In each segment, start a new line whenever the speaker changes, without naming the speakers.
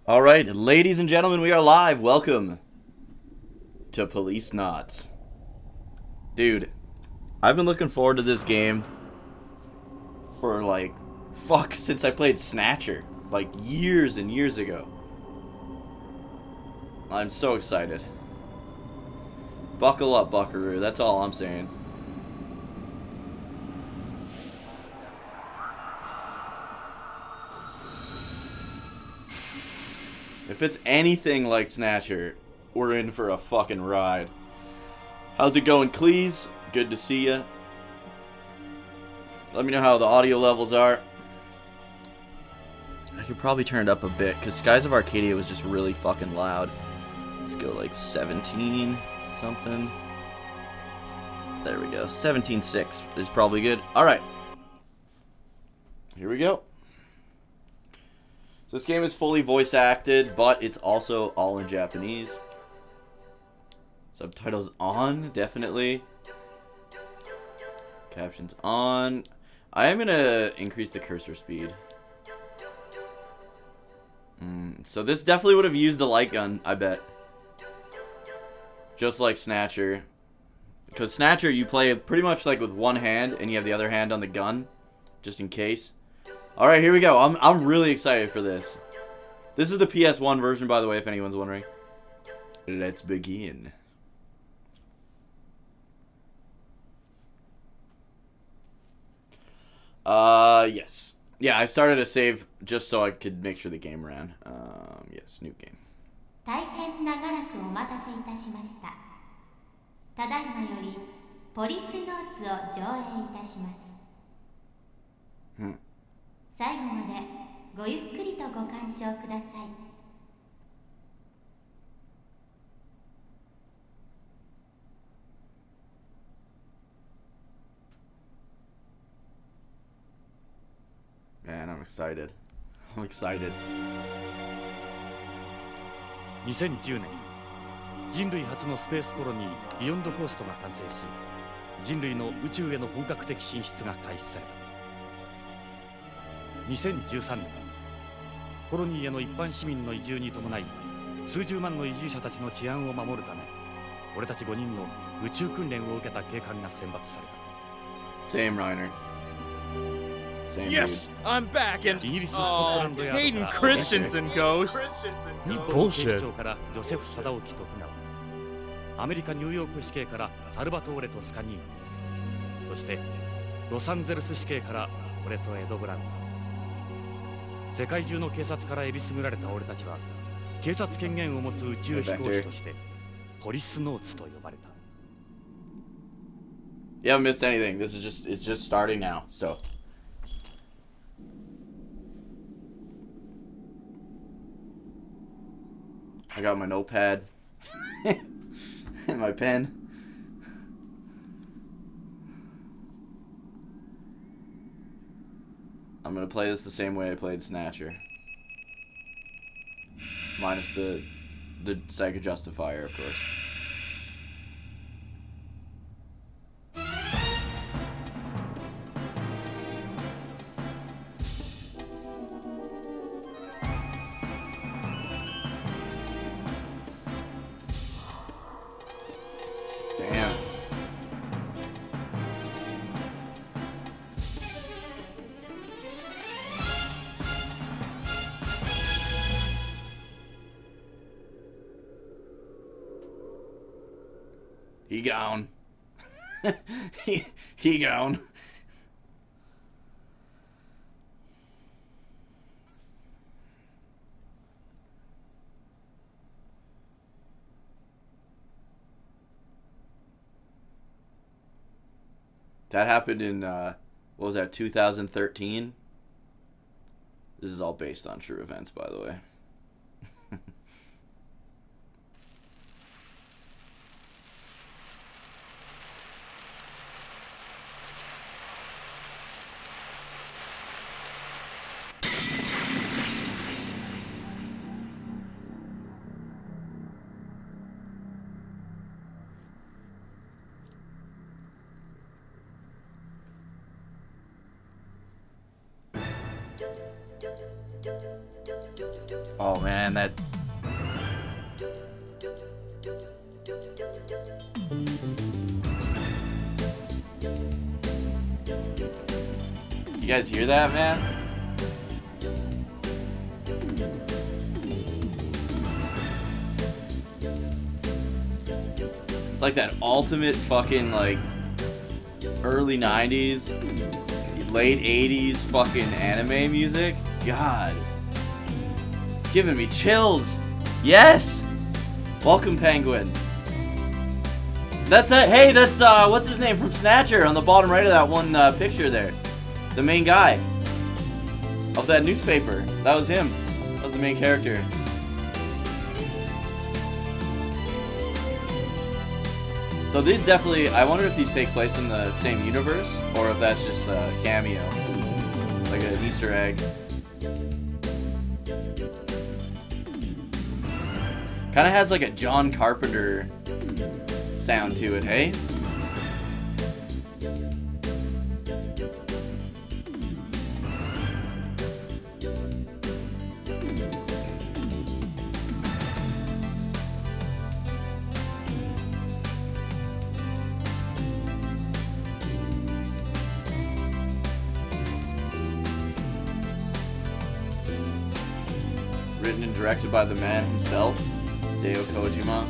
All right, ladies and gentlemen, we are live. Welcome to Policeneauts. Dude, I've been looking forward to this game for since I played Snatcher, years and years ago. I'm so excited. Buckle up, buckaroo. That's all I'm saying. If it's anything like Snatcher, we're in for a fucking ride. How's it going, Cleese? Good to see ya. Let me know how the audio levels are. I could probably turn it up a bit, because Skies of Arcadia was just really fucking loud. Let's go 17 something. There we go. 17.6 is probably good. Alright. Here we go. So this game is fully voice acted, but it's also all in Japanese. Subtitles on, definitely. Captions on. I am going to increase the cursor speed. So this definitely would have used the light gun, I bet. Just like Snatcher. Because Snatcher, you play pretty much with one hand, and you have the other hand on the gun, just in case. Alright, here we go. I'm really excited for this. This is the PS1 version, by the way, if anyone's wondering. Let's begin. Yes. Yeah, I started a save just so I could make sure the game ran. Yes, new game.
大変長らくお待たせいたしました。ただいまよりポリスノーツを上映いたします。最後までごゆっくりとご鑑賞ください。
Man, I'm excited. I'm excited.
2010年、人類初のスペースコロニービヨンドコーストが完成し、人類の宇宙への本格的進出が開始された。2013年、コロニーへの一般市民の移住に伴い、数十万の移住者たちの治安を守るため、俺たち5人の宇宙訓練を受けた警官が選抜された。
Same, Reiner. Same
Yes,
dude.
I'm back and
イギリス・スコットランドヤード
Hayden
から
Christensen ghost.
日本警視庁からジョセフ・サダオキ・徳川、アメリカ・ニューヨーク市警からサルバトーレ・トスカニーニ、そしてロサンゼルス市警から俺とエド・ブラウン。世界中の警察からえりすぐられた俺たちは警察権限を持つ宇宙飛行士としてポリスノーツと呼ばれた。
You haven't missed anything. It's just starting now, so. I got my notepad and my pen. I'm gonna play this the same way I played Snatcher. Minus the Sega Justifier, of course. Damn. He gone. he gone. That happened in, what was that, 2013? This is all based on true events, by the way. Oh man, that. You guys hear that, man? It's like that ultimate fucking like early 90s, late 80s fucking anime music. God. It's giving me chills. Yes! Welcome, Penguin. That's it. Hey, that's what's his name from Snatcher on the bottom right of that one picture there. The main guy of that newspaper. That was him. That was the main character. So these definitely, I wonder if these take place in the same universe or if that's just a cameo, like an Easter egg. Kind of has like a John Carpenter sound to it, hey? Written and directed by the man himself, Hideo Kojima.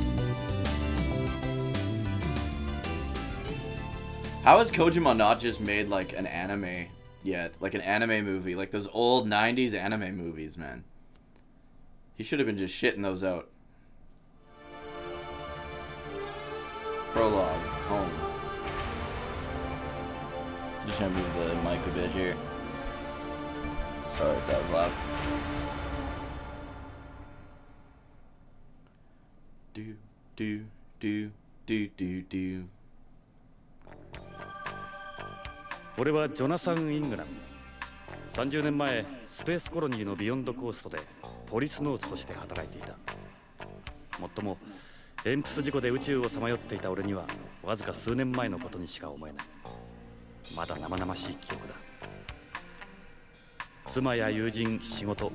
How has Kojima not just made like an anime yet? Like an anime movie, like those old 90s anime movies, man. He should have been just shitting those out. Prologue, home. Just gonna move the mic a bit here. Sorry if that was loud. Do, do, do, do, do, do.
俺はジョナサン・イングラム。30年前スペースコロニーのビヨンドコーストでポリスノーツとして働いていた。もっともエンプス事故で宇宙をさまよっていた俺にはわずか数年前のことにしか思えない。まだ生々しい記憶だ。妻や友人、仕事、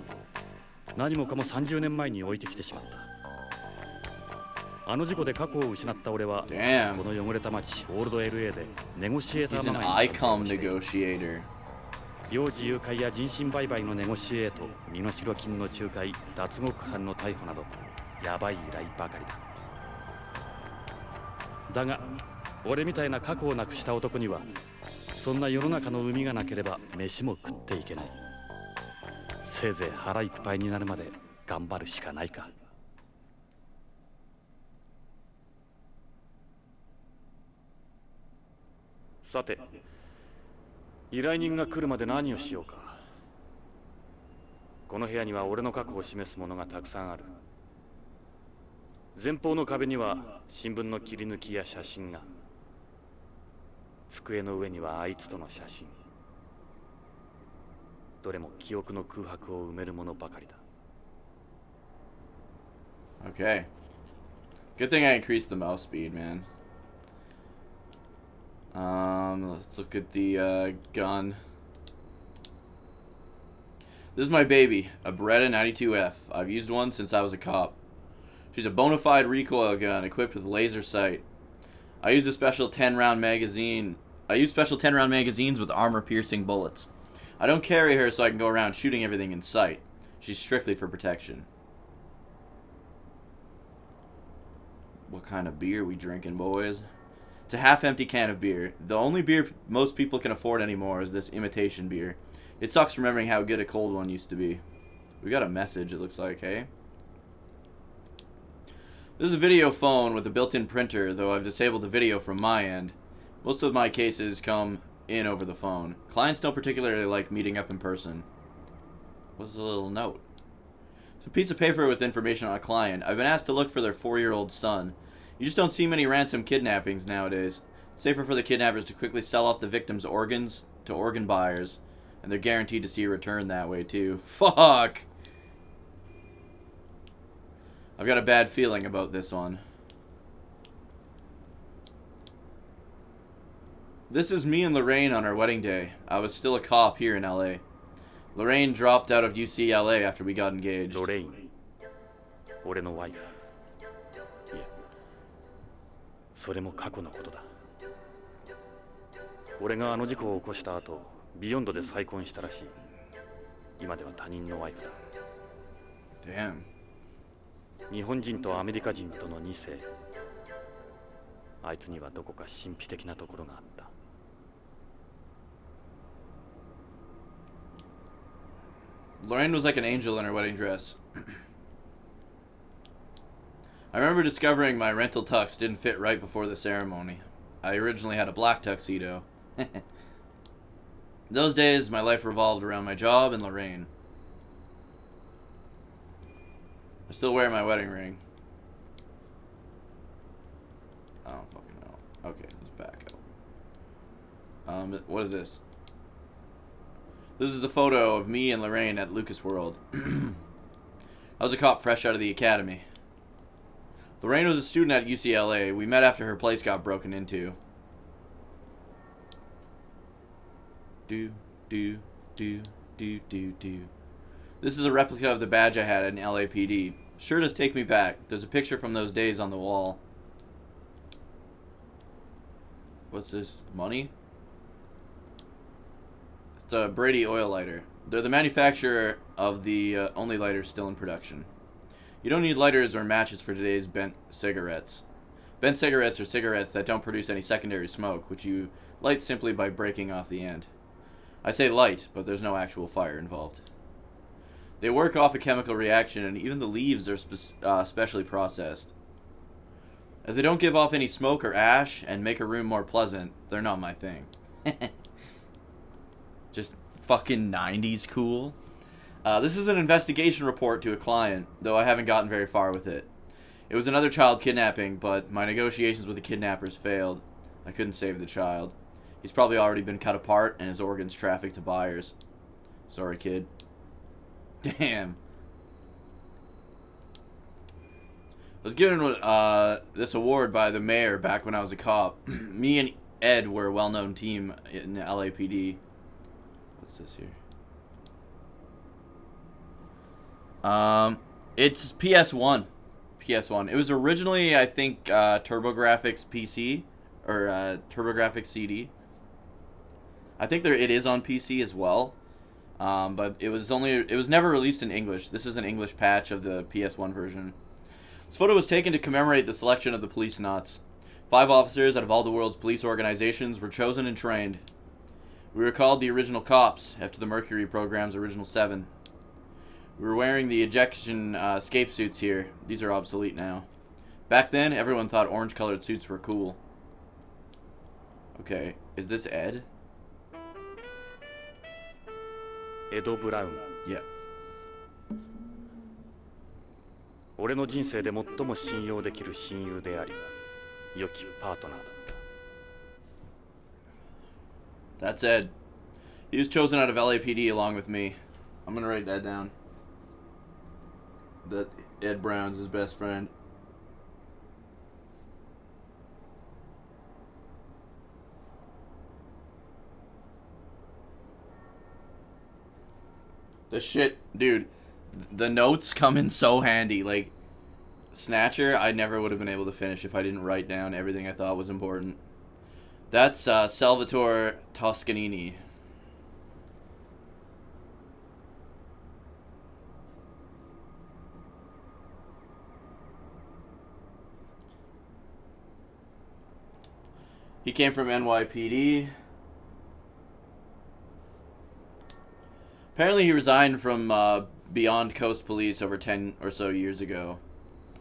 何もかも30年前に置いてきてしまった。あの事故で過去を失った俺は、この汚れた街オールド LA でネゴシエーターママに領事誘拐や人身売買のネゴシエート、身代金の仲介、脱獄犯の逮捕などヤバい依頼ばかりだ。だが俺みたいな過去をなくした男にはそんな世の中の海がなければ飯も食っていけない。せいぜい腹いっぱいになるまで頑張るしかないか。さて、依頼人が来るまで何をしようか。この部屋には俺の過去を示すものがたくさんある。前方の壁には新聞の切り抜きや写真が。机の上にはあいつとの写真。どれも記憶の空白を埋めるものばかりだ。
Okay. Good thing I increased the mouse speed, man. Let's look at the gun. This is my baby, a Beretta 92F. I've used one since I was a cop. She's a bona fide recoil gun equipped with laser sight. I use a special 10-round magazine. I use special 10-round magazines with armor-piercing bullets. I don't carry her so I can go around shooting everything in sight. She's strictly for protection. What kind of beer we drinking, boys? It's a half-empty can of beer. The only beer most people can afford anymore is this imitation beer. It sucks remembering how good a cold one used to be. We got a message, it looks like, hey? This is a video phone with a built-in printer, though I've disabled the video from my end. Most of my cases come in over the phone. Clients don't particularly like meeting up in person. What's the little note? It's a piece of paper with information on a client. I've been asked to look for their 4-year-old son. You just don't see many ransom kidnappings nowadays. It's safer for the kidnappers to quickly sell off the victim's organs to organ buyers, and they're guaranteed to see a return that way too. Fuck! I've got a bad feeling about this one. This is me and Lorraine on our wedding day. I was still a cop here in LA. Lorraine dropped out of UCLA after we got engaged.
Lorraine 俺のワイフ。いや、それも過去のことだ。俺があの事故を起こした後、ビヨンドで再婚したらしい。今では他人のワイフだ。
Damn.
日本人とアメリカ人との2世。あいつにはどこか神秘的なところがあった。
Lorraine was like an angel in her wedding dress. I remember discovering my rental tux didn't fit right before the ceremony. I originally had a black tuxedo. Those days, my life revolved around my job and Lorraine. I still wear my wedding ring. I don't fucking know. Okay, let's back up. What is this? This is the photo of me and Lorraine at Lucas World. I was a cop fresh out of the academy. Lorraine was a student at UCLA. We met after her place got broken into. Do. This is a replica of the badge I had in LAPD. Sure does take me back. There's a picture from those days on the wall. What's this? Money? It's a Brady oil lighter. They're the manufacturer of the only lighters still in production. You don't need lighters or matches for today's bent cigarettes. Bent cigarettes are cigarettes that don't produce any secondary smoke, which you light simply by breaking off the end. I say light, but there's no actual fire involved. They work off a chemical reaction, and even the leaves are specially processed. As they don't give off any smoke or ash and make a room more pleasant, they're not my thing. Just fucking 90s cool. This is an investigation report to a client, though I haven't gotten very far with it. It was another child kidnapping, but my negotiations with the kidnappers failed. I couldn't save the child. He's probably already been cut apart and his organs trafficked to buyers. Sorry, kid. Damn. I was given this award by the mayor back when I was a cop. Me and Ed were a well-known team in the LAPD. What's this here? It's PS1. PS1. It was originally, I think, TurboGrafx PC or TurboGrafx CD. I think it is on PC as well. But it was never released in English. This is an English patch of the PS1 version. This photo was taken to commemorate the selection of the Policeneauts. 5 officers out of all the world's police organizations were chosen and trained. We were called the original cops after the Mercury program's original 7. We were wearing the ejection escape suits here. These are obsolete now. Back then, everyone thought orange-colored suits were cool. Okay, is this Ed?
Edo Brown.
Yeah.
俺の人生で最も信用できる親友であり、良きパートナーだった。
That's Ed. He was chosen out of LAPD along with me. I'm gonna write that down. That Ed Brown's his best friend. The shit, dude, the notes come in so handy. Like, Snatcher, I never would have been able to finish if I didn't write down everything I thought was important. That's Salvatore Toscanini. He came from NYPD. Apparently he resigned from Beyond Coast Police over 10 or so years ago.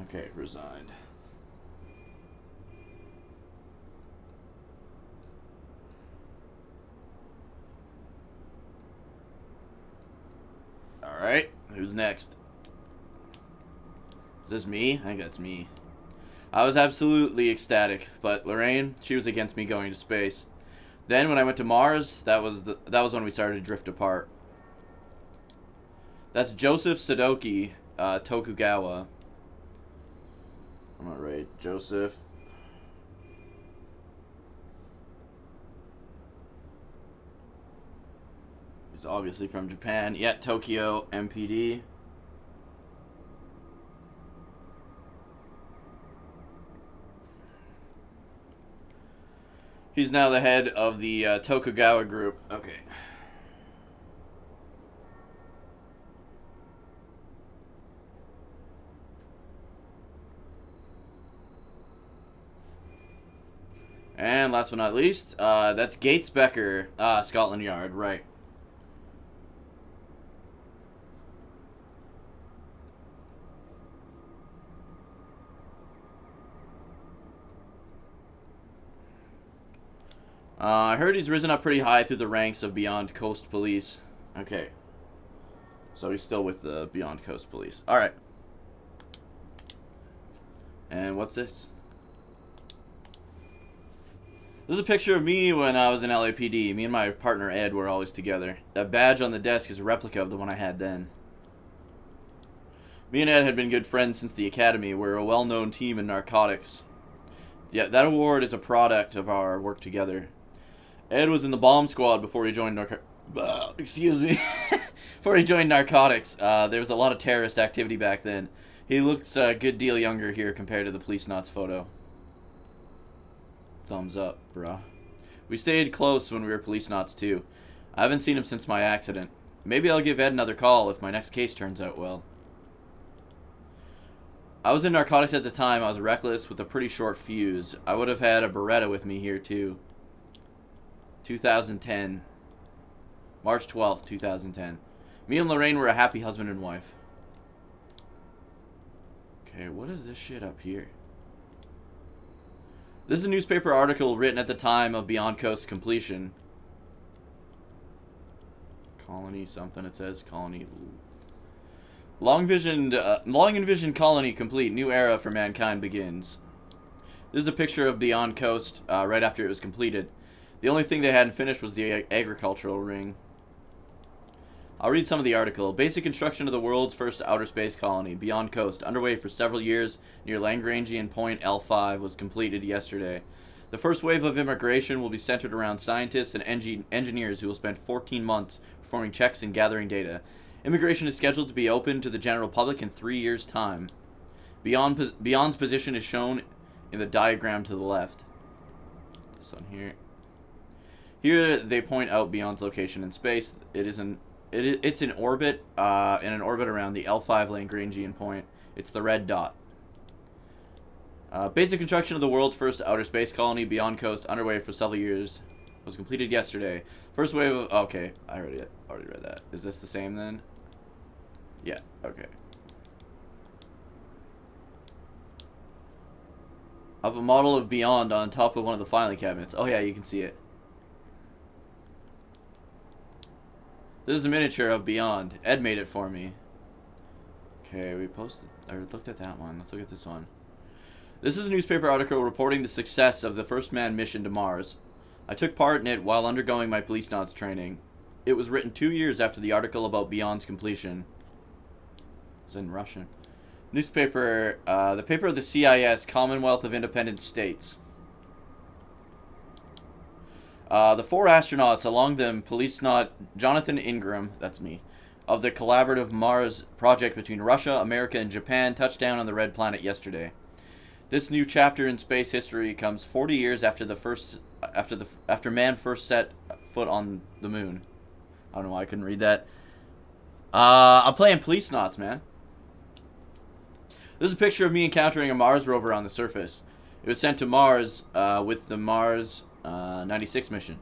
Okay, resigned. Alright, who's next? Is this me? I think that's me. I was absolutely ecstatic, but Lorraine, she was against me going to space. Then when I went to Mars, that was when we started to drift apart. That's Joseph Sadoki Tokugawa. I'm not right. Joseph. He's obviously from Japan. Yeah, Tokyo MPD. He's now the head of the Tokugawa group. Okay. And last but not least, that's Gates Becker, Scotland Yard, right. I heard he's risen up pretty high through the ranks of Beyond Coast Police. Okay. So he's still with the Beyond Coast Police. Alright. And what's this? This is a picture of me when I was in LAPD. Me and my partner Ed were always together. That badge on the desk is a replica of the one I had then. Me and Ed had been good friends since the academy. We're a well-known team in narcotics. Yeah, that award is a product of our work together. Ed was in the bomb squad before he joined excuse me. Before he joined narcotics. There was a lot of terrorist activity back then. He looks a good deal younger here compared to the Policeneauts photo. Thumbs up, bruh. We stayed close when we were Policeneauts too. I haven't seen him since my accident. Maybe I'll give Ed another call if my next case turns out well. I was in narcotics at the time. I was reckless with a pretty short fuse. I would have had a Beretta with me here too. 2010. March 12th, 2010. Me and Lorraine were a happy husband and wife. Okay, what is this shit up here? This is a newspaper article written at the time of Beyond Coast completion. Colony something, it says. Colony. Long envisioned colony complete. New era for mankind begins. This is a picture of Beyond Coast right after it was completed. The only thing they hadn't finished was the agricultural ring. I'll read some of the article. Basic construction of the world's first outer space colony, Beyond Coast, underway for several years near Lagrangian Point L5, was completed yesterday. The first wave of immigration will be centered around scientists and engineers who will spend 14 months performing checks and gathering data. Immigration is scheduled to be open to the general public in 3 years' time. Beyond's position is shown in the diagram to the left. This one here. Here they point out Beyond's location in space. It's in orbit, in an orbit around the L5 Lagrangian point. It's the red dot. Basic construction of the world's first outer space colony, Beyond Coast, underway for several years, was completed yesterday. First wave of... Okay, I already read that. Is this the same then? Yeah, okay. Of a model of Beyond on top of one of the filing cabinets. Oh yeah, you can see it. This is a miniature of Beyond. Ed made it for me. Okay, we looked at that one. Let's look at this one. This is a newspaper article reporting the success of the first manned mission to Mars. I took part in it while undergoing my Policeneauts training. It was written 2 years after the article about Beyond's completion. It's in Russian. Newspaper, the paper of the CIS, Commonwealth of Independent States. The 4 astronauts, along them Policenaut Jonathan Ingram, that's me, of the collaborative Mars project between Russia, America, and Japan, touched down on the red planet yesterday. This new chapter in space history comes 40 years after after man first set foot on the moon. I don't know why I couldn't read that. I'm playing Policenauts, man. This is a picture of me encountering a Mars rover on the surface. It was sent to Mars with the Mars 96 mission.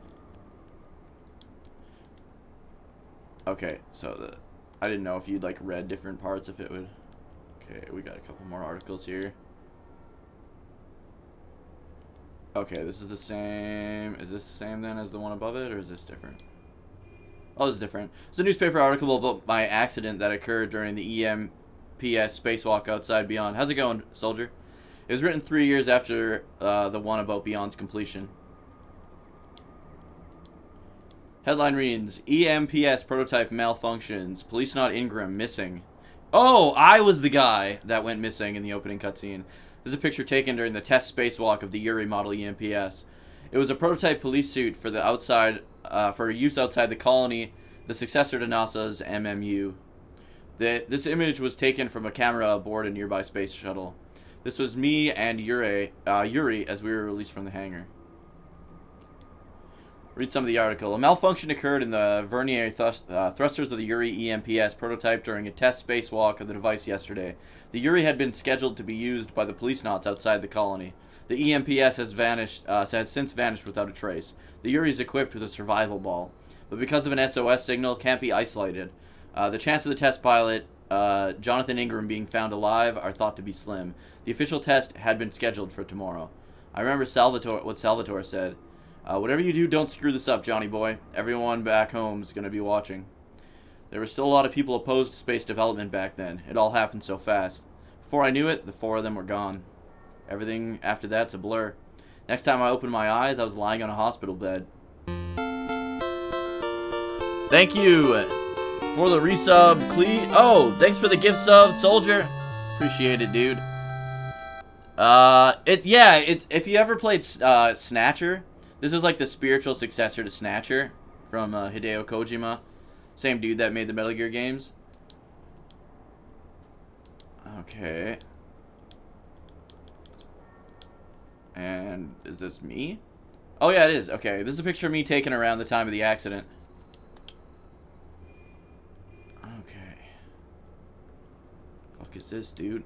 Okay, so I didn't know if you'd like read different parts if it would. Okay, we got a couple more articles here. Okay, this is the same. Is this the same then as the one above it, or is this different? Oh, this is different. It's a newspaper article about my accident that occurred during the EMPS spacewalk outside Beyond. How's it going, soldier? It was written 3 years after the one about Beyond's completion. Headline reads, EMPS prototype malfunctions. Policenaut Ingram missing. Oh, I was the guy that went missing in the opening cutscene. This is a picture taken during the test spacewalk of the Yuri model EMPS. It was a prototype police suit for the for use outside the colony, the successor to NASA's MMU. This image was taken from a camera aboard a nearby space shuttle. This was me and Yuri as we were released from the hangar. Read some of the article. A malfunction occurred in the vernier thrusters of the Yuri EMPS prototype during a test spacewalk of the device yesterday. The Yuri had been scheduled to be used by the Policeneauts outside the colony. The EMPS has since vanished without a trace. The Yuri is equipped with a survival ball, but because of an SOS signal, can't be isolated. The chance of the test pilot, Jonathan Ingram, being found alive are thought to be slim. The official test had been scheduled for tomorrow. I remember what Salvatore said. Whatever you do, don't screw this up, Johnny boy. Everyone back home is going to be watching. There were still a lot of people opposed to space development back then. It all happened so fast. Before I knew it, the 4 of them were gone. Everything after that's a blur. Next time I opened my eyes, I was lying on a hospital bed. Thank you for the resub, Oh, thanks for the gift sub, Soldier. Appreciate it, dude. If you ever played Snatcher, this is like the spiritual successor to Snatcher from Hideo Kojima. Same dude that made the Metal Gear games. Okay. And is this me? Oh yeah, it is. Okay, this is a picture of me taken around the time of the accident. Okay. Fuck is this, dude?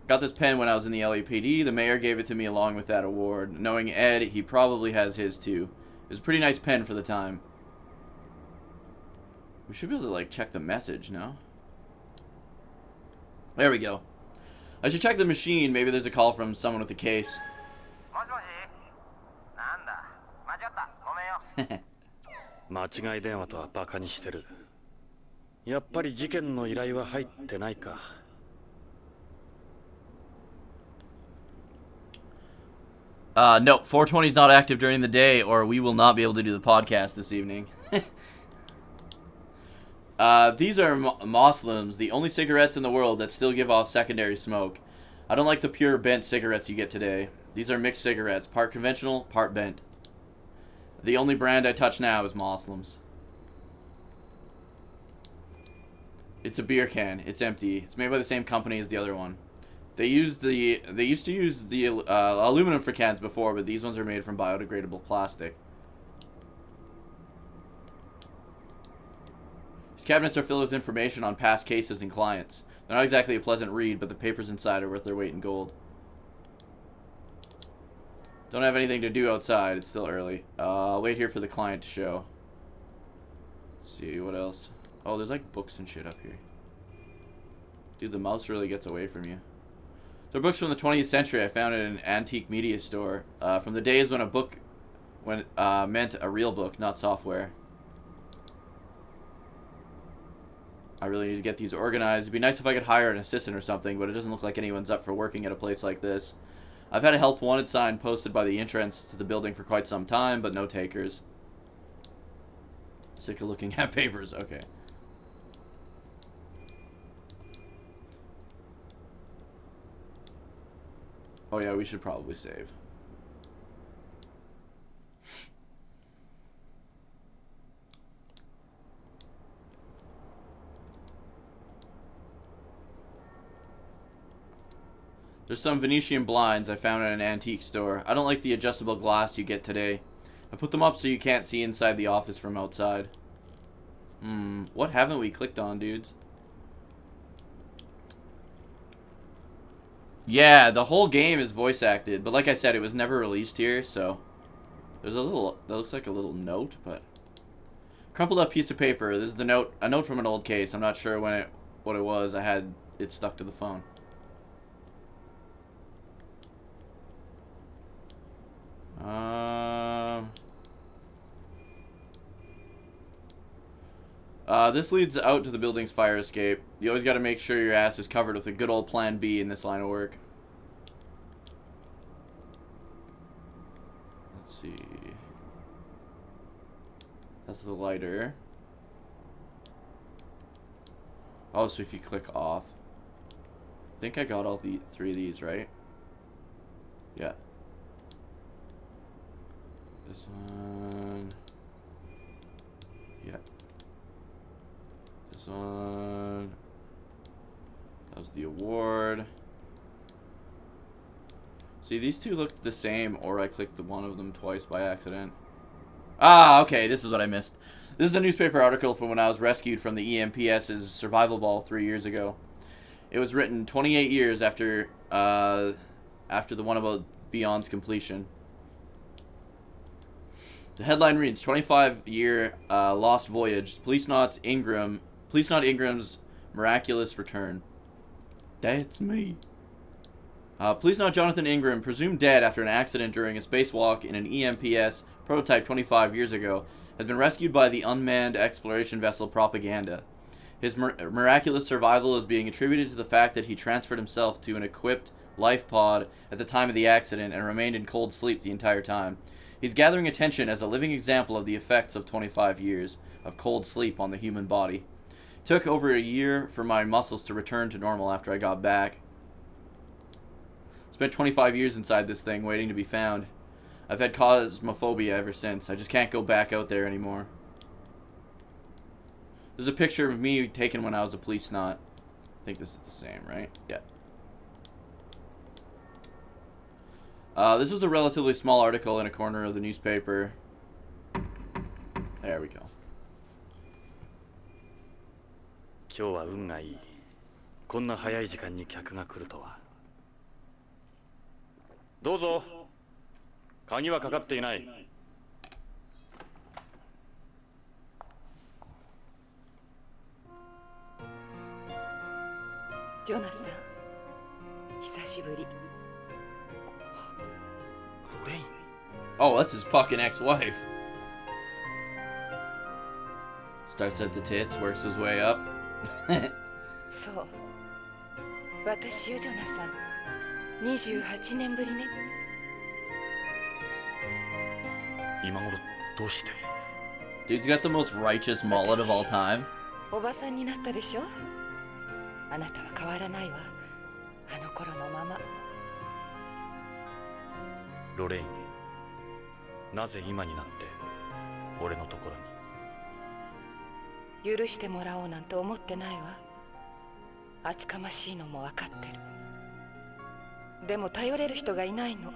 Got this pen when I was in the LAPD. The mayor gave it to me along with that award. Knowing Ed, he probably has his too. It was a pretty nice pen for the time. We should be able to, like, check the message, no? There we go. I should check the machine. Maybe there's a call from someone with a case.
間違い電話とはバカにしてる。やっぱり事件の依頼は入ってないか。
No, 420 is not active during the day, or we will not be able to do the podcast this evening. These are Moslems, the only cigarettes in the world that still give off secondary smoke. I don't like the pure bent cigarettes you get today. These are mixed cigarettes, part conventional, part bent. The only brand I touch now is Moslems. It's a beer can. It's empty. It's made by the same company as the other one. They used to use the aluminum for cans before, but these ones are made from biodegradable plastic. These cabinets are filled with information on past cases and clients. They're not exactly a pleasant read, but the papers inside are worth their weight in gold. Don't have anything to do outside. It's still early. I'll wait here for the client to show. Let's see, what else? Oh, there's like books and shit up here. Dude, the mouse really gets away from you. They're books from the 20th century. I found it in an antique media store. From the days when a book meant a real book, not software. I really need to get these organized. It'd be nice if I could hire an assistant or something, but it doesn't look like anyone's up for working at a place like this. I've had a help wanted sign posted by the entrance to the building for quite some time, but no takers. Sick of looking at papers. Okay. Oh yeah, we should probably save. There's some Venetian blinds I found at an antique store. I don't like the adjustable glass you get today. I put them up so you can't see inside the office from outside. What haven't we clicked on, dudes? Yeah, the whole game is voice acted, but like I said, it was never released here, so there's a little, that looks like a little note, but crumpled up piece of paper. This is the note, a note from an old case. I'm not sure what it was. I had it stuck to the phone. This leads out to the building's fire escape. You always got to make sure your ass is covered with a good old plan B in this line of work. Let's see. That's the lighter. Oh, so if you click off. I think I got all the 3 of these, right? Yeah. This one. Yeah. This one. That was the award. See, these two looked the same, or I clicked one of them twice by accident. Ah, okay, this is what I missed. This is a newspaper article from when I was rescued from the EMPS's survival ball 3 years ago. It was written 28 years after the one about Beyond's completion. The headline reads, 25-year lost voyage, Policenaut Ingram's miraculous return. That's me. Policenaut Jonathan Ingram, presumed dead after an accident during a spacewalk in an EMPS prototype 25 years ago, has been rescued by the unmanned exploration vessel Propaganda. His miraculous survival is being attributed to the fact that he transferred himself to an equipped life pod at the time of the accident and remained in cold sleep the entire time. He's gathering attention as a living example of the effects of 25 years of cold sleep on the human body. It took over a year for my muscles to return to normal after I got back. Spent 25 years inside this thing waiting to be found. I've had cosmophobia ever since. I just can't go back out there anymore. There's a picture of me taken when I was a Policenaut. I think this is the same, right? Yeah. This was a relatively small article in a corner of the newspaper. There we go.
今日は運がいい。こんな早い時間に客が来るとは。どうぞ。鍵はかかっていない。
ジョナサン、久しぶり。
ロレイン。
Oh, that's his fucking ex-wife. Starts at the tits, works his way up.
そう。私よジョナサン。28年ぶりね。
今頃どうして？
Dude's got the most righteous mullet of all time.
おばさんになったでしょ。あなたは変わらないわ。あの頃のまま。
ロレイン、なぜ今になって俺のところに？
許してもらおうなんて思ってないわ。厚かましいのも分かってる。でも頼れる人がいないの。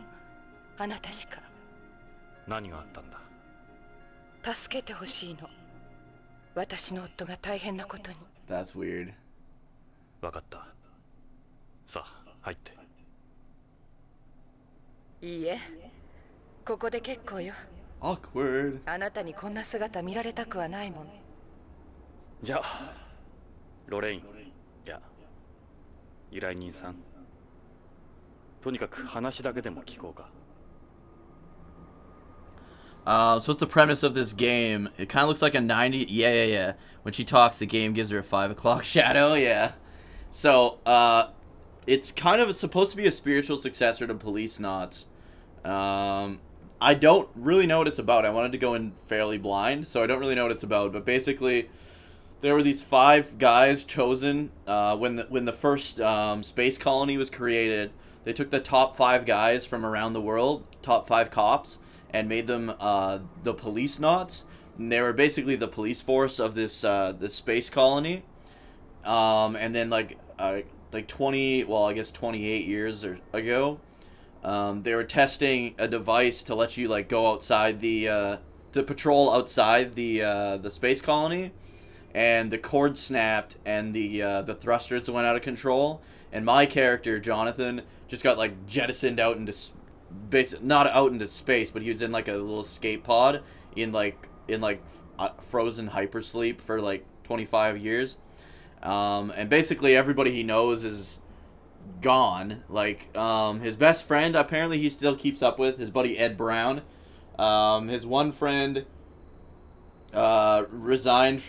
あなたしか。
何があったんだ？
助けてほしいの。私の夫が大変なことに。
That's weird.
分かった。さあ、入って。
いいえ、ここで結構よ。
Awkward.
あなたにこんな姿見られたくはないもん。
じゃあ、ロレイン、いや、依頼人さん。とにかく話だけでも聞こうか。
So what's the premise of this game? It kind of looks like a 90... Yeah. When she talks, the game gives her a 5 o'clock shadow, yeah. So, it's kind of supposed to be a spiritual successor to Policenauts. I don't really know what it's about. I wanted to go in fairly blind, so I don't really know what it's about. But basically, there were these 5 guys chosen when the first space colony was created. They took the top 5 guys from around the world, top 5 cops, and made them the Policenauts. And they were basically the police force of this space colony. And then like 28 years ago, they were testing a device to let you like go outside to patrol outside the space colony, and the cord snapped and the thrusters went out of control, and my character Jonathan just got like jettisoned out into not out into space, but he was in like a little escape pod in frozen hypersleep for like 25 years. And basically everybody he knows is gone. Like, his best friend, apparently he still keeps up with, his buddy Ed Brown. His one friend, resigned,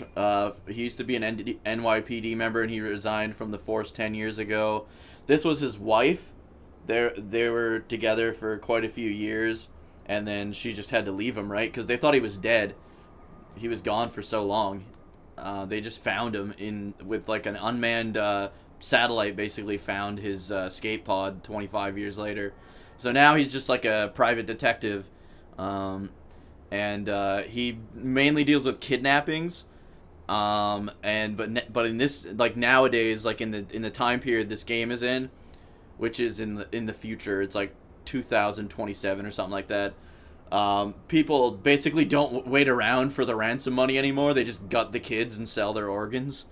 he used to be an NYPD member, and he resigned from the force 10 years ago. This was his wife. They were together for quite a few years, and then she just had to leave him, right? Because they thought he was dead. He was gone for so long. They just found him with like an unmanned satellite. Basically, found his escape pod 25 years later. So now he's just like a private detective, and he mainly deals with kidnappings. But in this, like nowadays, like in the time period this game is in, which is in the future, it's like 2027 or something like that. People basically don't wait around for the ransom money anymore. They just gut the kids and sell their organs.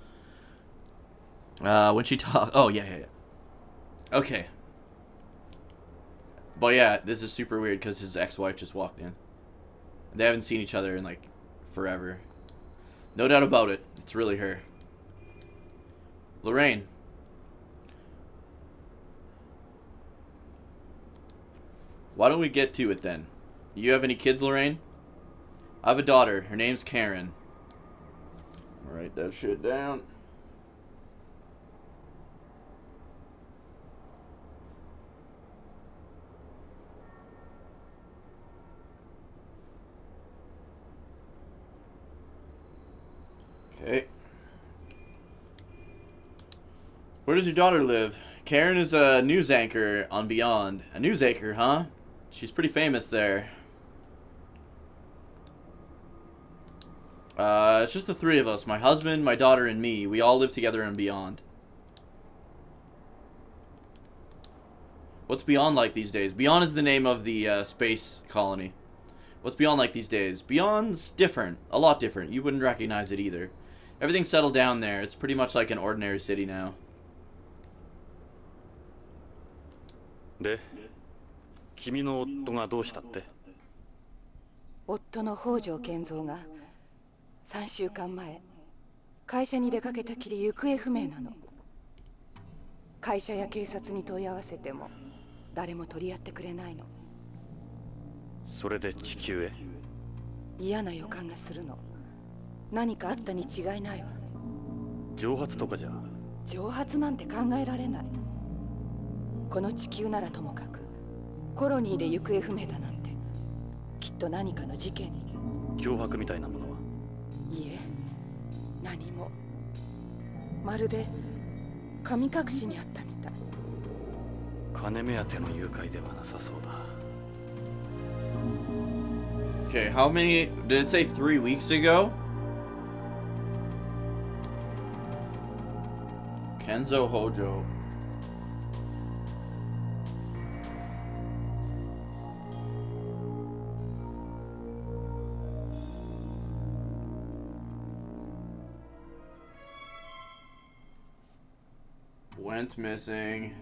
When she talk, oh yeah. Okay. But yeah, this is super weird because his ex-wife just walked in. They haven't seen each other in like forever. No doubt about it. It's really her. Lorraine. Why don't we get to it then? You have any kids, Lorraine? I have a daughter. Her name's Karen. Write that shit down. Okay. Where does your daughter live? Karen is a news anchor on Beyond. A news anchor, huh? She's pretty famous there. It's just the three of us. My husband, my daughter, and me. We all live together on Beyond. What's Beyond like these days? Beyond is the name of the space colony. What's Beyond like these days? Beyond's different. A lot different. You wouldn't recognize it either. Everything's settled down there. It's pretty much like an ordinary city now.
で、君の夫がどうしたって？
夫の北条健三が3週間前会社に出かけたきり行方不明なの。会社や警察に問い合わせても誰も取り合ってくれないの。
それで地球へ？
嫌な予感がするの。何かあったに違いないわ。
蒸発とかじゃ？
蒸発なんて考えられない。この地球ならともかくコロニーで行方不明だなんてきっと何かの事件に。
脅迫みたいなものは？
いえ、何も。まるで神隠しにあったみたい。
金目当ての誘拐ではなさそうだ。
Okay, how many... Did it say 3 weeks ago? Kenzo Hojo. Went missing.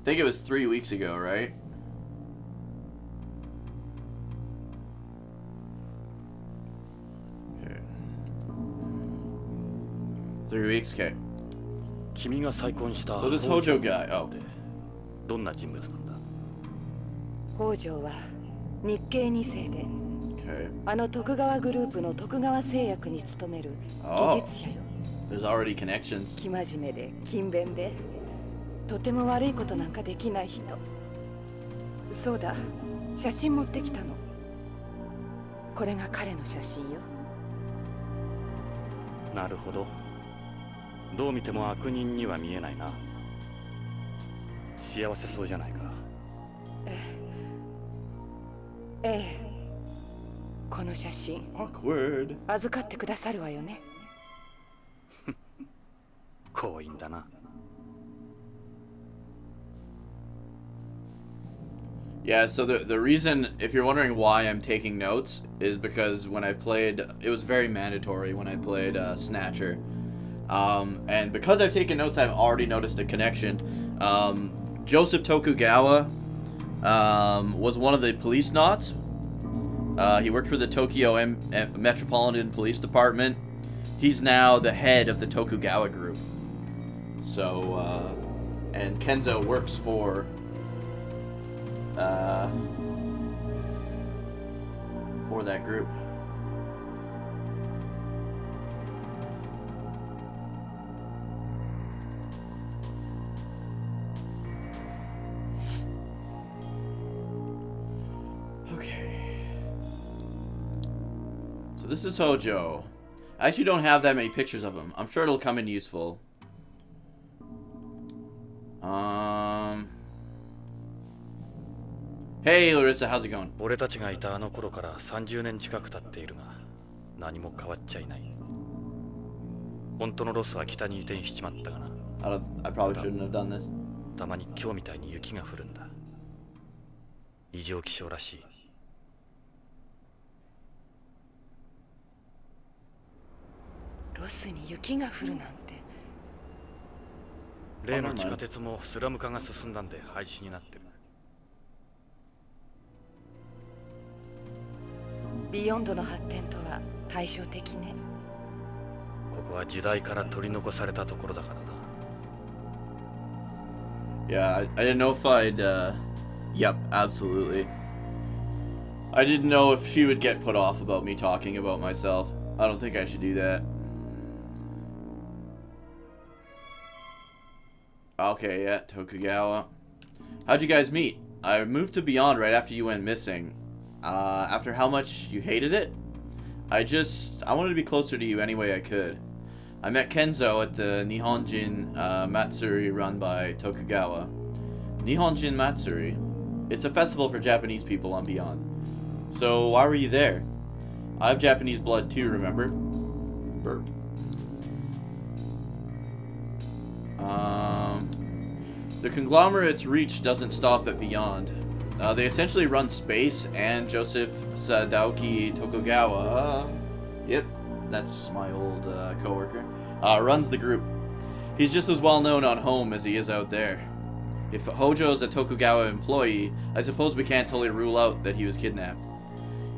I think it was 3 weeks ago, right? Okay. 3 weeks, okay.
君が再婚した
So this Hojo guy, oh.
どんな人物なんだ？
北条は日系2世で、
Okay.
あの徳川グループの徳川製薬に勤める技術者よ。
There's already connections.
生真面目で勤勉で、とても悪いことなんかできない人。そうだ、写真持ってきたの。これが彼の写真よ。
なるほど。どう見ても悪人には見えないな。幸せそうじゃないか。
ええ。この写真
Awkward.
預かってくださるわよね。
強引だな。
Yeah, so the reason, if you're wondering why I'm taking notes, is because when I played, it was very mandatory when I played Snatcher. And because I've taken notes, I've already noticed a connection. Joseph Tokugawa was one of the Policeneauts. He worked for the Tokyo Metropolitan Police Department. He's now the head of the Tokugawa group. So, and Kenzo works for that group. Okay. So this is Hojo. I actually don't have that many pictures of him. I'm sure it'll come in useful. Hey Larissa, how's it going?
俺たちがいたあの頃から30年近く経っているが、何も変わっちゃいない。本当のロスは北に移転しちまったがな。
I probably shouldn't have done this.
たまに今日みたいに雪が降るんだ。異常気象らしい。
ロスに雪が降るなんて。
例の地下鉄もスラム化が進んだんで廃止になってる。
ビヨンドの発展とは対照的ね。
ここは時代から取り残されたところだからな。
Yeah, I didn't know if I'd, yep, absolutely. I didn't know if she would get put off about me talking about myself. I don't think I should do that. Okay, yeah, Tokugawa. How'd you guys meet? I moved to Beyond right after you went missing. After how much you hated it? I wanted to be closer to you any way I could. I met Kenzo at the Nihonjin Matsuri run by Tokugawa. Nihonjin Matsuri? It's a festival for Japanese people on Beyond. So why were you there? I have Japanese blood too, remember? Burp. The conglomerate's reach doesn't stop at Beyond. They essentially run space, and Joseph Sadaoki Tokugawa, yep, that's my old coworker, runs the group. He's just as well known on home as he is out there. If Hojo's a Tokugawa employee, I suppose we can't totally rule out that he was kidnapped.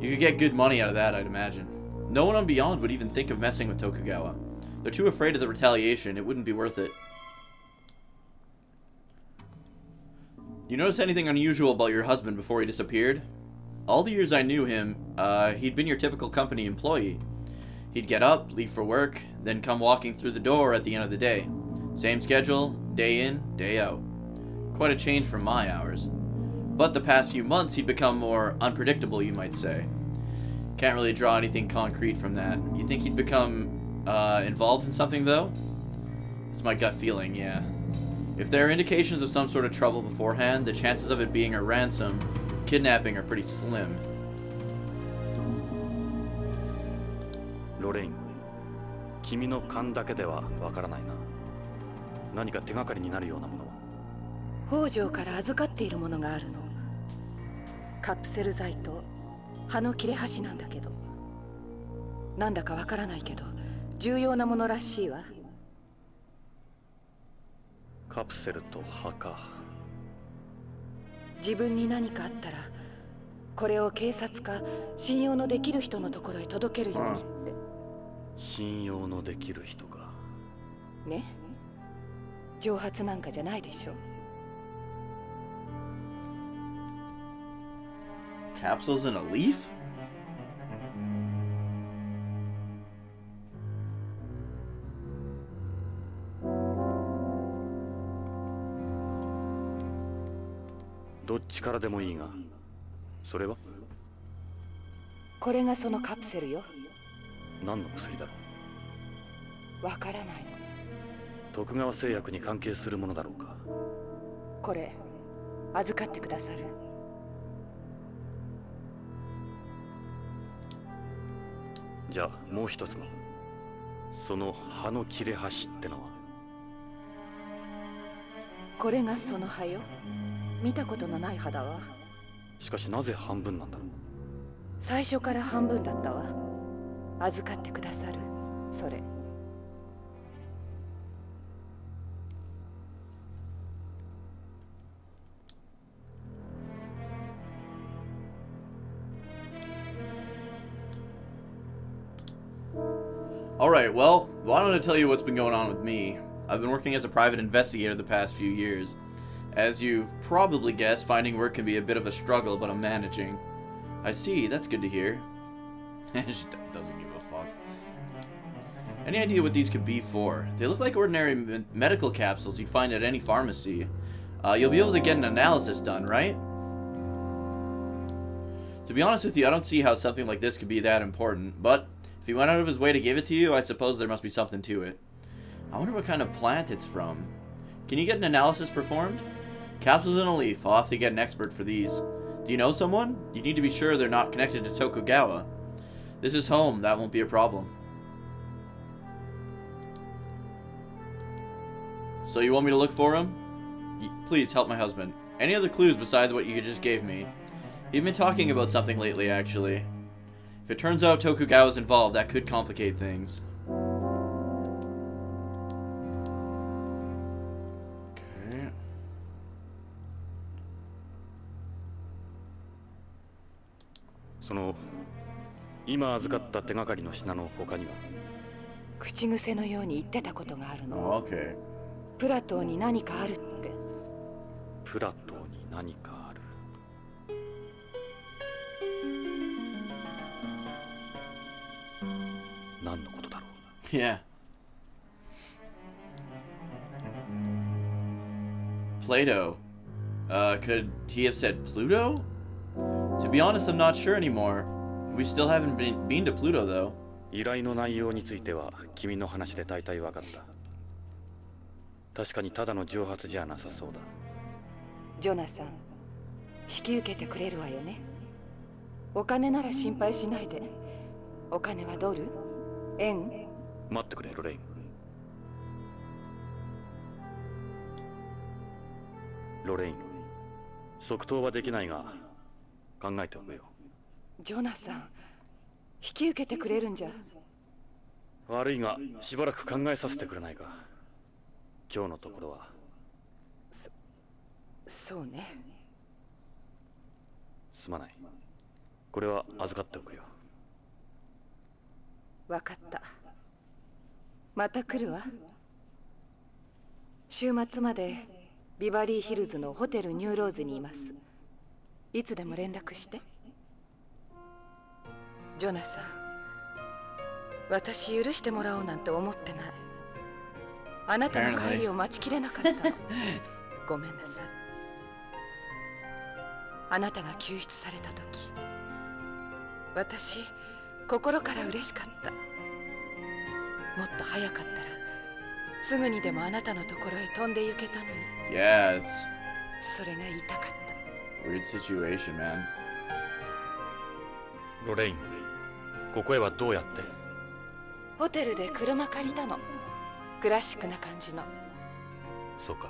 You could get good money out of that, I'd imagine. No one on Beyond would even think of messing with Tokugawa. They're too afraid of the retaliation, it wouldn't be worth it. You notice anything unusual about your husband before he disappeared? All the years I knew him, he'd been your typical company employee. He'd get up, leave for work, then come walking through the door at the end of the day. Same schedule, day in, day out. Quite a change from my hours. But the past few months he'd become more unpredictable, you might say. Can't really draw anything concrete from that. You think he'd become involved in something though? It's my gut feeling, yeah. If there are indications of some sort of trouble beforehand, the chances of it being a ransom, kidnapping are pretty slim.
ロレイン、君の勘だけではわからないな。何か手がかりになるようなものは。
北条から預かっているものがあるの。カプセル剤と葉の切れ端なんだけど。なんだかわからないけど、重要なものらしいわ。
カプセルと葉か。
自分に何かあったら、これを警察か信用のできる人のところへ届けるようにって。
信用のできる人か。
ね。蒸発なんかじゃないでしょ。
Capsules in a leaf?
「どっちからでもいいが、それは
これがそのカプセルよ。
何の薬だろう。
わからないの。
徳川製薬に関係するものだろうか。
これ預かってくださる？
じゃあもう一つのその葉の切れ端ってのは。
これがその葉よ。見たことのない葉だわ。
しかしなぜ半分なんだろう。
最初から半分だったわ。預かってくださる？それ。
Alright, well, why don't I tell you what's been going on with me? I've been working as a private investigator the past few years. As you've probably guessed, finding work can be a bit of a struggle, but I'm managing. I see, that's good to hear. She doesn't give a fuck. Any idea what these could be for? They look like ordinary medical capsules you'd find at any pharmacy. You'll be able to get an analysis done, right? To be honest with you, I don't see how something like this could be that important, but if he went out of his way to give it to you, I suppose there must be something to it. I wonder what kind of plant it's from. Can you get an analysis performed? Capsules in a leaf. I'll have to get an expert for these. Do you know someone? You need to be sure they're not connected to Tokugawa. This is home. That won't be a problem. So you want me to look for him? Please help my husband. Any other clues besides what you just gave me? He'd been talking about something lately, actually. If it turns out Tokugawa's involved, that could complicate things. Okay.
その今預かった手がかりの品の他には。
口癖のように言ってたことがあるの。
Okay.
プラトーに何かあるって。
プラトーに何かある。何のことだろう。
Yeah. Plato. Could he have said Pluto? To be honest, I'm not sure anymore. We still haven't been to Pluto, though.
依頼の内容については君の話で大体分かった。確かにただの蒸発じゃなさそうだ。
ジョナサン、引き受けてくれるわよね。お金なら心配しないで。お金はドル？円？
待ってくれ、ロレイン。ロレイン、即答はできないが考えておくよ。
ジョナサン、引き受けてくれるんじゃ。
悪いがしばらく考えさせてくれないか。今日のところは。
そうね。
すまない。これは預かっておくよ。
わかった。また来るわ。週末までビバリーヒルズのホテルニューローズにいます。いつでも連絡して。ジョナサン、私許してもらおうなんて思ってない。あなたの帰りを待ちきれなかったの。ごめんなさい。あなたが救出された時、私心から嬉しかった。もっと早かったらすぐにでもあなたのところへ飛んで行けたのに。
Yeah, it's
それが言いたかった。
weird situation, man.
ロレイン、ここへはどうやって？
ホテルで車借りたの。クラシックな感じの。
そうか。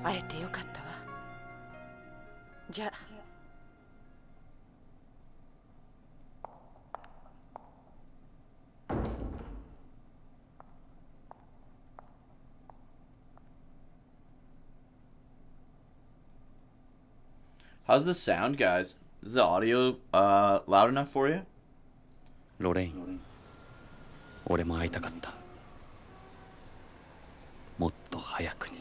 会えてよかったわ。じゃあ。
How's the sound, guys? Is the audio loud enough for you?
ロレイン、俺も会いたかった。もっと早くに。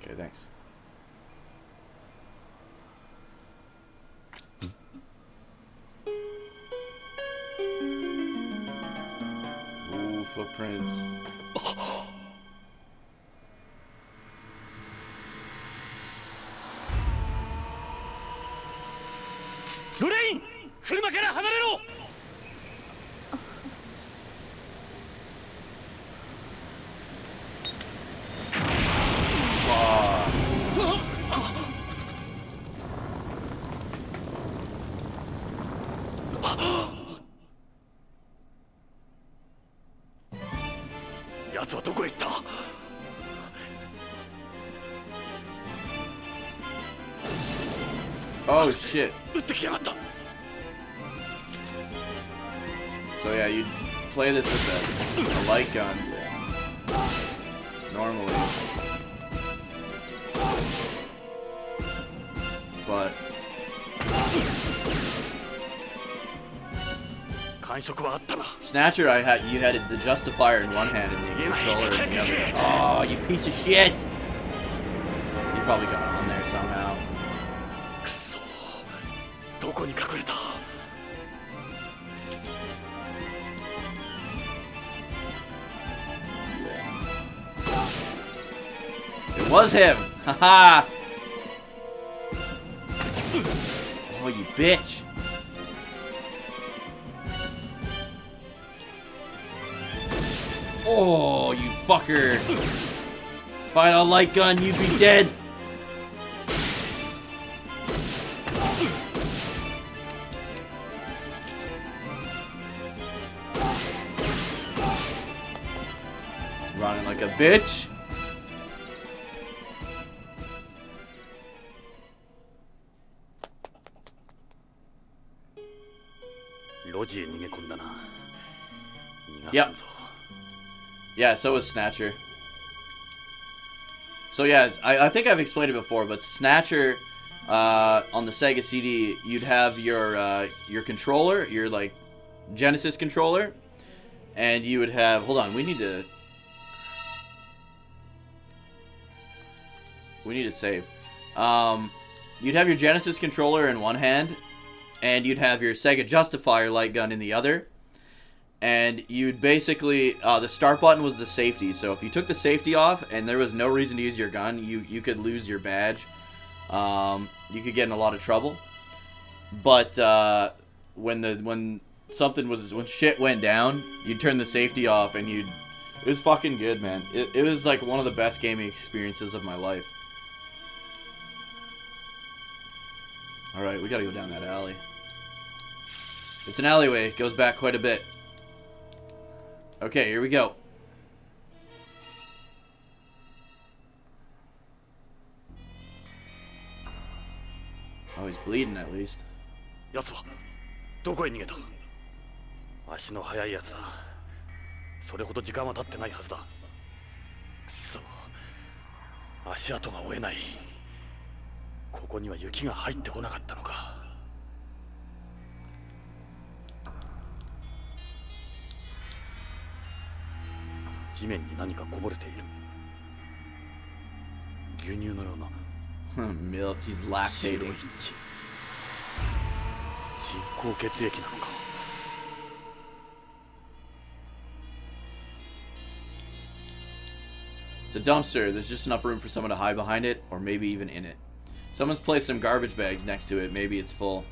Okay, thanks. Ooh, footprints.
ロレイン、車から離れろ。奴はどこへ行った？
Oh shit.
撃ってきやがった。
So yeah, you play this with a light gun. Normally. But
感触はあったな。
Snatcher, you had the justifier in one hand and the controller in the other. Oh, you piece of shit! You probably got on there somehow.
くそ、どこに隠れた？
It was him! Haha! Oh, you bitch! Oh, you fucker! If I had a light gun, you'd be dead! Running like a bitch. Yep. Yeah, so is Snatcher. So yeah, I think I've explained it before, but Snatcher, on the Sega CD, you'd have your controller, your like Genesis controller, and you would have. Hold on, we need to save. You'd have your Genesis controller in one hand, and you'd have your Sega Justifier light gun in the other. And you'd basically, the start button was the safety. So if you took the safety off and there was no reason to use your gun, you could lose your badge. You could get in a lot of trouble. But when shit went down, you'd turn the safety off and it was fucking good, man. It was like one of the best gaming experiences of my life. Alright, we gotta go down that alley. It's an alleyway, it goes back quite a bit. Okay, here we go. Oh, he's bleeding at least.
やつはどこへ逃げた？足の速いやつだ。それほど時間は経ってないはずだ。くそ。足跡が追えない。ここには雪が入ってこなかったのか。地面に何かこぼれている。牛乳のような。
Milk, he's lactating.
人工血液なのか。
It's a dumpster. There's just enough room for someone to hide behind it, or maybe even in it. Someone's placed some garbage bags next to it. Maybe it's full.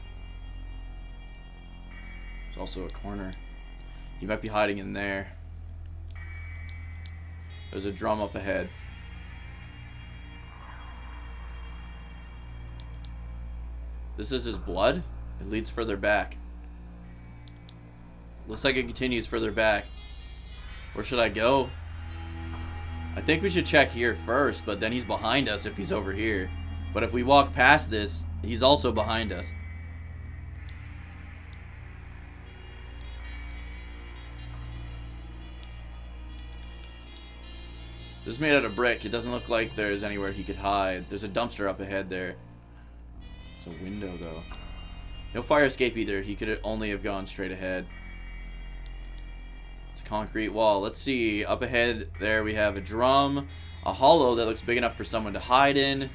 There's also a corner. You might be hiding in there. There's a drum up ahead. This is his blood? It leads further back. Looks like it continues further back. Where should I go? I think we should check here first, but then he's behind us if he's over here. But if we walk past this, he's also behind us. This is made out of brick. It doesn't look like there's anywhere he could hide. There's a dumpster up ahead there. It's a window, though. No fire escape either. He could only have gone straight ahead. It's a concrete wall. Let's see. Up ahead there we have a drum. A hollow that looks big enough for someone to hide in.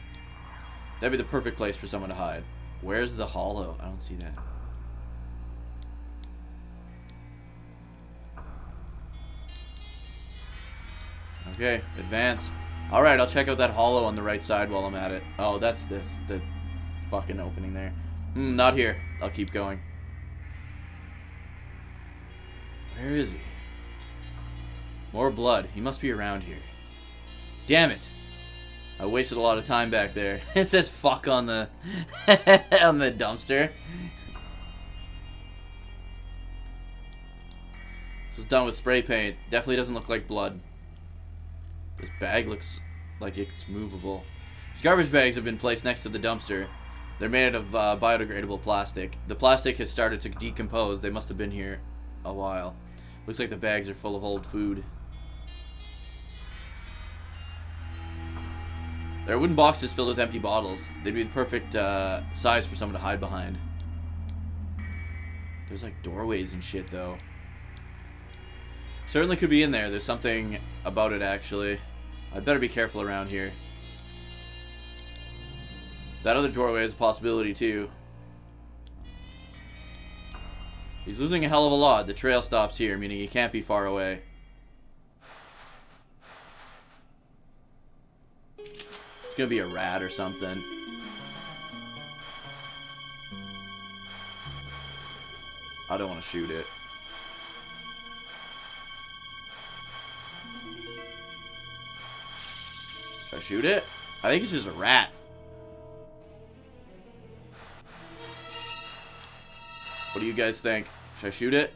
That'd be the perfect place for someone to hide. Where's the hollow? I don't see that. Okay, advance. Alright, I'll check out that hollow on the right side while I'm at it. Oh, that's the fucking opening there. Not here. I'll keep going. Where is he? More blood. He must be around here. Damn it. I wasted a lot of time back there. It says fuck on the on the dumpster. This was done with spray paint. Definitely doesn't look like blood. This bag looks like it's movable. These garbage bags have been placed next to the dumpster. They're made of biodegradable plastic. The plastic has started to decompose. They must have been here a while. Looks like the bags are full of old food. There are wooden boxes filled with empty bottles. They'd be the perfect size for someone to hide behind. There's like doorways and shit though. Certainly could be in there. There's something about it actually. I'd better be careful around here. That other doorway is a possibility too. He's losing a hell of a lot. The trail stops here, meaning he can't be far away. It's gonna be a rat or something. I don't want to shoot it. Should I shoot it? I think it's just a rat. What do you guys think? Should I shoot it?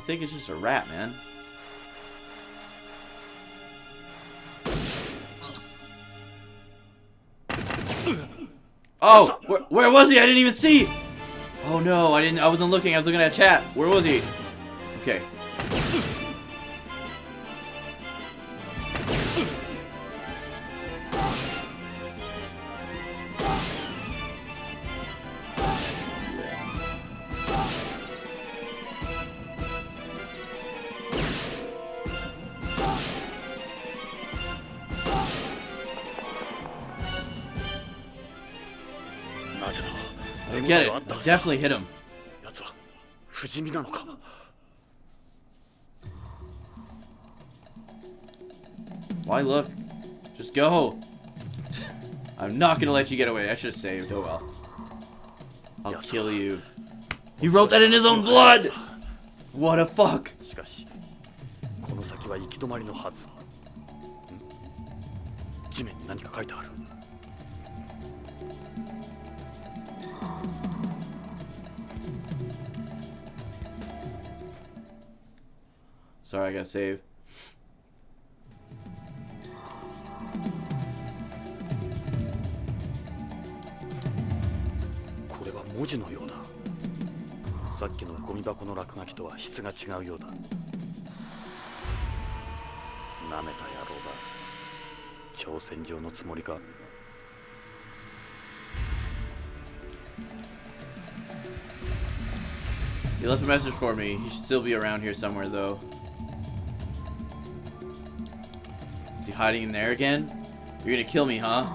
think it's just a rat, man. Oh, where was he? I didn't even see. Oh no, I wasn't looking. I was looking at chat. Where was he? Okay. Get it. Definitely hit him. Why look? Just go. I'm not gonna let you get away. I should have saved. Oh well. I'll kill you. He wrote that in his own blood! What a fuck. Sorry, I gotta save. He left a message for me. He should still be around here somewhere, though. Is he hiding in there again? You're gonna kill me, huh?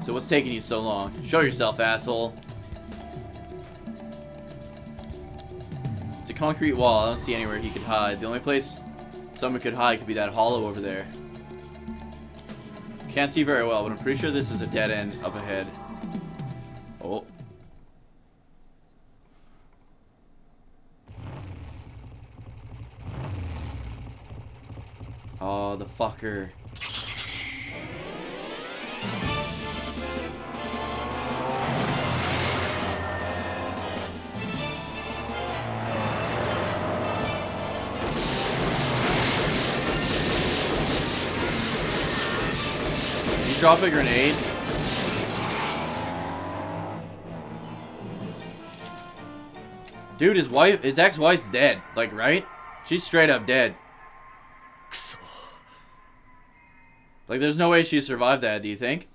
So what's taking you so long? Show yourself, asshole. It's a concrete wall. I don't see anywhere he could hide. The only place someone could hide could be that hollow over there. Can't see very well, but I'm pretty sure this is a dead end up ahead. Oh. Oh, the fucker. Did you drop a grenade? Dude, his ex-wife's dead. Like, right? She's straight up dead. Like, there's no way she survived that, do you think?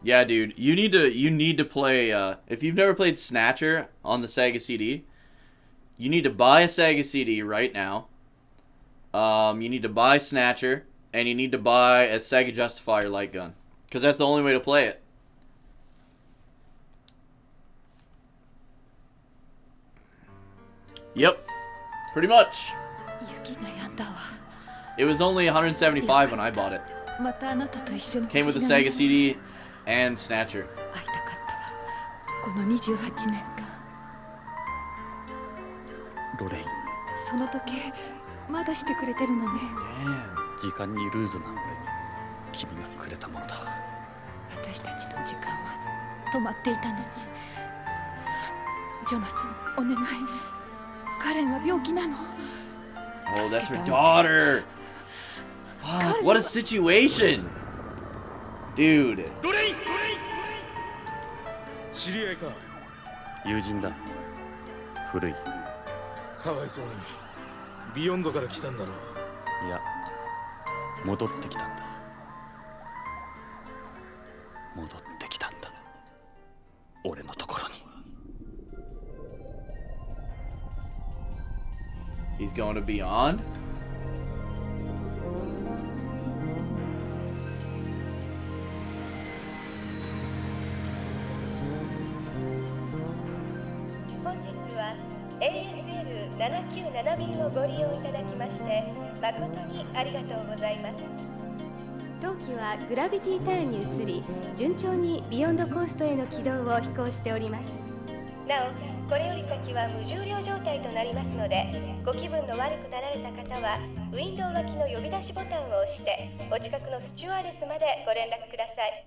Yeah, dude, you need to play, if you've never played Snatcher on the Sega CD, you need to buy a Sega CD right now. You need to buy Snatcher, and you need to buy a Sega Justifier light gun. Because that's the only way to play it. Yep, pretty much. It was only 175 when I bought it. Came with the Sega CD and Snatcher. Damn. Oh, that's her daughter. Fuck, what a situation. Dude.
知り合いか。
友人だ。古い。
かわいそうに。ビヨンドから来たんだろう。
いや、戻ってきたんだ。戻ってきたんだ。俺のところに。
He's going to Beyond?
ASL797 便をご利用いただきまして誠にありがとうございます。当機はグラビティターンに移り順調にビヨンドコーストへの軌道を飛行しております。なおこれより先は無重量状態となりますのでご気分の悪くなられた方はウィンドウ脇の呼び出しボタンを押してお近くのスチュワーデスまでご連絡ください。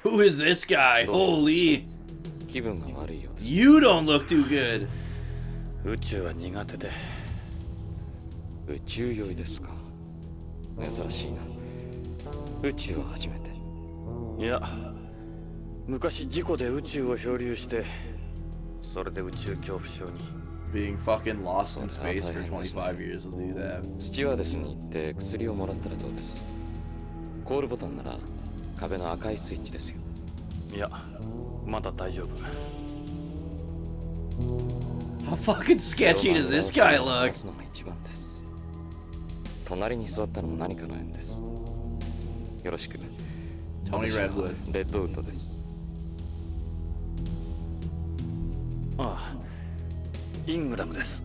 Who is this guy? Holy.
気分が悪いようです。
You don't look too good.
宇宙は苦手で宇宙酔いですか。珍しいな。宇宙は初めて。いや、昔事故で宇宙を漂流して、それで宇宙恐怖症に。
Being fucking lost in space for 25 years will do that.
スチュワーデスに行って薬をもらったらどうです。コールボタンなら壁の赤いスイッチですよ。いや、まだ大丈夫。
How fucking sketchy does this guy look?
のが一番です。隣に座ったのも何かの縁です。よろしく。
Tony Redwood.
レッドウッドです。ああ、イングラムです。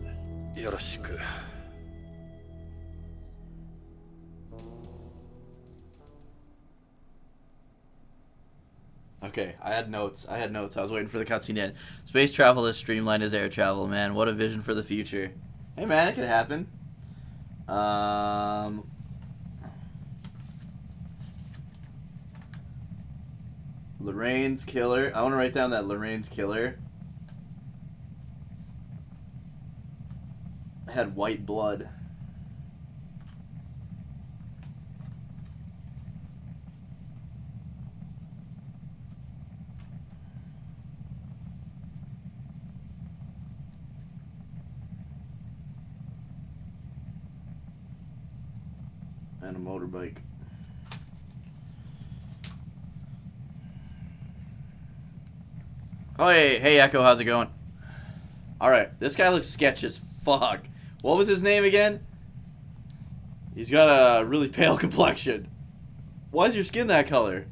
よろしく。
Okay, I had notes. I was waiting for the cutscene to end. Space travel is streamlined as air travel, man. What a vision for the future. Hey, man, it could happen. Lorraine's killer. I want to write down that Lorraine's killer had white blood. And a motorbike. Oh, hey, Echo, how's it going? Alright, this guy looks sketch as fuck. What was his name again? He's got a really pale complexion. Why is your skin that color?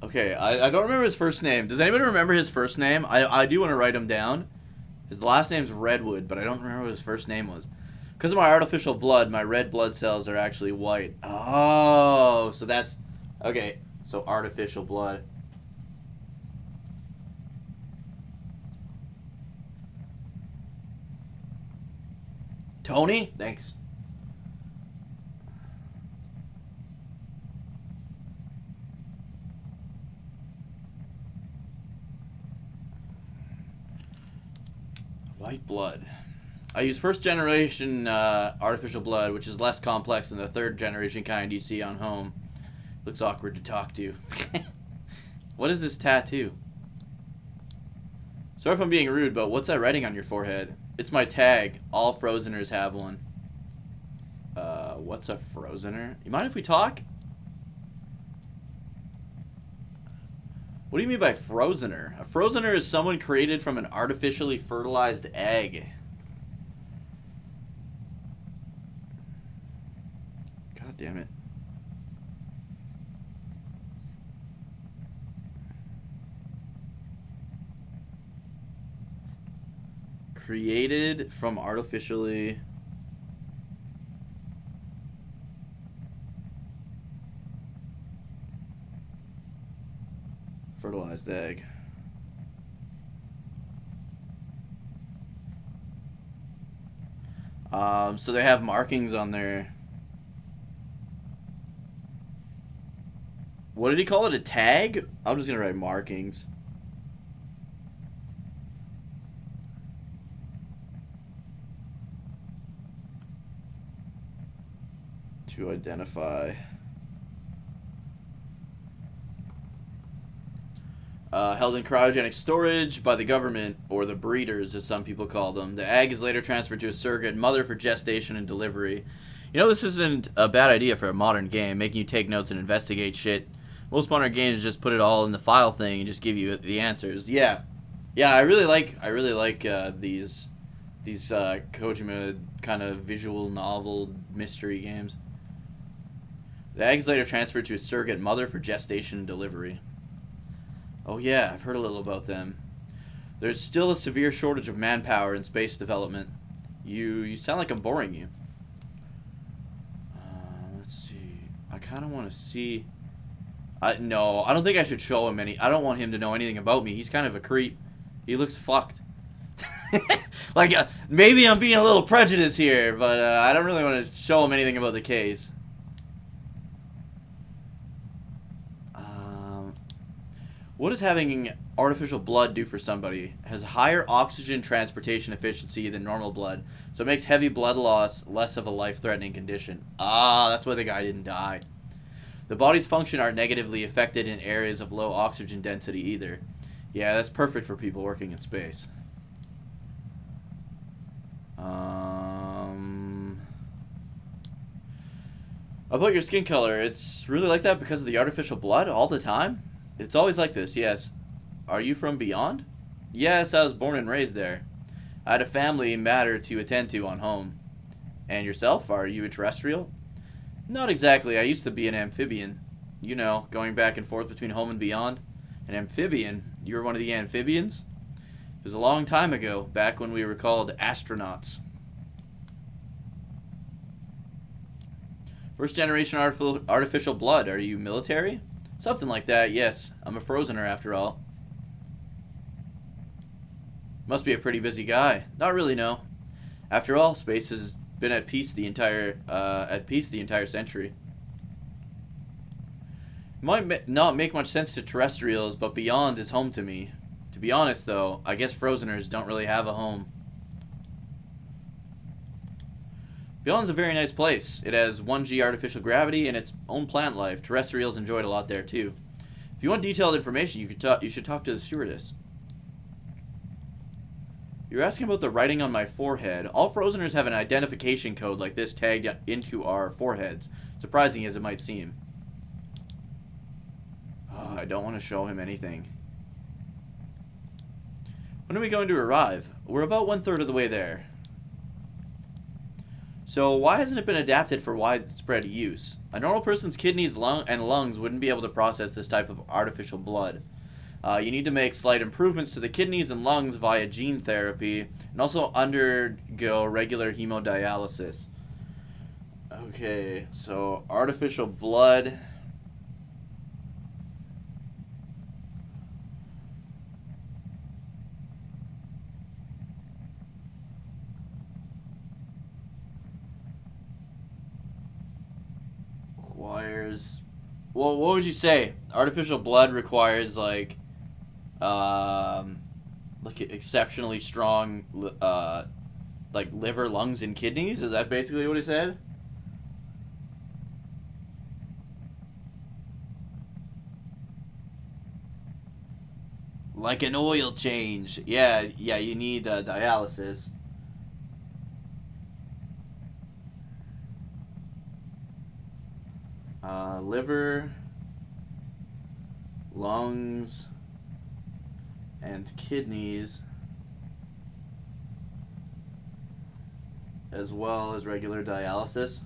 Okay, I don't remember his first name. Does anybody remember his first name? I do want to write him down. His last name's Redwood, but I don't remember what his first name was. Because of my artificial blood, my red blood cells are actually white. Oh, so that's... Okay, so artificial blood. Tony? Thanks. White blood. I use first generation artificial blood, which is less complex than the third generation kind you see on home. Looks awkward to talk to. What is this tattoo? Sorry if I'm being rude, but what's that writing on your forehead? It's my tag. All Frozeners have one. What's a Frozener? You mind if we talk? What do you mean by Frozener? A Frozener is someone created from an artificially fertilized egg. God damn it. Created from artificially fertilized egg. So they have markings on there. What did he call it? A tag? I'm just gonna write markings. To identify. Held in cryogenic storage by the government, or the breeders, as some people call them. The egg is later transferred to a surrogate mother for gestation and delivery. You know, this isn't a bad idea for a modern game, making you take notes and investigate shit. Most modern games just put it all in the file thing and just give you the answers. Yeah, I really like these Kojima kind of visual novel mystery games. The egg is later transferred to a surrogate mother for gestation and delivery. Oh yeah, I've heard a little about them. There's still a severe shortage of manpower in space development. You sound like I'm boring you. Let's see. I kind of want to see... No, I don't think I should show him any... I don't want him to know anything about me. He's kind of a creep. He looks fucked. Like, maybe I'm being a little prejudiced here, but I don't really want to show him anything about the case. What does having artificial blood do for somebody? Has higher oxygen transportation efficiency than normal blood, so it makes heavy blood loss less of a life-threatening condition. Ah, that's why the guy didn't die. The body's function aren't negatively affected in areas of low oxygen density either. Yeah, that's perfect for people working in space. About your skin color, it's really like that because of the artificial blood all the time? It's always like this, yes. Are you from beyond? Yes, I was born and raised there. I had a family matter to attend to on home. And yourself, are you a terrestrial? Not exactly, I used to be an amphibian. You know, going back and forth between home and beyond. An amphibian? You were one of the amphibians? It was a long time ago, back when we were called astronauts. First generation artificial blood. Are you military? Something like that, yes. I'm a Frozener after all. Must be a pretty busy guy. Not really, no. After all, space has been at peace the entire century. Might not make much sense to terrestrials, but beyond is home to me. To be honest, though, I guess Frozeners don't really have a home. Beyond's a very nice place. It has 1G artificial gravity and its own plant life. Terrestrials enjoy it a lot there, too. If you want detailed information, you should talk to the stewardess. You're asking about the writing on my forehead. All Frozeners have an identification code like this tagged into our foreheads, surprising as it might seem. Oh, I don't want to show him anything. When are we going to arrive? We're about 1/3 of the way there. So why hasn't it been adapted for widespread use? A normal person's kidneys and lungs wouldn't be able to process this type of artificial blood. You need to make slight improvements to the kidneys and lungs via gene therapy, and also undergo regular hemodialysis. Okay, so artificial blood. Well, what would you say? Artificial blood requires like exceptionally strong like liver, lungs, and kidneys. Is that basically what he said? Like an oil change. Yeah, you need dialysis. Liver, lungs, and kidneys, as well as regular dialysis.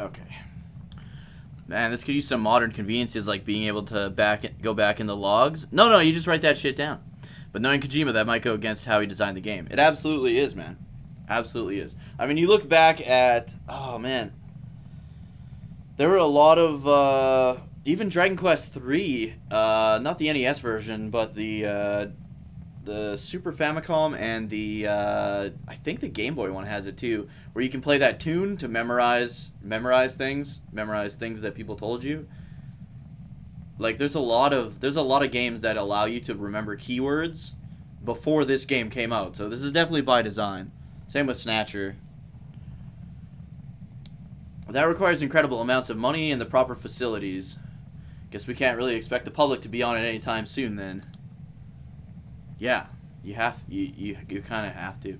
Okay. Man, this could use some modern conveniences like being able to go back in the logs. No, you just write that shit down. But knowing Kojima, that might go against how he designed the game. It absolutely is, man. Absolutely is. I mean, you look back at... Oh, man. There were a lot of... even Dragon Quest III, not the NES version, but the Super Famicom and the... I think the Game Boy one has it, too. Where you can play that tune to memorize things that people told you. Like there's a lot of games that allow you to remember keywords before this game came out. So this is definitely by design. Same with Snatcher. That requires incredible amounts of money and the proper facilities. Guess we can't really expect the public to be on it anytime soon then. Yeah, you kind of have to.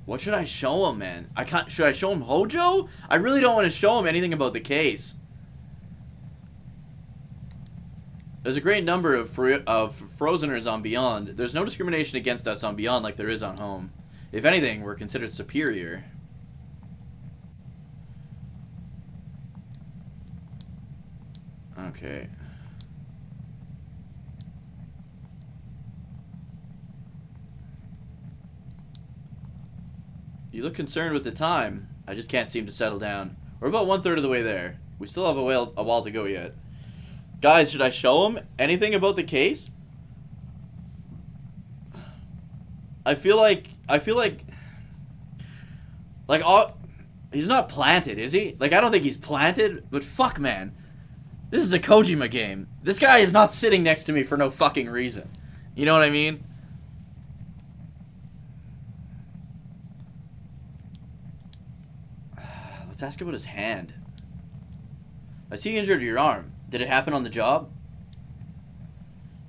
What should I show him, man? Should I show him Hojo? I really don't want to show him anything about the case. There's a great number of Frozeners on Beyond. There's no discrimination against us on Beyond like there is on Home. If anything, we're considered superior. Okay. You look concerned with the time. I just can't seem to settle down. We're about 1/3 of the way there. We still have a while to go yet. Guys, should I show him anything about the case? I feel like all he's not planted, is he? Like, I don't think he's planted, but fuck, man. This is a Kojima game. This guy is not sitting next to me for no fucking reason. You know what I mean? Let's ask about his hand. I see you injured your arm. Did it happen on the job?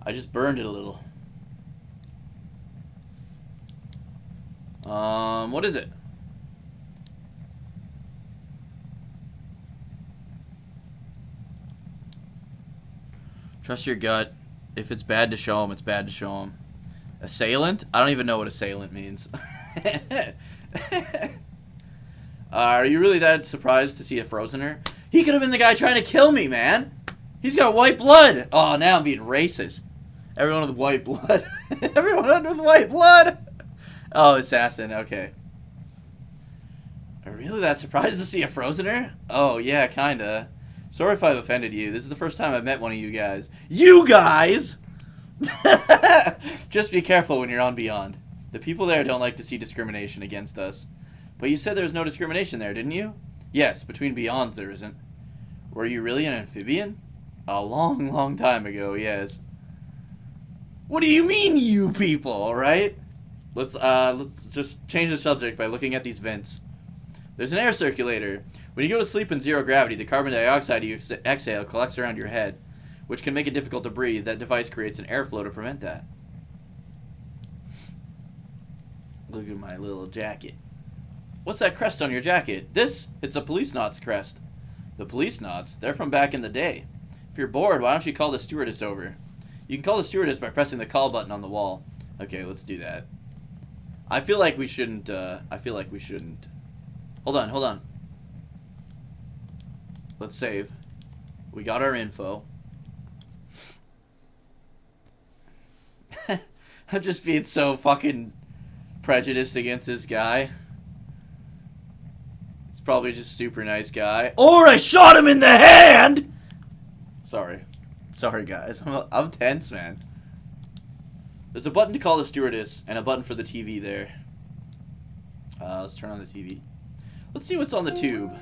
I just burned it a little. What is it? Trust your gut. If it's bad to show him, it's bad to show him. Assailant? I don't even know what assailant means. Are you really that surprised to see a Frozener? He could have been the guy trying to kill me, man. He's got white blood. Oh, now I'm being racist. Everyone with white blood. Everyone with white blood. Oh, assassin. Okay. Are you really that surprised to see a Frozener? Oh, yeah, kinda. Sorry if I've offended you. This is the first time I've met one of you guys. You guys! Just be careful when you're on Beyond. The people there don't like to see discrimination against us. But you said there was no discrimination there, didn't you? Yes, between Beyonds there isn't. Were you really an amphibian? A long, long time ago, yes. What do you mean, you people, alright? Let's just change the subject by looking at these vents. There's an air circulator. When you go to sleep in zero gravity, the carbon dioxide you exhale collects around your head, which can make it difficult to breathe. That device creates an airflow to prevent that. Look at my little jacket. What's that crest on your jacket? This? It's a Policeneauts crest. The Policeneauts? They're from back in the day. If you're bored, why don't you call the stewardess over? You can call the stewardess by pressing the call button on the wall. Okay, let's do that. I feel like we shouldn't, Hold on. Let's save. We got our info. I'm just being so fucking prejudiced against this guy. He's probably just a super nice guy. Or I shot him in the hand! Sorry, guys. I'm tense, man. There's a button to call the stewardess and a button for the TV there. Let's turn on the TV. Let's see what's on the tube.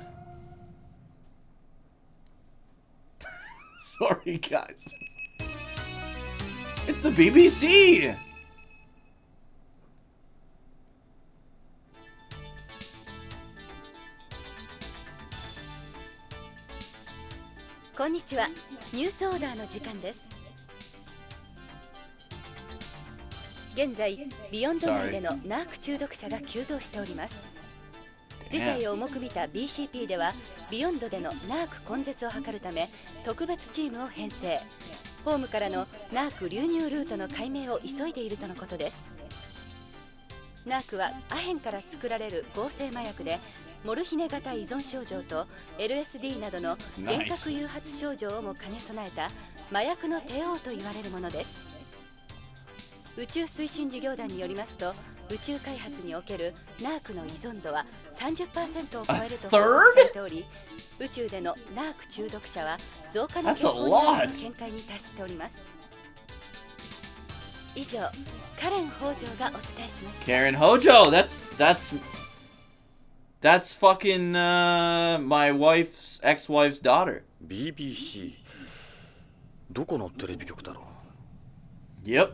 Sorry, guys. It's the BBC!
こんにちは。ニュースオーダーの時間です。現在、ビヨンド内でのナーク中毒者が急増しております。事態を重く見た BCP では、ビヨンドでのナーク根絶を図るため、特別チームを編成。ホームからのナーク流入ルートの解明を急いでいるとのことです。ナークはアヘンから作られる合成麻薬で、モルヒネ型依存症状と LSD などの幻覚誘発症状をも兼ね備えた麻薬の帝王と言われるものです。宇宙推進事業団によりますと、宇宙開発におけるナークの依存度は 30% を超えると報告されており、宇宙でのナーク中毒者は増加の傾向にあるとの見解に達しております。以上、カレン・ホージョがお伝えしました。
Karen Hojo, that's fucking my wife's ex-wife's daughter.
BBC どこのテレビ局だろう。
Yep.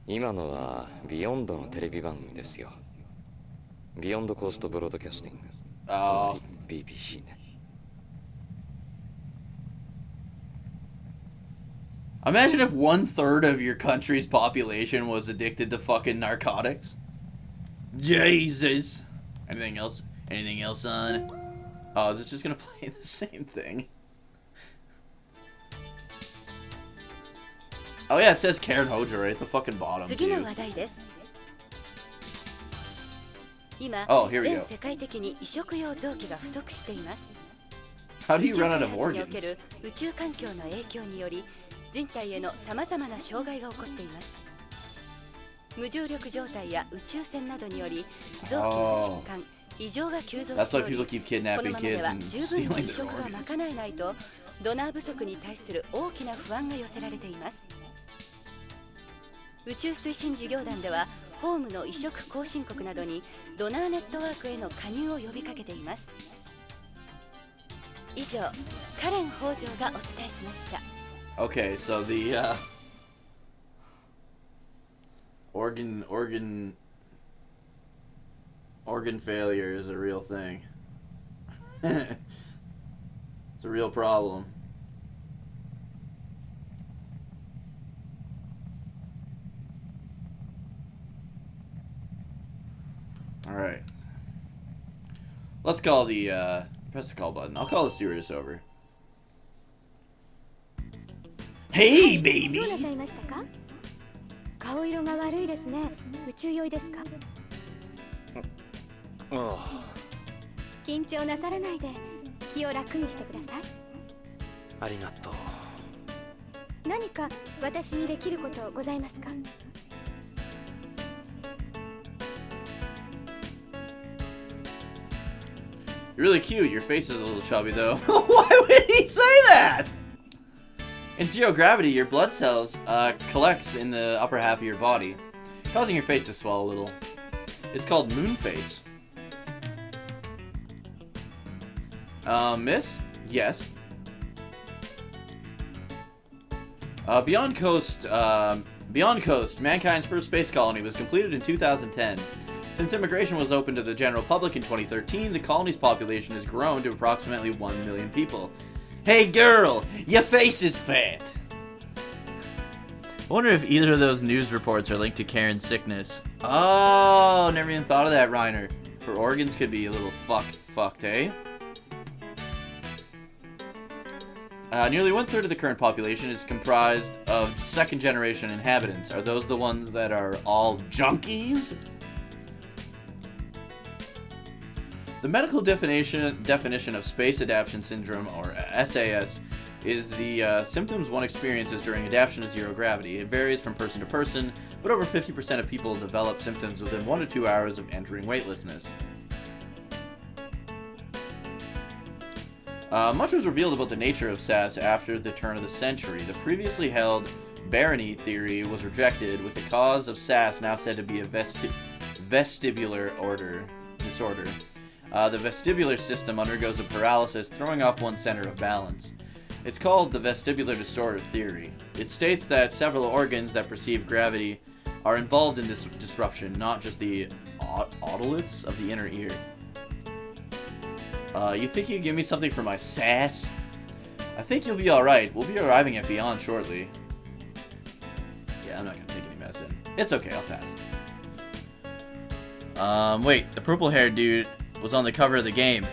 今のはビヨンドのテレビ番組ですよ。ビヨンドコーストブロードキャスティング。つまり BBC ね。
Imagine if 1/3 of your country's population was addicted to fucking narcotics. Jesus. Anything else? Anything else on? Oh, is it just gonna play the same thing? Oh yeah, it says Karen Hojo right at the fucking bottom.
次の話題です。今、
here we go.
全世界的に移植用臓器が不足しています。
How do you run out of
宇宙開発にお
organs?
ける宇宙環境の影響により、人体へのさまざまな障害が起こっています。無重力状態や宇宙船などにより臓器の疾患、異常が急増
That's
してお
why
り、
people keep
この
kidnapping
ままで
kids
は
and
十分
stealing
な移
their
植が
organs.
賄えないと、ドナー不足に対する大きな不安が寄せられています。宇宙推進事業団ではホームの移植後進国などにドナーネットワークへの加入を呼びかけています。以上、カレン北条がお伝えしました。
Okay, so the organ failure is a real thing. It's a real problem. Alright. Let's call the, press the call button. I'll call the stewardess over. Hey,
どうな
baby!
さいましたか？顔色が悪いですね。宇宙酔いですか？
ああ、
緊張なさらないで気を楽にしてください。
ありがとう。
何か私にできることございますか？
You're really cute. Your face is a little chubby, though. Why would he say that? In zero gravity, your blood cells collects in the upper half of your body, causing your face to swell a little. It's called moon face. Miss? Yes. Beyond Coast, mankind's first space colony was completed in 2010. Since immigration was open to the general public in 2013, the colony's population has grown to approximately 1 million people. Hey girl, your face is fat! I wonder if either of those news reports are linked to Karen's sickness. Oh, never even thought of that, Reiner. Her organs could be a little fucked, eh? Nearly 1/3 of the current population is comprised of second-generation inhabitants. Are those the ones that are all junkies? The medical definition of space adaptation syndrome, or SAS, is the symptoms one experiences during adaptation to zero gravity. It varies from person to person, but over 50% of people develop symptoms within 1 to 2 hours of entering weightlessness. Much was revealed about the nature of SAS after the turn of the century. The previously held barony theory was rejected, with the cause of SAS now said to be a vestibular disorder. The vestibular system undergoes a paralysis, throwing off one's center of balance. It's called the vestibular disorder theory. It states that several organs that perceive gravity are involved in this disruption, not just the otoliths of the inner ear. You think you can give me something for my sass? I think you'll be alright. We'll be arriving at Beyond shortly. Yeah, I'm not gonna take any medicine. It's okay, I'll pass. Wait, the purple-haired dude was on the cover of the game.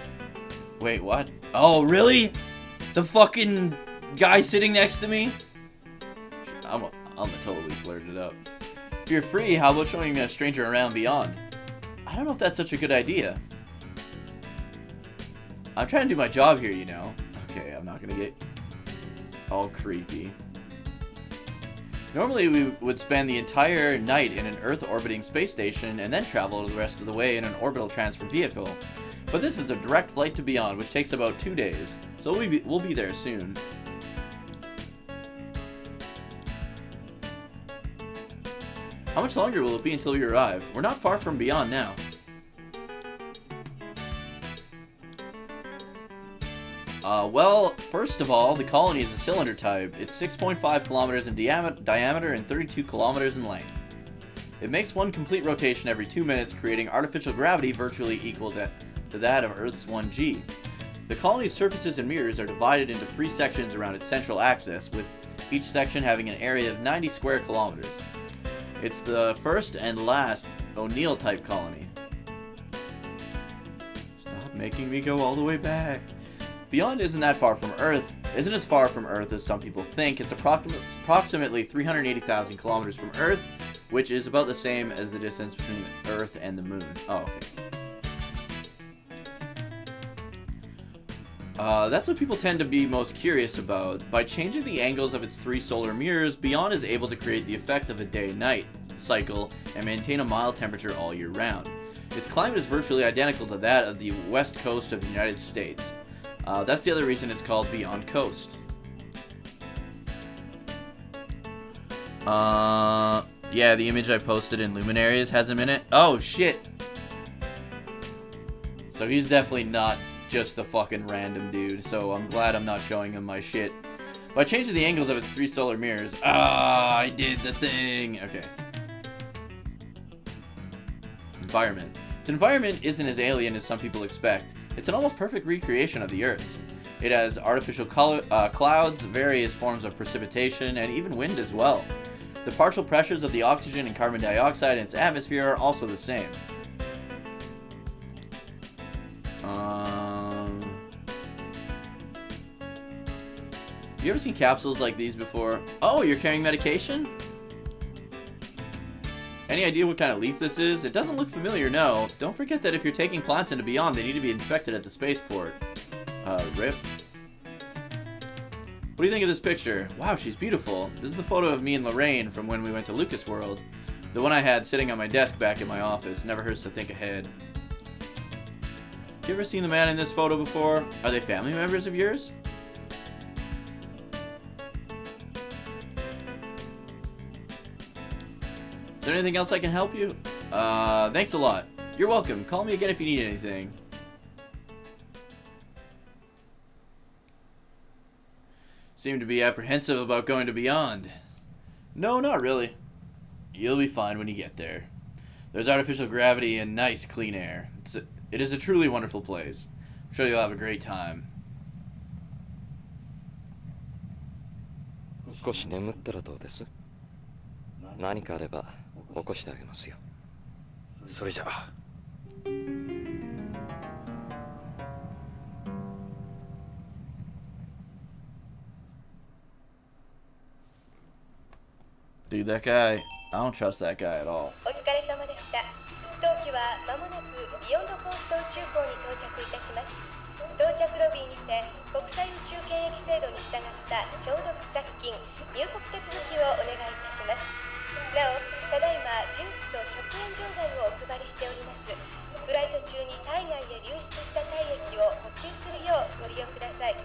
Wait, what? Oh, really? The fucking guy sitting next to me? I'm gonna totally flirt it up. If you're free, how about showing a stranger around Beyond? I don't know if that's such a good idea. I'm trying to do my job here, you know. Okay, I'm not gonna get all creepy. Normally, we would spend the entire night in an Earth-orbiting space station and then travel the rest of the way in an orbital transfer vehicle. But this is a direct flight to Beyond, which takes about 2 days, so we'll be there soon. How much longer will it be until we arrive? We're not far from Beyond now. Well, first of all, the colony is a cylinder type. It's 6.5 kilometers in diameter and 32 kilometers in length. It makes one complete rotation every 2 minutes, creating artificial gravity virtually equal to that of Earth's 1G. The colony's surfaces and mirrors are divided into 3 sections around its central axis, with each section having an area of 90 square kilometers. It's the first and last O'Neill-type colony. Stop making me go all the way back. Beyond isn't as far from Earth as some people think. It's approximately 380,000 kilometers from Earth, which is about the same as the distance between Earth and the Moon. Oh, okay. That's what people tend to be most curious about. By changing the angles of its 3 solar mirrors, Beyond is able to create the effect of a day-night cycle and maintain a mild temperature all year round. Its climate is virtually identical to that of the west coast of the United States. That's the other reason it's called Beyond Coast. Yeah, the image I posted in Luminaries has him in it. Oh, shit. So he's definitely not just a fucking random dude, so I'm glad I'm not showing him my shit. But I changed the angles of its 3 solar mirrors. Ah, I did the thing. Okay. Environment. Its environment isn't as alien as some people expect. It's an almost perfect recreation of the Earth's. It has artificial clouds, various forms of precipitation, and even wind as well. The partial pressures of the oxygen and carbon dioxide in its atmosphere are also the same. You ever seen capsules like these before? Oh, you're carrying medication? Any idea what kind of leaf this is? It doesn't look familiar, no. Don't forget that if you're taking plants into Beyond, they need to be inspected at the spaceport. Rip. What do you think of this picture? Wow, she's beautiful. This is the photo of me and Lorraine from when we went to Lucas World. The one I had sitting on my desk back in my office. Never hurts to think ahead. You ever seen the man in this photo before? Are they family members of yours? Is there anything else I can help you? Thanks a lot. You're welcome. Call me again if you need anything. Seem to be apprehensive about going to Beyond. No, not really. You'll be fine when you get there. There's artificial gravity and nice clean air. It is a truly wonderful place. I'm sure you'll have a great time.
少し眠ったらどうです？何かあれば起こしてあげますよ。それじゃあ。
Dude, that guy, I don't trust that guy at all.
お疲れ様でした。当機は間もなくビヨンドコースト宇宙港に到着いたします。到着ロビーにて国際宇宙検疫制度に従った消毒殺菌、入国手続きをお願いいたします。なお、ただいまジュースと食塩錠剤をお配りしております。フライト中に体外へ流出した体液を補給するようご利用ください。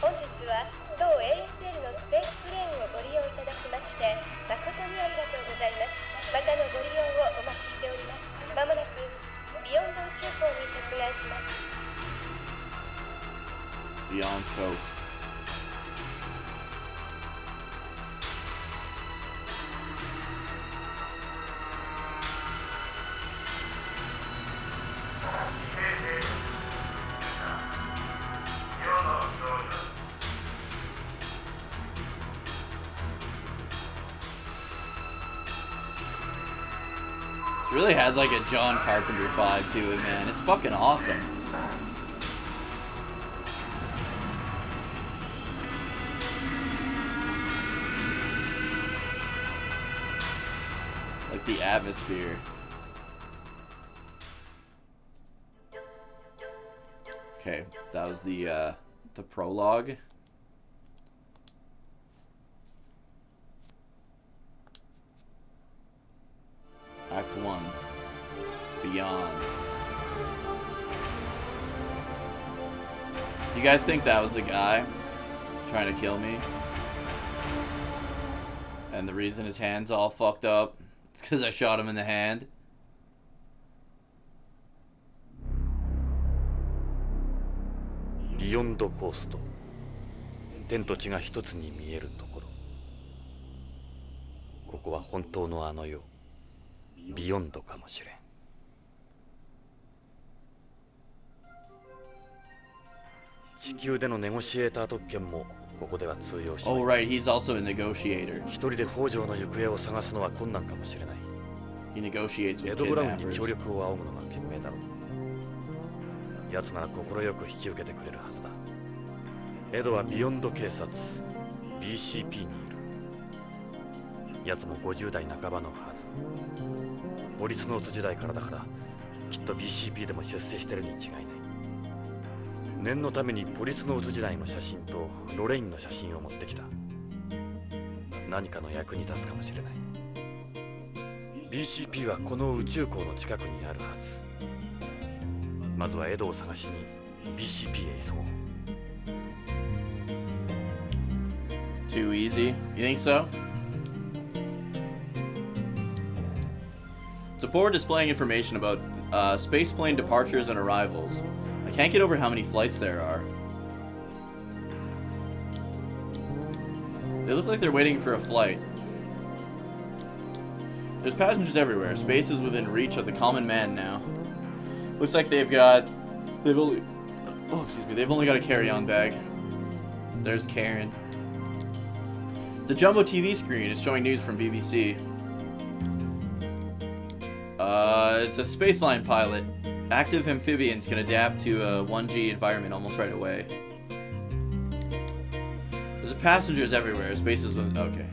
本日は当 ASL のスペースプレーンをご利用いただきまして誠にありがとうございます。またのご利用をお待ちしております。まもなくビヨンド宇宙港に接岸します。
Beyond Coast. This really has like a John Carpenter vibe to it, man. It's fucking awesome. Like the atmosphere. Okay, that was the prologue. Act 1. Beyond. Do you guys think that was the guy trying to kill me? And the reason his hand's all fucked up is because I shot him in the hand?
Beyond Coast. 天と地が一つに見えるところ。ここは本当のあの世。ビヨンドかもしれん。地球でのネゴシエーター特権もここでは通用しない。
Oh right, he's also a negotiator.
一人で北条の行方を探すのは困難かもしれない。
He negotiates
エ
with
ド・ブラウンに
kidnappers.
協力を仰ぐのが賢明だろう。奴なら快く引き受けてくれるはずだ。エドはビヨンド警察 BCP にいる。奴も50代半ばのはず。ポリスノーツ時代からだからきっと BCP でも出世してるに違いない。念のためにポリスノーツ時代の写真とロレインの写真を持ってきた。何かの役に立つかもしれない。BCP はこの宇宙港の近くにあるはず。まずはエドを探しに BCP へ急ごう。
Too easy? You think so? It's a board displaying information about spaceplane departures and arrivals. I can't get over how many flights there are. They look like they're waiting for a flight. There's passengers everywhere. Space is within reach of the common man now. Looks like they've only got a carry-on bag. There's Karen. It's a jumbo TV screen. It's showing news from BBC. It's a spaceline pilot. Active amphibians can adapt to a 1G environment almost right away. There's passengers everywhere. Space is okay.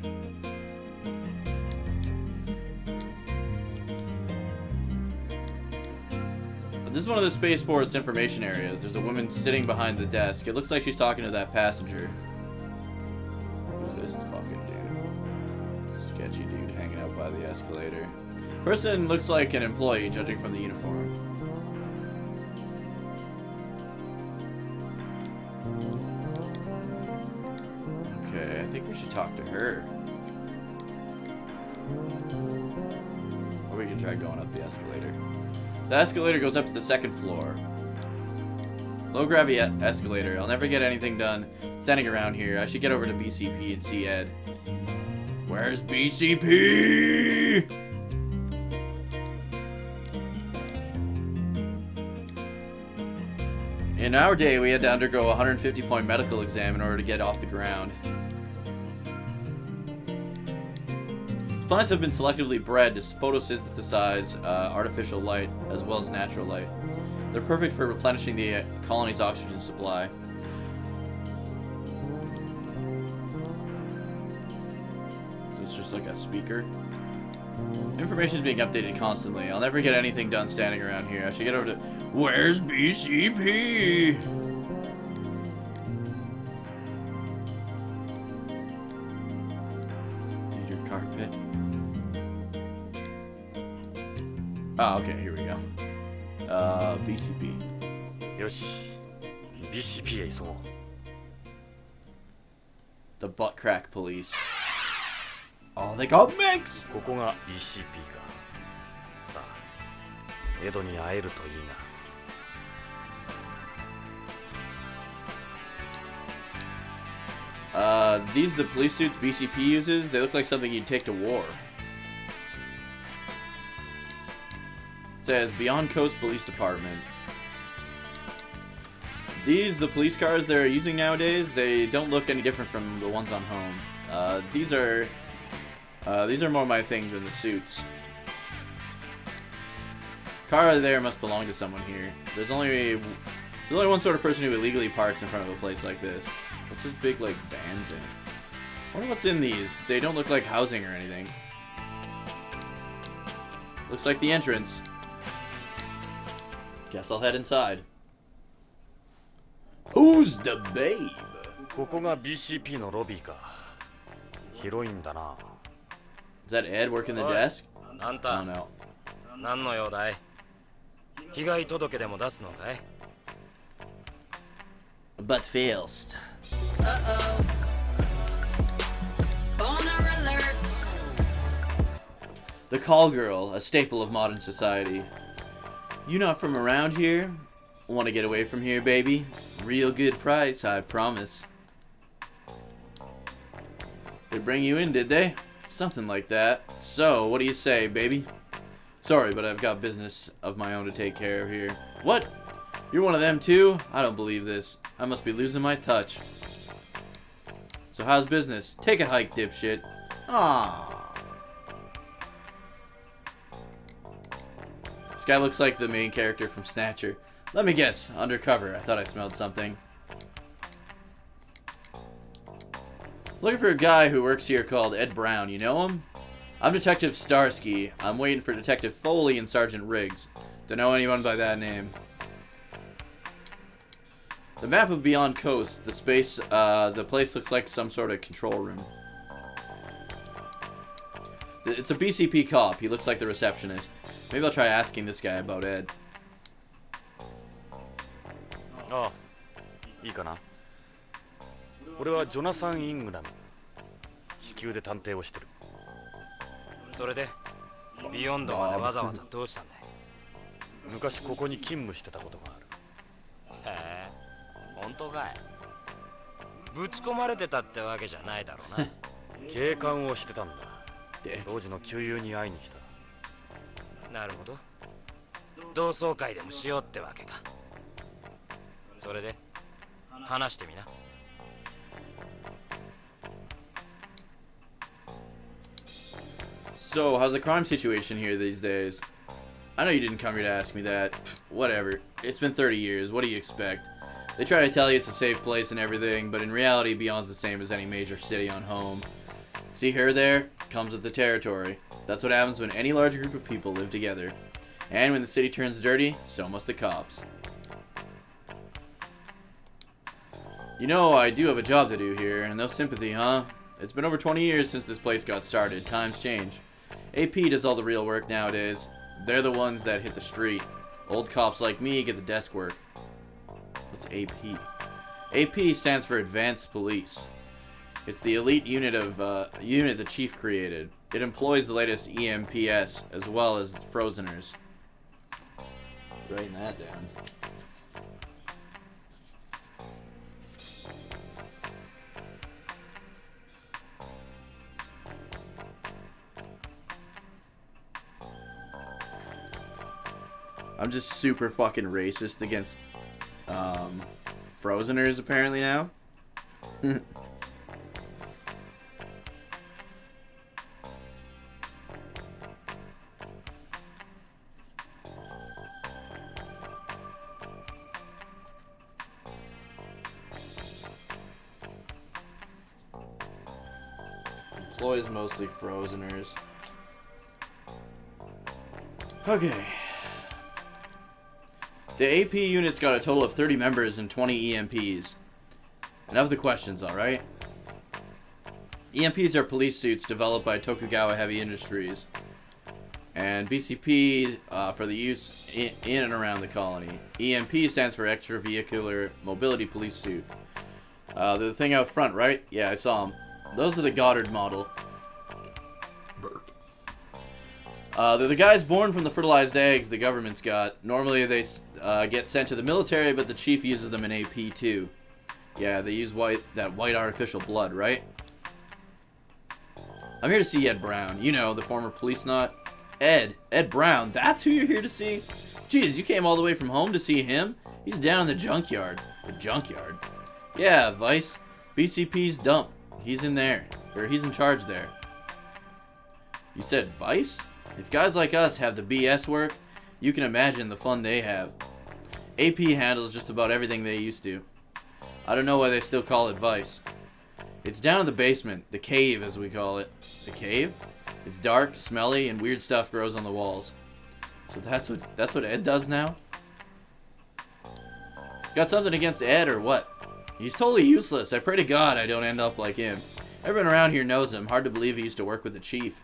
This is one of the spaceport's information areas. There's a woman sitting behind the desk. It looks like she's talking to that passenger. Who's this fucking dude? Sketchy dude hanging out by the escalator. Person looks like an employee, judging from the uniform. Okay, I think we should talk to her. Or we can try going up the escalator. The escalator goes up to the second floor. Low gravity escalator. I'll never get anything done standing around here. I should get over to BCP and see Ed. Where's BCP? In our day, we had to undergo a 150-point medical exam in order to get off the ground. Plants have been selectively bred to photosynthesize artificial light as well as natural light. They're perfect for replenishing the colony's oxygen supply. Is this just like a speaker? Information is being updated constantly. I'll never get anything done standing around here. I should get over to... Where's BCP? Theater carpet. Oh, okay, here we go. BCP.
よし BCP へ急ごう
The butt crack police. Oh, they got mix!
ここが BCP かさあエドに会えるといいな
These are the police suits BCP uses. They look like something you'd take to war. It says Beyond Coast Police Department. These, the police cars they're using nowadays, they don't look any different from the ones on home. These are more my thing than the suits. Car there must belong to someone here. There's only one sort of person who illegally parks in front of a place like this. What's this big, like, van thing? I wonder what's in these. They don't look like housing or anything. Looks like the entrance. Guess I'll head inside. Who's the babe?
ここが BCP のロビーか広いんだな
Is that Ed working the desk?
あんた
Oh no.
何の用だい被害届でも出すのかい
But first.
Uh-oh. Boner alert.
The call girl, a staple of modern society. You not from around here? Want to get away from here, baby? Real good price, I promise. They bring you in, did they? Something like that. So, what do you say, baby? Sorry, but I've got business of my own to take care of here. What? You're one of them too? I don't believe this. I must be losing my touch. So how's business? Take a hike, dipshit. Ah. This guy looks like the main character from Snatcher. Let me guess. Undercover. I thought I smelled something. Looking for a guy who works here called Ed Brown. You know him? I'm Detective Starsky. I'm waiting for Detective Foley and Sergeant Riggs. Don't know anyone by that name. The map of Beyond Coast, the place looks like some sort of control room. It's a BCP cop. He looks like the receptionist. Maybe I'll try asking this guy about Ed.
ああいいかな俺はジョナサン・イングラム地球で探偵をしてるそれで
ビヨンドまでわざわざどうしたんだい？
昔ここに勤務してたことがある。
へえ、本当かい？ぶち込まれてたってわけじゃないだろうな。
警官をしてたんだ。当時の旧友に会いに来た。
なるほど。同窓会でもしようってわけか。それで話してみな。
So, how's the crime situation here these days? I know you didn't come here to ask me that. Whatever. It's been 30 years. What do you expect? They try to tell you it's a safe place and everything, but in reality, Beyond's the same as any major city on home. See her there? Comes with the territory. That's what happens when any large group of people live together. And when the city turns dirty, so must the cops. You know, I do have a job to do here, and no sympathy, huh? It's been over 20 years since this place got started. Times change. AP does all the real work nowadays. They're the ones that hit the street. Old cops like me get the desk work. What's AP? AP stands for Advanced Police. It's the elite unit the chief created. It employs the latest EMPS as well as Frozeners. Writing that down. I'm just super fucking racist against Frozeners apparently now. Employs mostly Frozeners. Okay. The AP unit's got a total of 30 members and 20 EMPs. Enough of the questions, alright? EMPs are police suits developed by Tokugawa Heavy Industries. And BCP for the use in and around the colony. EMP stands for Extravehicular Mobility Police Suit. They're the thing out front, right? Yeah, I saw them. Those are the Goddard model. They're the guys born from the fertilized eggs the government's got. Normally they get sent to the military, but the chief uses them in AP too. Yeah, they use that white artificial blood, right? I'm here to see Ed Brown. You know, the former Policeneaut. Ed Brown, that's who you're here to see? Jeez, you came all the way from home to see him? He's down in the junkyard. The junkyard? Yeah, Vice. BCP's dump. He's in there. Or he's in charge there. You said Vice? If guys like us have the BS work, you can imagine the fun they have. AP handles just about everything they used to. I don't know why they still call it Vice. It's down in the basement, the cave as we call it. The cave? It's dark, smelly, and weird stuff grows on the walls. So that's what Ed does now? Got something against Ed or what? He's totally useless. I pray to God I don't end up like him. Everyone around here knows him. Hard to believe he used to work with the chief.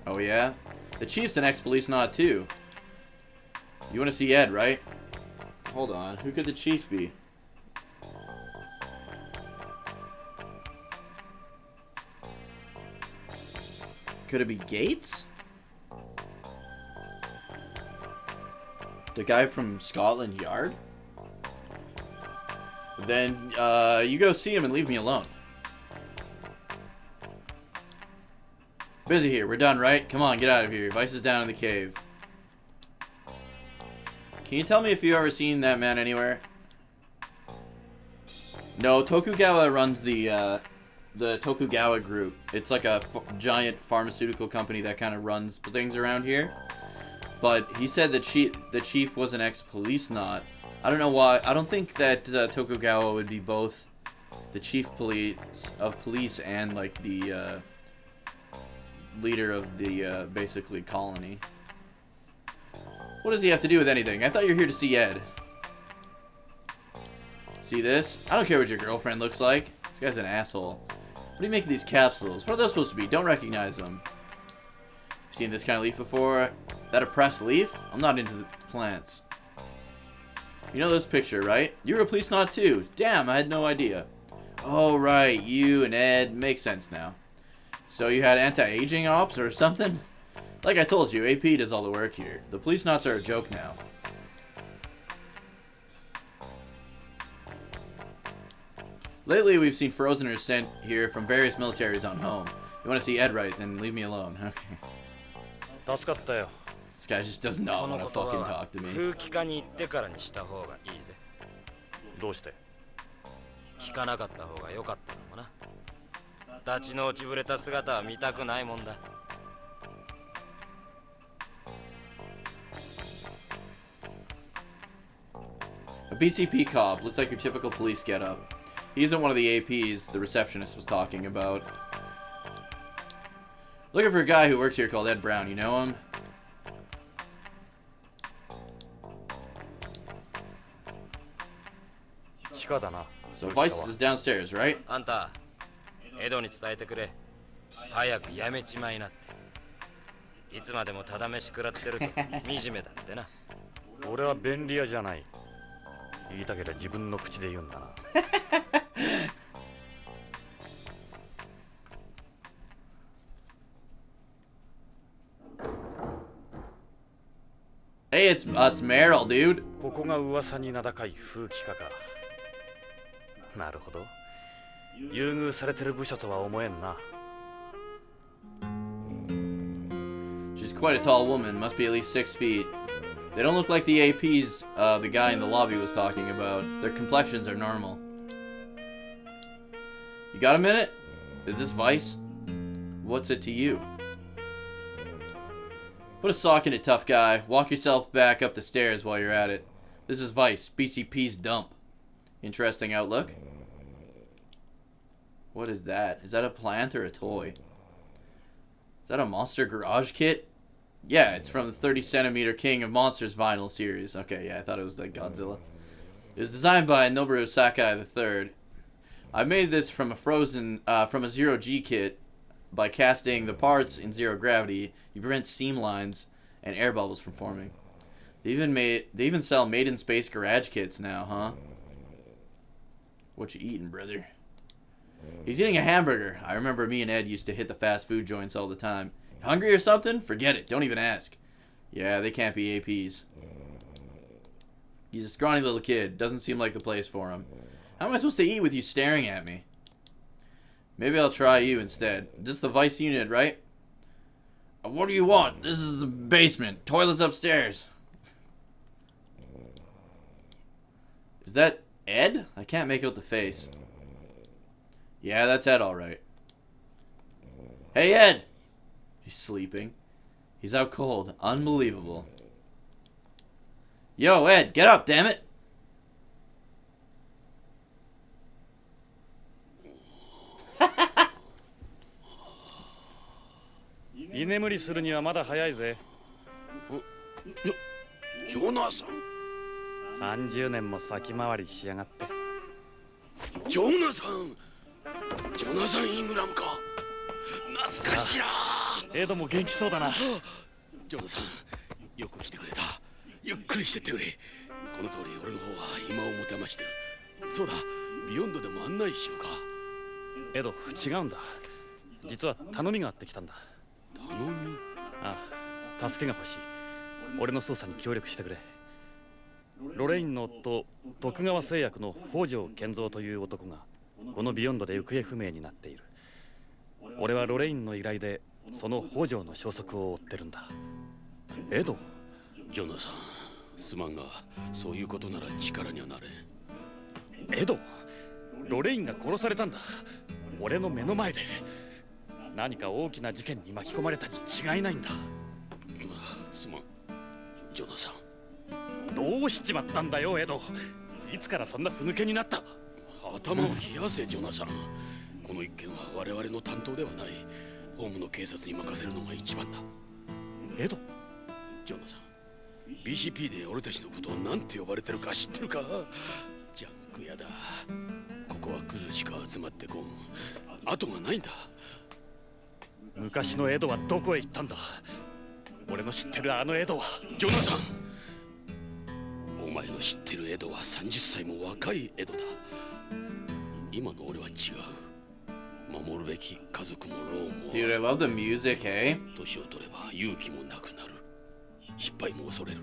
Oh yeah? The chief's an ex-Policeneaut too. You want to see Ed, right? Hold on. Who could the chief be? Could it be Gates? The guy from Scotland Yard? Then, you go see him and leave me alone. Busy here. We're done, right? Come on, get out of here. Vice is down in the cave. Can you tell me if you've ever seen that man anywhere? No, Tokugawa runs the Tokugawa group. It's like a giant pharmaceutical company that kind of runs things around here. But he said that the chief was an ex-Policeneaut. I don't know why. I don't think that Tokugawa would be both the chief of police and like the leader of the basically colony. What does he have to do with anything? I thought you were here to see Ed. See this? I don't care what your girlfriend looks like. This guy's an asshole. What do you make of these capsules? What are those supposed to be? Don't recognize them. Seen this kind of leaf before? That a pressed leaf? I'm not into the plants. You know this picture, right? You were a Policeneaut too. Damn, I had no idea. Oh, right. You and Ed. Makes sense now. So you had anti-aging ops or something? Like I told you, AP does all the work here. The Policeneauts are a joke now. Lately, we've seen Frozeners sent here from various militaries on home. You want to see Ed right, then leave me alone. Okay. This guy just does not want to fucking talk to me.
空気課に行ってからにした方がいいぜ。
どうして？
聞かなかった方が良かったのもな。立ちの落ちぶれた姿は見たくないもんだ。
A BCP cop looks like your typical police getup. He isn't one of the APs the receptionist was talking about. Looking for a guy who works here called Ed Brown. You know him? So Vice is downstairs, right?
あんた、エドに伝えてくれ。早くやめちまいなって。いつまでもただ飯食らってると惨めだってな。
俺は便利屋じゃない。言いたければ自分の口で言うんだな。
Hey, it's Meryl, dude.
ここが噂に名高い風紀課か。なるほど。優遇されてる部署とは思えんな。
She's quite a tall woman, must be at least 6 feet. They don't look like the APs the guy in the lobby was talking about. Their complexions are normal. You got a minute? Is this Vice? What's it to you? Put a sock in it, tough guy. Walk yourself back up the stairs while you're at it. This is Vice, BCP's dump. Interesting outlook. What is that? Is that a plant or a toy? Is that a Monster Garage kit? Yeah, it's from the 30cm King of Monsters vinyl series. Okay, yeah, I thought it was like Godzilla. It was designed by Noboru Sakai III. I made this from a zero-G kit. By casting the parts in zero gravity, you prevent seam lines and air bubbles from forming. They even sell made in space garage kits now, huh? What you eating, brother? He's eating a hamburger. I remember me and Ed used to hit the fast food joints all the time. Hungry or something? Forget it. Don't even ask. Yeah, they can't be APs. He's a scrawny little kid. Doesn't seem like the place for him. How am I supposed to eat with you staring at me? Maybe I'll try you instead. This is the Vice unit, right? What do you want? This is the basement. Toilet's upstairs. Is that Ed? I can't make out the face. Yeah, that's Ed, all right. Hey, Ed! He's sleeping. He's out cold. Unbelievable. Yo, Ed, get up, damn it!
居眠りするにはまだ早いぜ。
ジョナサン。
30年も先回りしやがって。
ジョナサン。ジョナサン・イングラムか。懐かしいな。
エドも元気そうだな。
ジョナさん、よく来てくれた。ゆっくりしてってくれ。この通り俺の方は暇を持てましてる。そうだ、ビヨンドでも案内しようか。
エド、違うんだ。実は頼みがあってきたんだ。
頼み？
ああ、助けが欲しい。俺の捜査に協力してくれ。ロレインの夫、徳川製薬の北条健三という男がこのビヨンドで行方不明になっている。俺はロレインの依頼でその北条の消息を追ってるんだ。エド？
ジョナさん、すまんが、そういうことなら力にはなれん。
エド、ロレインが殺されたんだ。俺の目の前で。何か大きな事件に巻き込まれたに違いないんだ。
すまん、ジョナさん。
どうしちまったんだよ、エド。いつからそんなふぬけになった？
頭を冷やせ、ジョナさん。この一件は我々の担当ではない。ホームの警察に任せるのが一番だ。
エド？
ジョナさん、BCP で俺たちのことを何て呼ばれてるか知ってるか？ジャンク屋だ。ここはクズしか集まってこん。後がないんだ。
昔のエドはどこへ行ったんだ？俺の知ってるあのエドは。
ジョナサン、お前の知ってるエドは30歳も若いエドだ。今の俺は違う。守るべき家族も老も
Dude, I love the music, hey?
年を取れば勇気もなくなる。失敗も恐れる。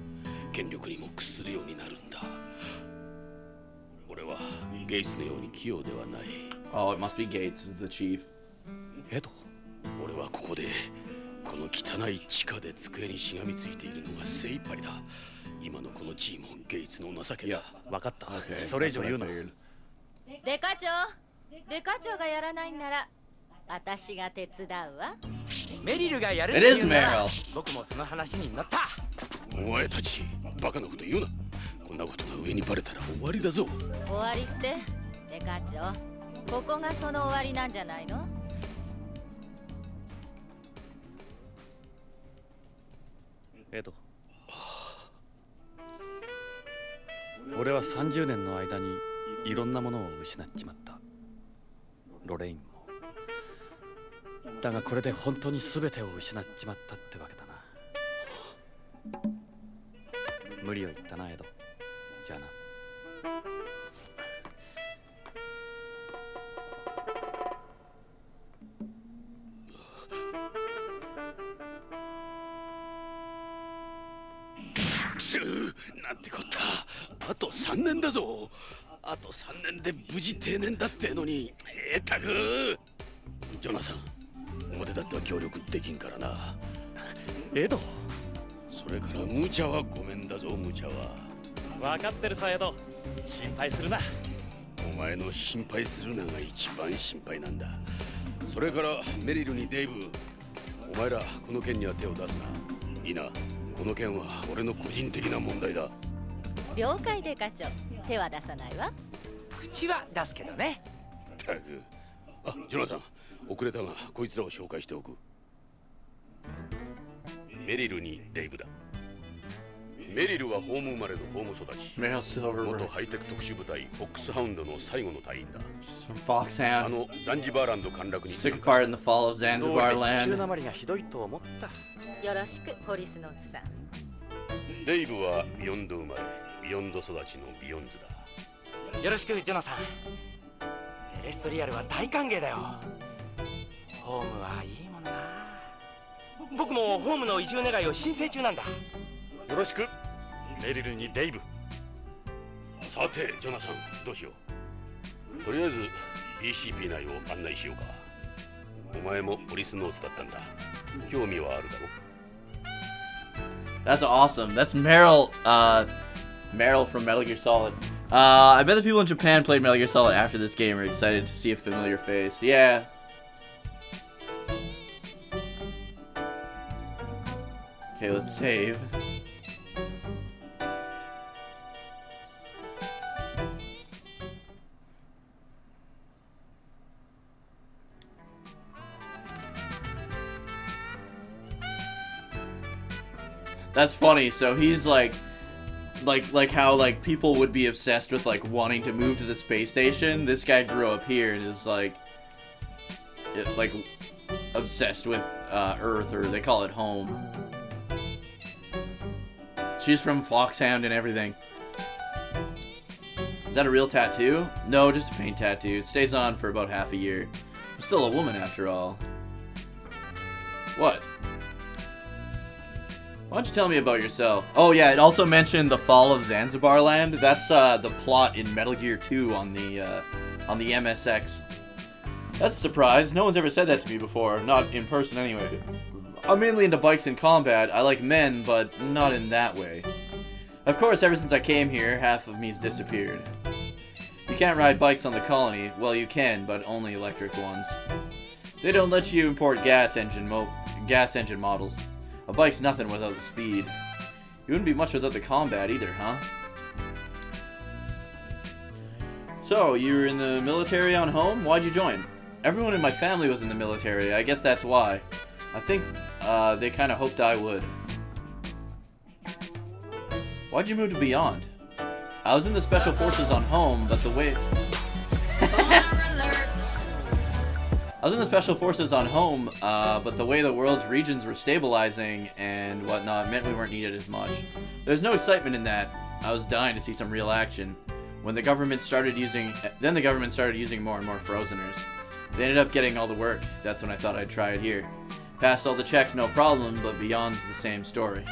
権力にも屈するようになるんだ。俺はゲイツのように器用ではない。
Oh, it must be Gates is the chief.
エド、
俺はここでこの汚い地下で机にしがみついているのが精一杯だ。今のこの地位もゲイツの情けだ。
分かった。
Okay,
それ以
that's
上
what I
言うな。
figured.
デカ長がやらないんなら私が手伝うわ。
メリルがやる
It is Meryl.
僕もその話に乗った。
お前たちバカなこと言うな。こんなことが上にバレたら終わりだぞ。
終わりってデカ長、ここがその終わりなんじゃないの？
エド、俺は30年の間にいろんなものを失っちまった。ロレインも。だがこれで本当に全てを失っちまったってわけだな。無理を言ったな、エド。じゃあな。
くそなんてこった。あと3年だぞ。あと3年で無事定年だってのに。たくジョナサン、表だっては協力できんからな。
エド、
それから無茶はごめんだぞ。無茶は
分かってるさ、エド。心配するな。
お前の心配するのが一番心配なんだ。それからメリルにデイブ、お前らこの件には手を出すな。いいな。この件は俺の個人的な問題だ。
了解デカ長、手は出さないわ。
口は出すけどね。
たく、あ、ジョナサン、遅れたがこいつらを紹介しておく。メリルにデイブだ。メリルはホーム生まれのホーム育ち。
Meryl Silver,
元ハイテク特殊部隊フォックスハウンドの最後の隊員だ。
she's from
あ
Foxhound.
のザンジバーランド陥落に
Took part in the fall of
ど
Zanzibar
うり地球
land.
なまりがひどいと思った。
よろしくポリスノーツさん。
デイブはビヨンド生まれ、ビヨンド育ちのビヨンズだ。
よろしくジョナサン。テレストリアルは大歓迎だよ。ホームはいいものな。僕もホームの移住願いを申請中なんだ。
よろしく、メリルにデイブ。
さてジョナサン、どうしよう。とりあえず BCP 内を案内しようか。お前もポリスノーツだったんだ。興味はあるだろう。
That's awesome. That's Meryl, Meryl from Metal Gear Solid. I bet the people in Japan played Metal Gear Solid after this game are excited to see a familiar face. Yeah. Okay, let's save. That's funny. So he's like how like people would be obsessed with like wanting to move to the space station. This guy grew up here and is like obsessed with Earth, or they call it home. She's from Foxhound and everything. Is that a real tattoo? No, just a paint tattoo. It stays on for about half a year. I'm still a woman after all. What? Why don't you tell me about yourself? Oh yeah, it also mentioned the fall of Zanzibar land. That's the plot in Metal Gear 2 on the MSX. That's a surprise. No one's ever said that to me before. Not in person anyway. I'm mainly into bikes and combat. I like men, but not in that way. Of course, ever since I came here, half of me's disappeared. You can't ride bikes on the colony. Well, you can, but only electric ones. They don't let you import gas engine models. A bike's nothing without the speed. You wouldn't be much without the combat either, huh? So, you were in the military on home? Why'd you join? Everyone in my family was in the military. I guess that's why. I think they kind of hoped I would. Why'd you move to Beyond? I was in the Special Forces on home, but the way... I was in the Special Forces on home, but the way the world's regions were stabilizing and whatnot meant we weren't needed as much. There's no excitement in that. I was dying to see some real action. When the government started using... Then the government started using more and more Frozeners. They ended up getting all the work. That's when I thought I'd try it here. Passed all the checks, no problem, but beyond's the same story.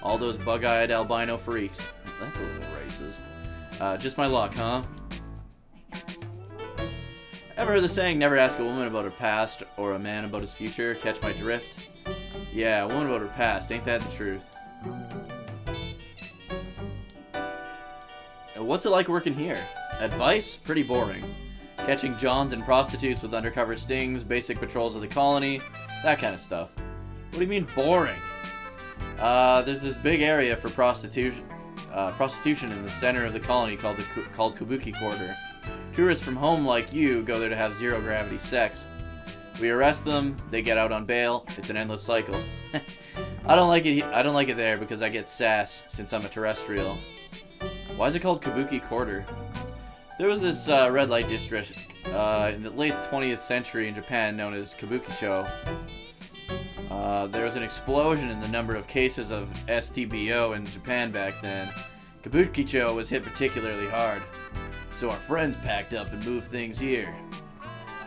All those bug-eyed albino freaks. That's a little racist. Just my luck, huh? Ever heard the saying, never ask a woman about her past or a man about his future? Catch my drift? Yeah, a woman about her past. Ain't that the truth? What's it like working here? Advice? Pretty boring. Catching Johns and prostitutes with undercover stings, basic patrols of the colony, that kind of stuff. What do you mean boring? There's this big area for prostitution in the center of the colony called Kabuki Quarter. Tourists from home like you go there to have zero-gravity sex. We arrest them, they get out on bail. It's an endless cycle. I don't like it there because I get sass since I'm a terrestrial. Why is it called Kabuki Quarter? There was this red light district in the late 20th century in Japan known as Kabukicho. There was an explosion in the number of cases of STBO in Japan back then. Kabukicho was hit particularly hard, so our friends packed up and moved things here.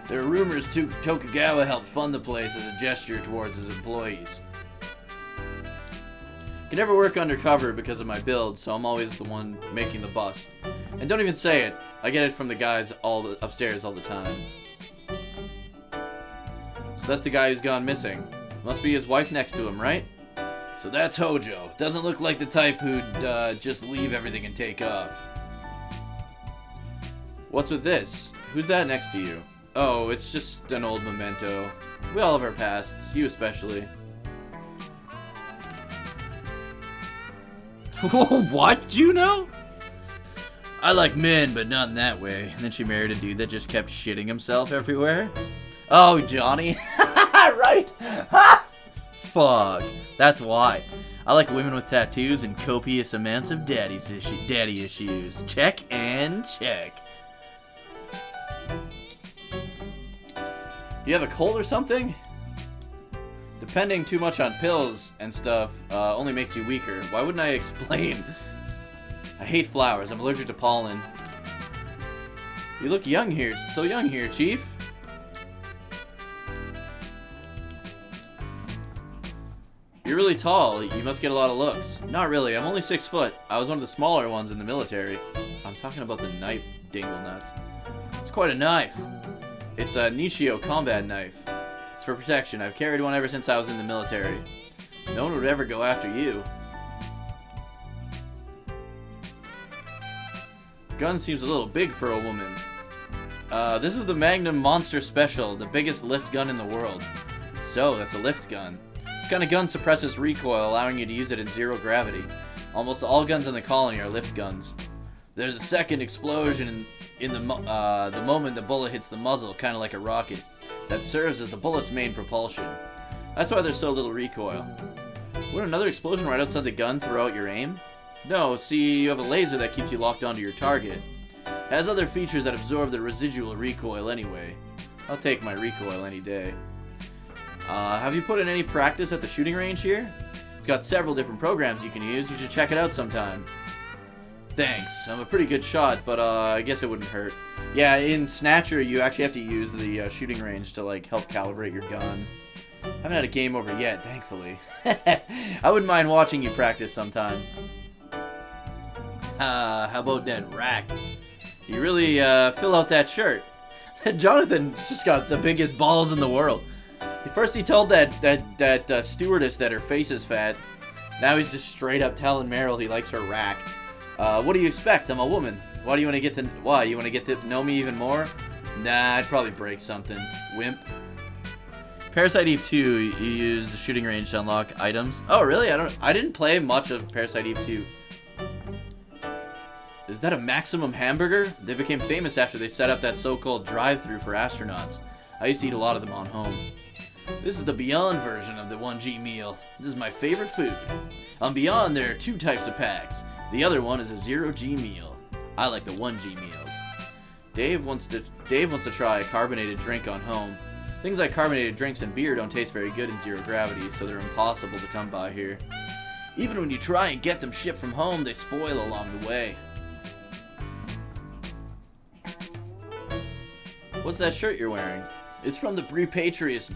There are rumors Tokugawa helped fund the place as a gesture towards his employees. I can never work undercover because of my build, so I'm always the one making the bust. And don't even say it, I get it from the guys upstairs all the time. So that's the guy who's gone missing. Must be his wife next to him, right? So that's Hojo. Doesn't look like the type who'd just leave everything and take off. What's with this? Who's that next to you? Oh, it's just an old memento. We all have our pasts, you especially. What, Juno? I like men, but not in that way. And then she married a dude that just kept shitting himself everywhere. Oh, Johnny. Right? Fuck. That's why. I like women with tattoos and copious amounts of daddy issues. Check and check. You have a cold or something? Depending too much on pills and stuff only makes you weaker. Why wouldn't I explain? I hate flowers. I'm allergic to pollen. You look young here. So young here, Chief. You're really tall. You must get a lot of looks. Not really. I'm only 6 foot. I was one of the smaller ones in the military. I'm talking about the knife, dingle nuts. It's quite a knife. It's a Nishio combat knife. It's for protection. I've carried one ever since I was in the military. No one would ever go after you. Gun seems a little big for a woman. This is the Magnum Monster Special, the biggest lift gun in the world. So, that's a lift gun. This kind of gun suppresses recoil, allowing you to use it in zero gravity. Almost all guns in the colony are lift guns. There's a second explosion in the moment the bullet hits the muzzle, kind of like a rocket, that serves as the bullet's main propulsion. That's why there's so little recoil. Would another explosion right outside the gun throw out your aim? No, see, you have a laser that keeps you locked onto your target. It has other features that absorb the residual recoil anyway. I'll take my recoil any day. Have you put in any practice at the shooting range here? It's got several different programs you can use. You should check it out sometime. Thanks. I'm a pretty good shot, but I guess it wouldn't hurt. Yeah, in Snatcher, you actually have to use the shooting range to like help calibrate your gun. I haven't had a game over yet, thankfully. I wouldn't mind watching you practice sometime. How about that rack? You really fill out that shirt. Jonathan's just got the biggest balls in the world. First he told that stewardess that her face is fat. Now he's just straight up telling Meryl he likes her rack. What do you expect? I'm a woman. Why do you want to get to? Why you want to get to know me even more? Nah, I'd probably break something. Wimp. Parasite Eve 2, you use the shooting range to unlock items. Oh, really? I didn't play much of Parasite Eve 2. Is that a Maximum hamburger? They became famous after they set up that so-called drive-thru for astronauts. I used to eat a lot of them on home. This is the Beyond version of the 1G meal. This is my favorite food. On Beyond, there are 2 types of packs. The other one is a 0G meal. I like the 1G meals. Dave wants to try a carbonated drink on home. Things like carbonated drinks and beer don't taste very good in zero gravity, so they're impossible to come by here. Even when you try and get them shipped from home, they spoil along the way. What's that shirt you're wearing? It's from the repatriatist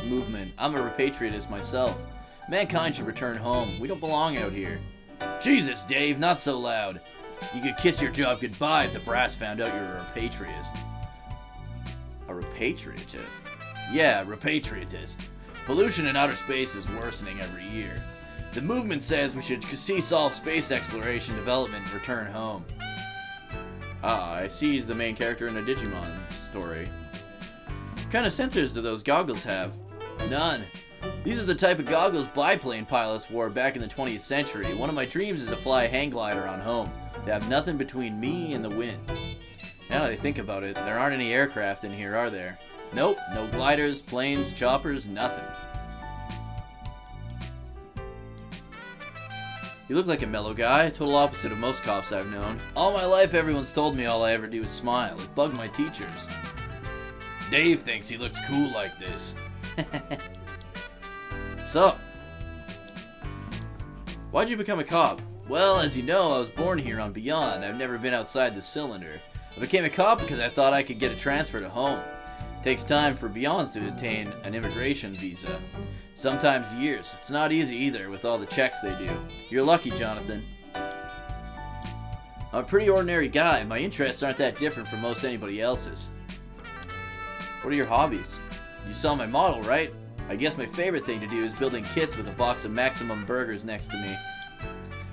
movement. I'm a repatriatist myself. Mankind should return home. We don't belong out here. Jesus, Dave, not so loud. You could kiss your job goodbye if the brass found out you were a repatriatist. A repatriatist? Yeah, repatriatist. Pollution in outer space is worsening every year. The movement says we should cease all space exploration, development, and return home. Ah, I see he's the main character in a Digimon story. What kind of sensors do those goggles have? None. These are the type of goggles biplane pilots wore back in the 20th century. One of my dreams is to fly a hang glider on home, to have nothing between me and the wind. Now that I think about it, there aren't any aircraft in here, are there? Nope, no gliders, planes, choppers, nothing. You look like a mellow guy, total opposite of most cops I've known. All my life everyone's told me all I ever do is smile. It bugged my teachers. Dave thinks he looks cool like this. So, why'd you become a cop? Well, as you know, I was born here on Beyond. I've never been outside the cylinder. I became a cop because I thought I could get a transfer to home. It takes time for Beyonds to obtain an immigration visa. Sometimes years. It's not easy either with all the checks they do. You're lucky, Jonathan. I'm a pretty ordinary guy. My interests aren't that different from most anybody else's. What are your hobbies? You saw my model, right? I guess my favorite thing to do is building kits with a box of Maximum burgers next to me.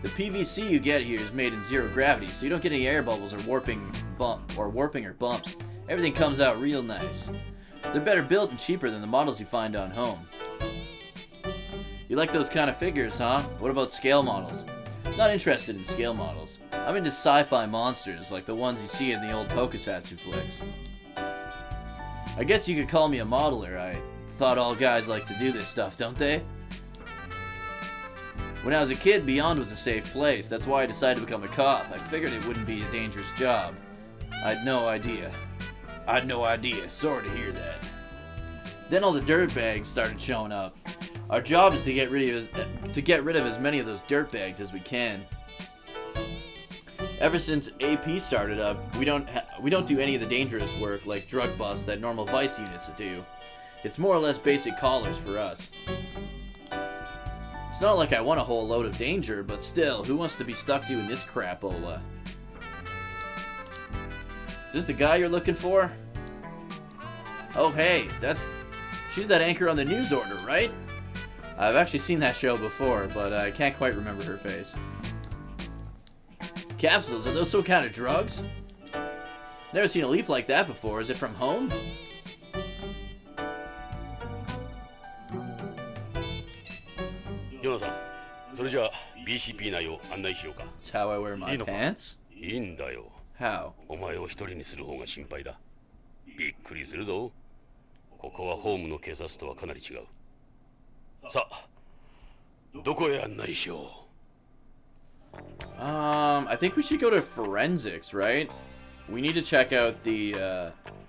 The PVC you get here is made in zero gravity, so you don't get any air bubbles or warping or bumps. Everything comes out real nice. They're better built and cheaper than the models you find on home. You like those kind of figures, huh? What about scale models? Not interested in scale models. I'm into sci-fi monsters, like the ones you see in the old tokusatsu flicks. I guess you could call me a modeler. I thought all guys like to do this stuff, don't they? When I was a kid, Beyond was a safe place. That's why I decided to become a cop. I figured it wouldn't be a dangerous job. I had no idea. Sorry to hear that. Then all the dirtbags started showing up. Our job is to get rid of as many of those dirtbags as we can. Ever since AP started up, we don't do any of the dangerous work like drug busts that normal vice units do. It's more or less basic collars for us. It's not like I want a whole load of danger, but still, who wants to be stuck doing this crapola? Is this the guy you're looking for? Oh hey, she's that anchor on the news order, right? I've actually seen that show before, but I can't quite remember her face. Capsules, are those some kind of drugs? Never seen a leaf like that before. Is it from home?
Jonas-san, それじゃあ BCP 内を案内しようか。
It's how I wear my pants?
いいんだよ。
How?
お前を一人にする方が心配だ。びっくりするぞ。ここはホームの警察とはかなり違う。さあ、どこへ案内しよう。
I think we should go to forensics, right? We need to check out the,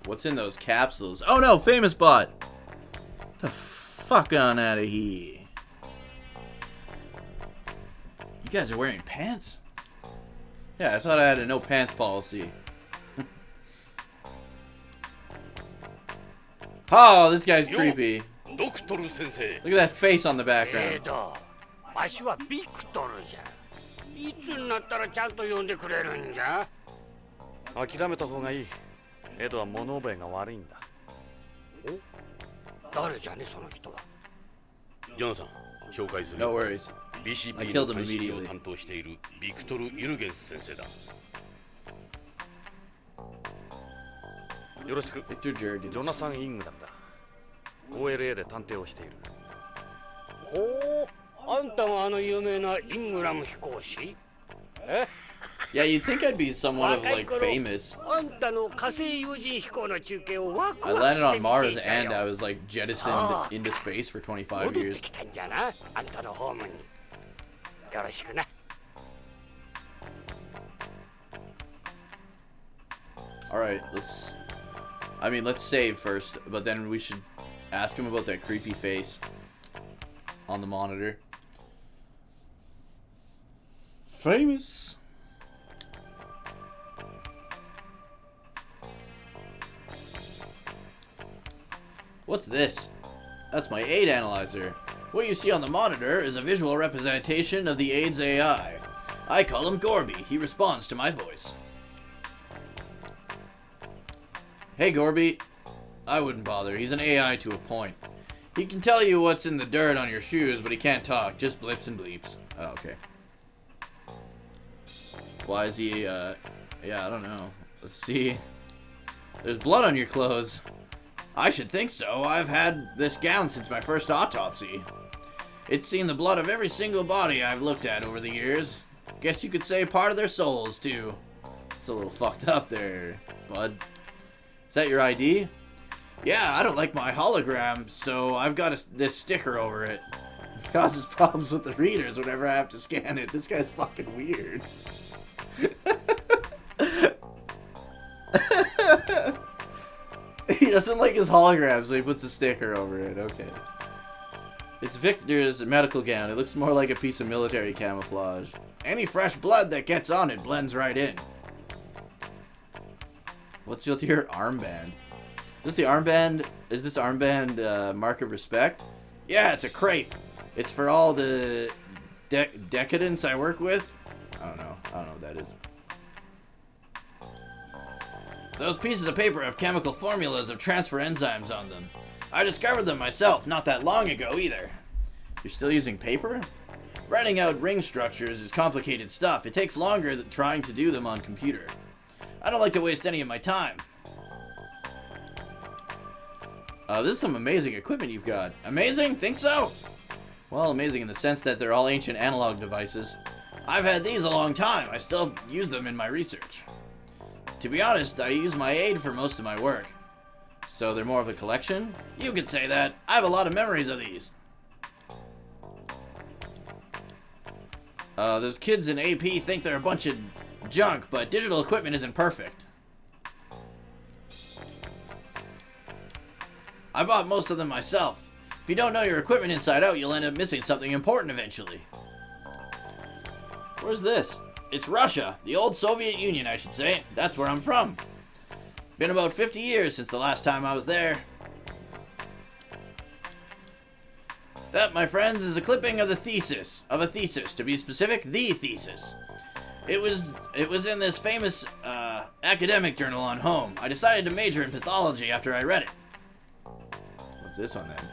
what's in those capsules. Oh no, famous bot! Get the fuck on out of here. You guys are wearing pants? Yeah, I thought I had a no pants policy. Oh, this guy's creepy. Look at that face on the background.
わしはビクトルじゃ。いつになったらちゃんと呼んでくれるんじゃ。
諦めた方がいい。エドは物覚えが悪いんだ。
お？誰じゃねその人は。
ジョナさん、紹介する。
No worries.
BCP
I killed him
の鑑識を
immediately.
担当しているビクトル・ユルゲンス先生だ。
よろしく。
Victor Jurgens.
ジョナサン・イングラムだ。OLA で探偵をしている。
ほう、あんたがあの有名なイングラム飛行士？え？
Yeah, you'd think I'd be somewhat of like famous.
あんたの火星有人飛行の中継をワク
I
ワク
landed
して
on
見
Mars
ていたよ。
and I was like jettisoned into space for 25
戻っ
years.
てきたんじゃな、あんたのホームに。よろしくな。
Alright, let's save first, but then we should ask him about that creepy face on the monitor. Famous. What's this? That's my aid analyzer. What you see on the monitor is a visual representation of the aid's AI. I call him Gorby. He responds to my voice. Hey, Gorby. I wouldn't bother. He's an AI to a point. He can tell you what's in the dirt on your shoes, but he can't talk. Just blips and bleeps. Oh, okay. Why is he, yeah, I don't know. Let's see. There's blood on your clothes. I should think so. I've had this gown since my first autopsy. It's seen the blood of every single body I've looked at over the years. Guess you could say part of their souls, too. It's a little fucked up there, bud. Is that your ID? Yeah, I don't like my hologram, so I've got this sticker over it. It causes problems with the readers whenever I have to scan it. This guy's fucking weird. He doesn't like his hologram, so he puts a sticker over it. Okay. It's Victor's medical gown. It looks more like a piece of military camouflage. Any fresh blood that gets on it blends right in. What's with your armband? Is this the armband? Is this armband mark of respect? Yeah, it's a crepe. It's for all the decadents I work with. I don't know what that is. Those pieces of paper have chemical formulas of transfer enzymes on them. I discovered them myself not that long ago either. You're still using paper? Writing out ring structures is complicated stuff. It takes longer than trying to do them on computer. I don't like to waste any of my time. This is some amazing equipment you've got. Amazing? Think so? Well, amazing in the sense that they're all ancient analog devices. I've had these a long time. I still use them in my research. To be honest, I use my aid for most of my work. So they're more of a collection? You could say that. I have a lot of memories of these. Those kids in AP think they're a bunch of junk, but digital equipment isn't perfect. I bought most of them myself. If you don't know your equipment inside out, you'll end up missing something important eventually. Where's this? It's Russia. The old Soviet Union, I should say. That's where I'm from. Been about 50 years since the last time I was there. That, my friends, is a clipping of a thesis. To be specific, the thesis. It was in this famous academic journal on home. I decided to major in pathology after I read it. What's this on then?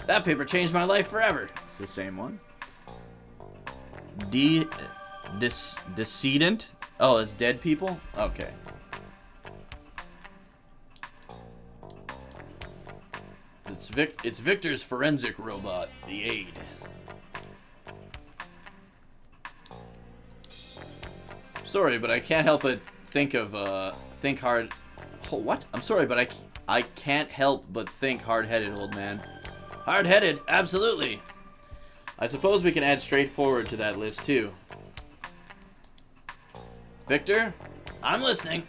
That paper changed my life forever. It's the same one. Decedent? Oh, it's dead people? Okay. It's Victor's forensic robot, the aid. Sorry, but I can't help but think hard. Oh, what? I'm sorry, but I can't help but think hard-headed, old man. Hard-headed? Absolutely. I suppose we can add straightforward to that list, too. Victor? I'm listening.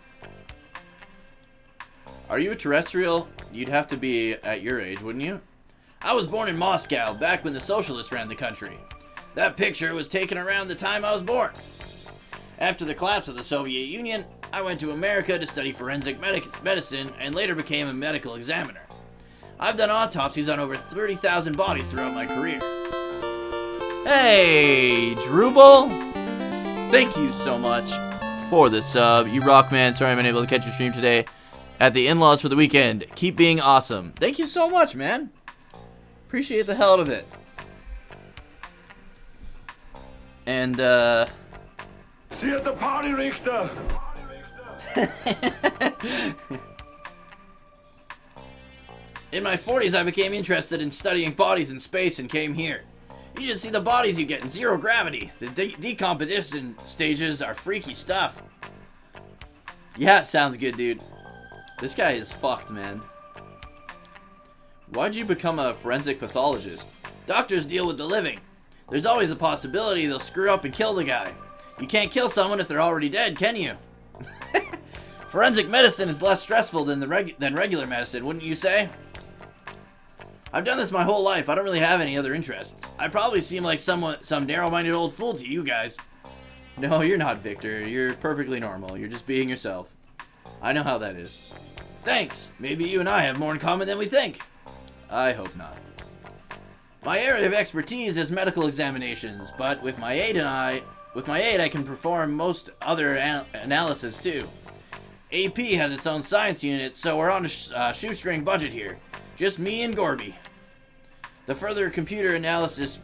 Are you a terrestrial? You'd have to be at your age, wouldn't you? I was born in Moscow, back when the socialists ran the country. That picture was taken around the time I was born. After the collapse of the Soviet Union, I went to America to study forensic medicine and later became a medical examiner. I've done autopsies on over 30,000 bodies throughout my career. Hey, Drubal! Thank you so much for the sub. You rock, man. Sorry I'm unable to catch your stream today at the in-laws for the weekend. Keep being awesome. Thank you so much, man. Appreciate the hell out of it. And,
See you at the party, Richter!
In my 40s, I became interested in studying bodies in space and came here. You should see the bodies you get in zero gravity. The decomposition stages are freaky stuff. Yeah, it sounds good, dude. This guy is fucked, man. Why'd you become a forensic pathologist? Doctors deal with the living. There's always a possibility they'll screw up and kill the guy. You can't kill someone if they're already dead, can you? Forensic medicine is less stressful than regular medicine, wouldn't you say? I've done this my whole life. I don't really have any other interests. I probably seem like some narrow-minded old fool to you guys. No, you're not, Victor. You're perfectly normal. You're just being yourself. I know how that is. Thanks. Maybe you and I have more in common than we think. I hope not. My area of expertise is medical examinations, but with my aid I can perform most other analysis too. AP has its own science unit, so we're on a shoestring budget here. Just me and Gorby. The further computer analysis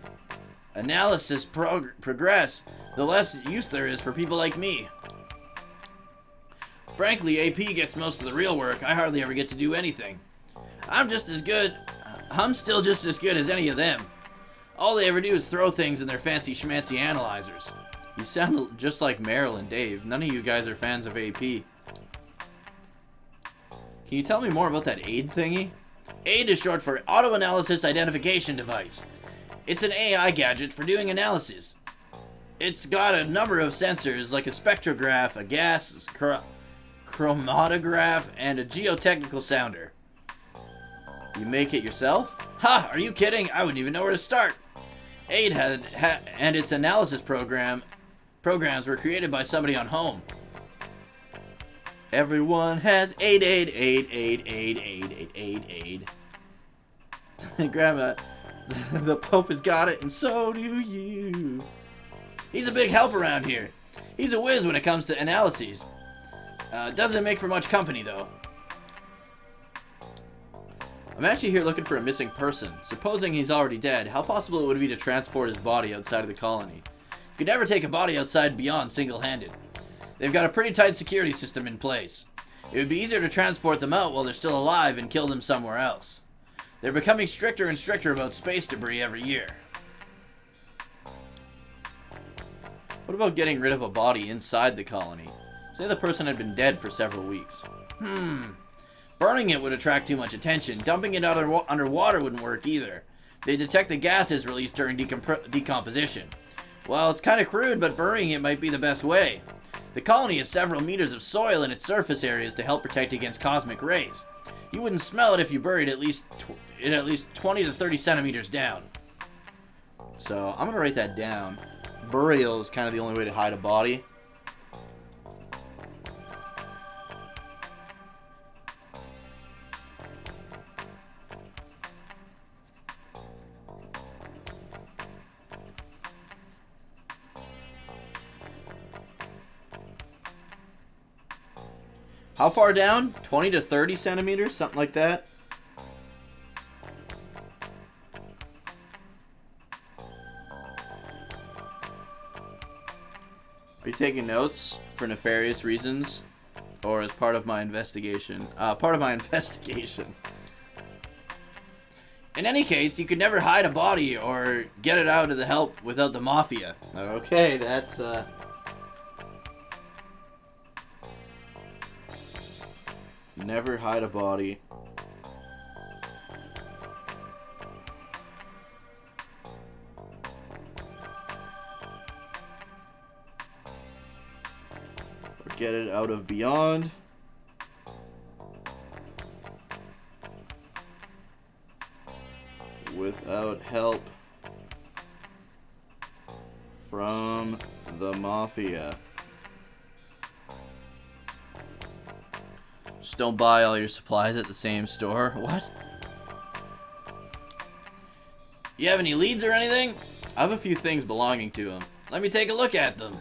progress, the less use there is for people like me. Frankly, AP gets most of the real work. I hardly ever get to do anything. I'm still just as good as any of them. All they ever do is throw things in their fancy schmancy analyzers. You sound just like Meryl and Dave. None of you guys are fans of AP. Can you tell me more about that AID thingy? AID is short for Auto Analysis Identification Device. It's an AI gadget for doing analysis. It's got a number of sensors like a spectrograph, a gas chromatograph, and a geotechnical sounder. You make it yourself? Ha! Are you kidding? I wouldn't even know where to start. AID and its analysis programs were created by somebody on home. Everyone has AID. Grandma, the Pope has got it, and so do you. He's a big help around here. He's a whiz when it comes to analyses. Doesn't make for much company, though. I'm actually here looking for a missing person. Supposing he's already dead, how possible it would be to transport his body outside of the colony? You could never take a body outside beyond single-handed. They've got a pretty tight security system in place. It would be easier to transport them out while they're still alive and kill them somewhere else. They're becoming stricter and stricter about space debris every year. What about getting rid of a body inside the colony? Say the person had been dead for several weeks. Burning it would attract too much attention. Dumping it underwater wouldn't work either. They detect the gases released during decomposition. Well, it's kind of crude, but burying it might be the best way. The colony has several meters of soil in its surface areas to help protect against cosmic rays. You wouldn't smell it if you buried it at least 20 to 30 centimeters down. So, I'm going to write that down. Burial is kind of the only way to hide a body. How far down? 20 to 30 centimeters? Something like that? Are you taking notes for nefarious reasons? Or as part of my investigation? Part of my investigation. In any case, you could never hide a body or get it out of the help without the mafia. Okay, that's, never hide a body. Or get it out of beyond. Without help from the mafia. Just don't buy all your supplies at the same store. What? You have any leads or anything? I have a few things belonging to him. Let me take a look at them.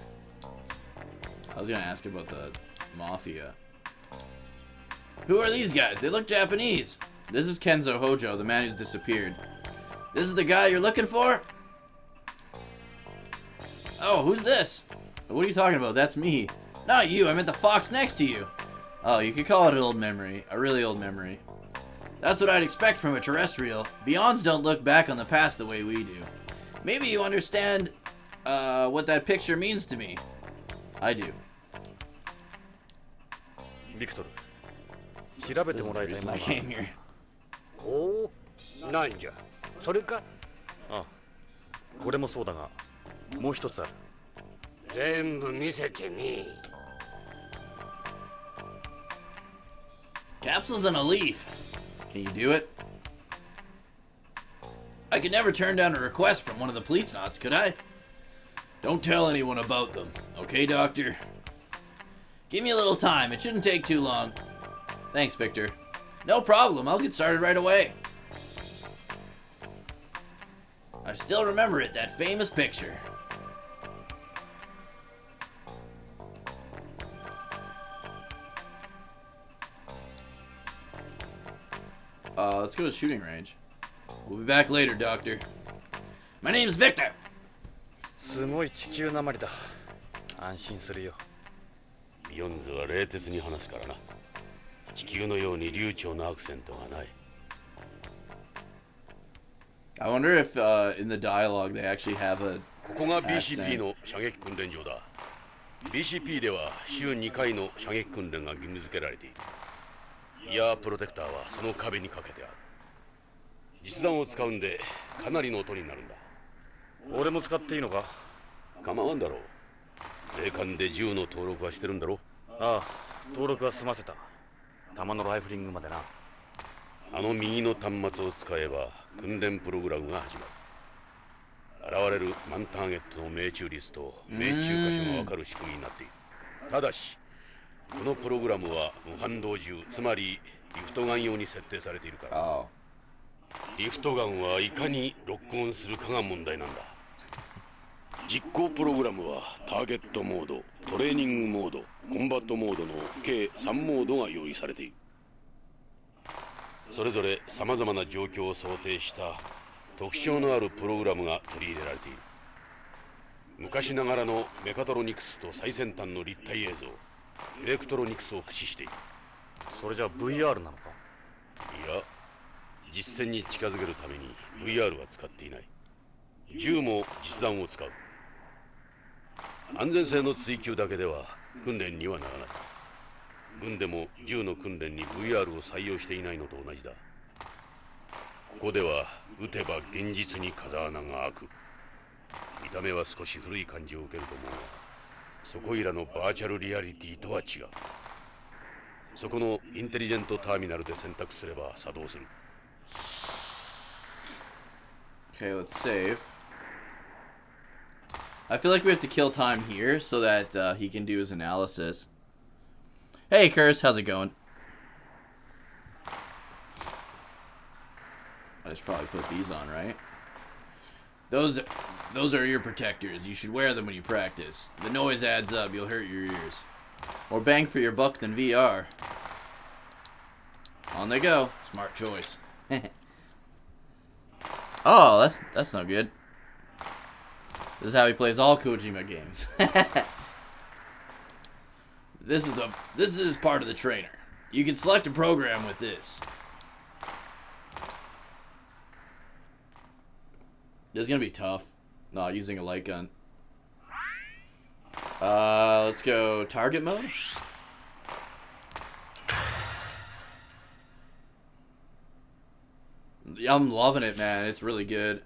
I was gonna ask about the mafia. Who are these guys? They look Japanese. This is Kenzo Hojo, the man who's disappeared. This is the guy you're looking for? Oh, who's this? What are you talking about? That's me. Not you, I meant the fox next to you. Oh, you could call it an old memory. A really old memory. That's what I'd expect from a terrestrial. Beyonds don't look back on the past the way we do. Maybe you understand what that picture means to me. I do.
Victor, 調べてもらいたいものが。
I came here.
おお、なんじゃ。それか。
あ、俺もそうだが、もう一つある。
全部見せてみ。
Capsules and a leaf. Can you do it? I could never turn down a request from one of the Policeneauts, could I? Don't tell anyone about them, okay, Doctor? Give me a little time. It shouldn't take too long. Thanks, Victor. No problem. I'll get started right away. I still remember it, that famous picture. Let's go to the shooting range. We'll be back later, Doctor. My name's Victor.
すごい地球なまりだ。安心するよ。
ビヨンズは冷徹に話すからな。地球のように流暢なアクセントがない。
I wonder if in the dialogue they actually have a
ここが BCP の射撃訓練場だ。BCP では週2回の射撃訓練が義務付けられている。イヤープロテクターはその壁にかけてある。実弾を使うんでかなりの音になるんだ。
俺も使っていいのか？
構わんだろう。税関で銃の登録はしてるんだろ？
ああ、登録は済ませた。弾のライフリングまでな。
あの右の端末を使えば訓練プログラムが始まる。現れるマンターゲットの命中率と命中箇所が分かる仕組みになっている。ただしこのプログラムは無反動銃、つまりリフトガン用に設定されているから。リフトガンはいかにロックオンするかが問題なんだ。実行プログラムはターゲットモード、トレーニングモード、コンバットモードの計3モードが用意されている。それぞれさまざまな状況を想定した特徴のあるプログラムが取り入れられている。昔ながらのメカトロニクスと最先端の立体映像、エレクトロニクスを駆使している。
それじゃ VR なのか？
いや、実戦に近づけるために VR は使っていない。銃も実弾を使う。安全性の追求だけでは訓練にはならない。軍でも銃の訓練に VR を採用していないのと同じだ。ここでは撃てば現実に風穴が開く。見た目は少し古い感じを受けると思うが、そこいらのバーチャルリアリティとは違う。そこのインテリジェントターミナルで選択すれば作動する。
Okay, let's save. I feel like we have to kill time here so that he can do his analysis. Hey, Curse, how's it going? I should probably put these on, right? Those are ear protectors. You should wear them when you practice. The noise adds up. You'll hurt your ears. More bang for your buck than VR. On they go. Smart choice. Oh, that's no good. This is how he plays all Kojima games. This is part of the trainer. You can select a program with this. This is gonna be tough. Not using a light gun. Let's go target mode. I'm loving it, man. It's really good.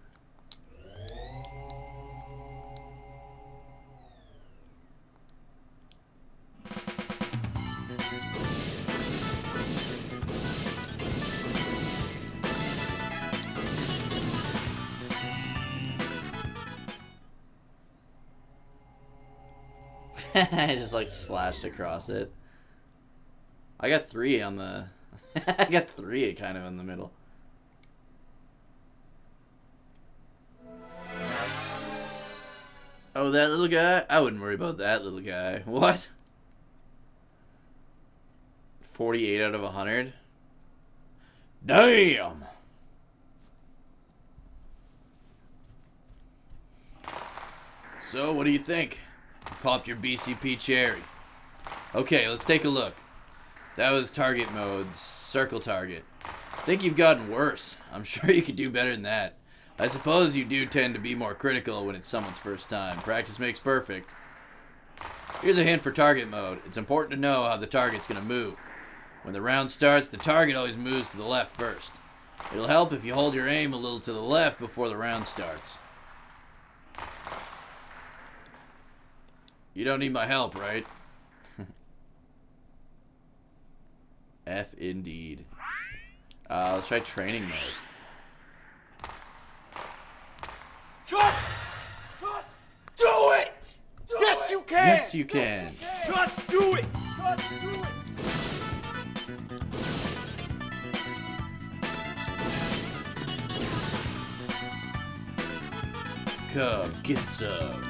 I just like slashed across it. I got 3 on the I got 3 kind of in the middle. Oh, that little guy? I wouldn't worry about that little guy. What? 48 out of 100? Damn! So, what do you think? You popped your BCP cherry. Okay, let's take a look. That was target mode, circle target. Think you've gotten worse. I'm sure you could do better than that. I suppose you do tend to be more critical when it's someone's first time. Practice makes perfect. Here's a hint for target mode. It's important to know how the target's gonna move. When the round starts, the target always moves to the left first. It'll help if you hold your aim a little to the left before the round starts. You don't need my help, right? F indeed. Let's try training mode.
Just do it! Yes, you can!
Yes, you can.
Just do it! Just do it!
Come get some.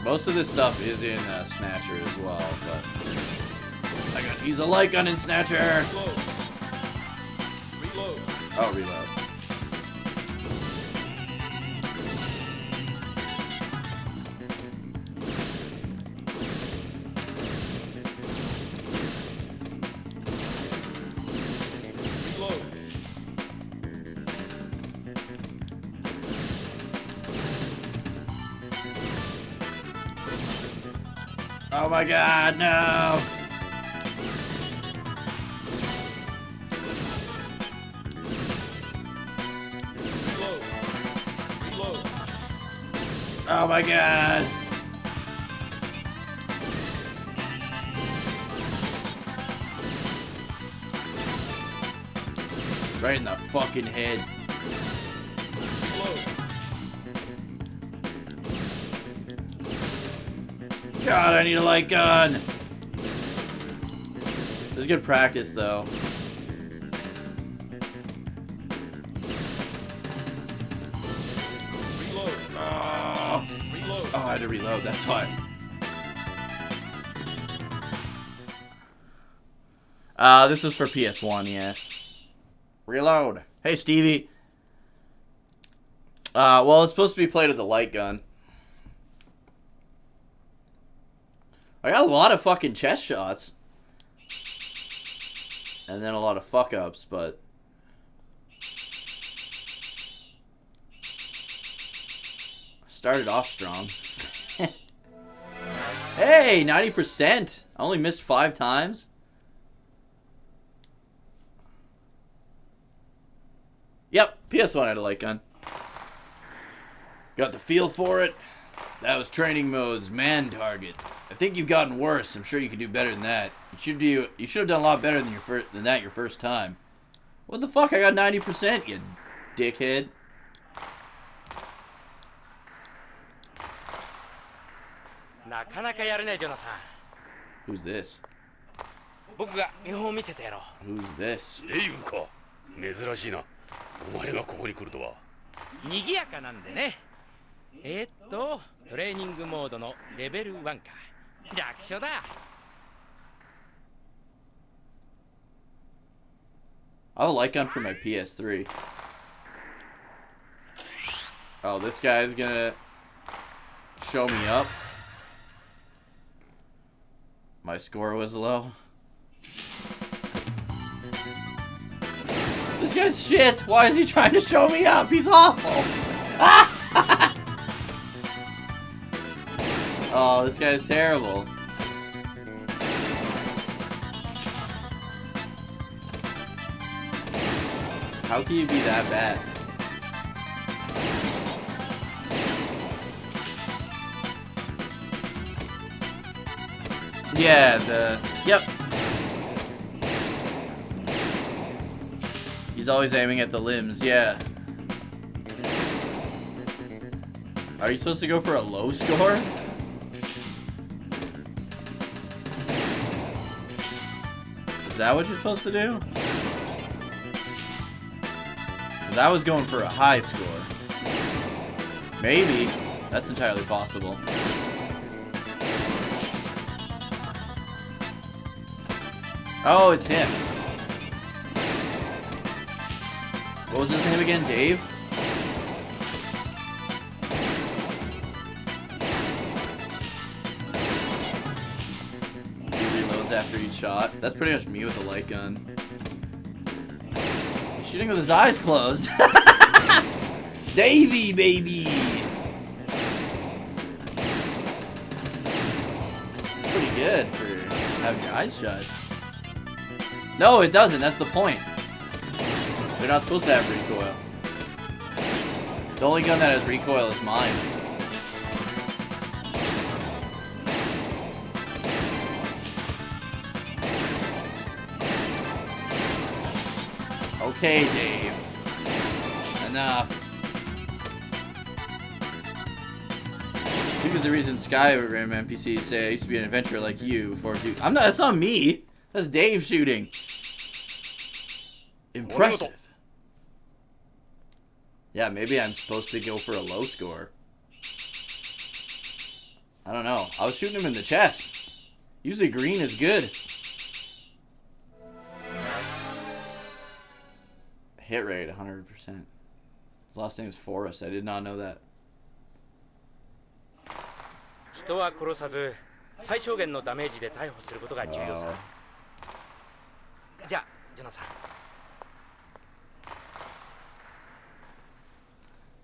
Most of this stuff is in Snatcher as well, but I gotta use a light gun in Snatcher.
Reload.
Oh, reload. Oh my god, no!
Reload. Reload.
Oh my god! Right in the fucking head. God, I need a light gun! This is good practice, though.
Reload.
Oh,
Reload.
I had to reload, that's why. This was for PS1, yeah. Reload. Hey, Stevie. Well, it's supposed to be played with the light gun. I got a lot of fucking chest shots. And then a lot of fuck-ups, but... started off strong. Hey, 90%! I only missed 5 times. Yep, PS1 had a light gun. Got the feel for it. That was training mode's man target. I think you've gotten worse. I'm sure you can do better than that. You should have done a lot better than your first time. What the fuck? I got 90%, you dickhead. Who's this? Who's this?
デイブか。珍しいな。お前がここに来るとは。
賑やかなんでね。トレーニングモードのレベル1か。楽勝だ。
I have a light gun for my PS3. Oh, this guy's gonna show me up. My score was low. This guy's shit. Why is he trying to show me up? He's awful. Oh, this guy's terrible. How can you be that bad? Yeah, yep. He's always aiming at the limbs, yeah. Are you supposed to go for a low score? Is that what you're supposed to do? 'Cause I was going for a high score. Maybe. That's entirely possible. Oh, it's him. What was his name again? Dave? He reloads after each shot. That's pretty much me with a light gun. He's shooting with his eyes closed. Davey, baby! It's pretty good for having your eyes shut. No, it doesn't. That's the point. They're not supposed to have recoil. The only gun that has recoil is mine. Okay, Dave. Enough. Because the reason Skyrim NPCs say I used to be an adventurer like you before dude. I'm not. That's not me. That's Dave shooting. Impressive. Yeah, maybe I'm supposed to go for a low score. I don't know. I was shooting him in the chest. Usually green is good. Hit rate, 100%. His last name is Forrest. I did not know that.
人は殺さず最小限のダメージで逮捕することが重要さ。じゃあ、ジョナサン。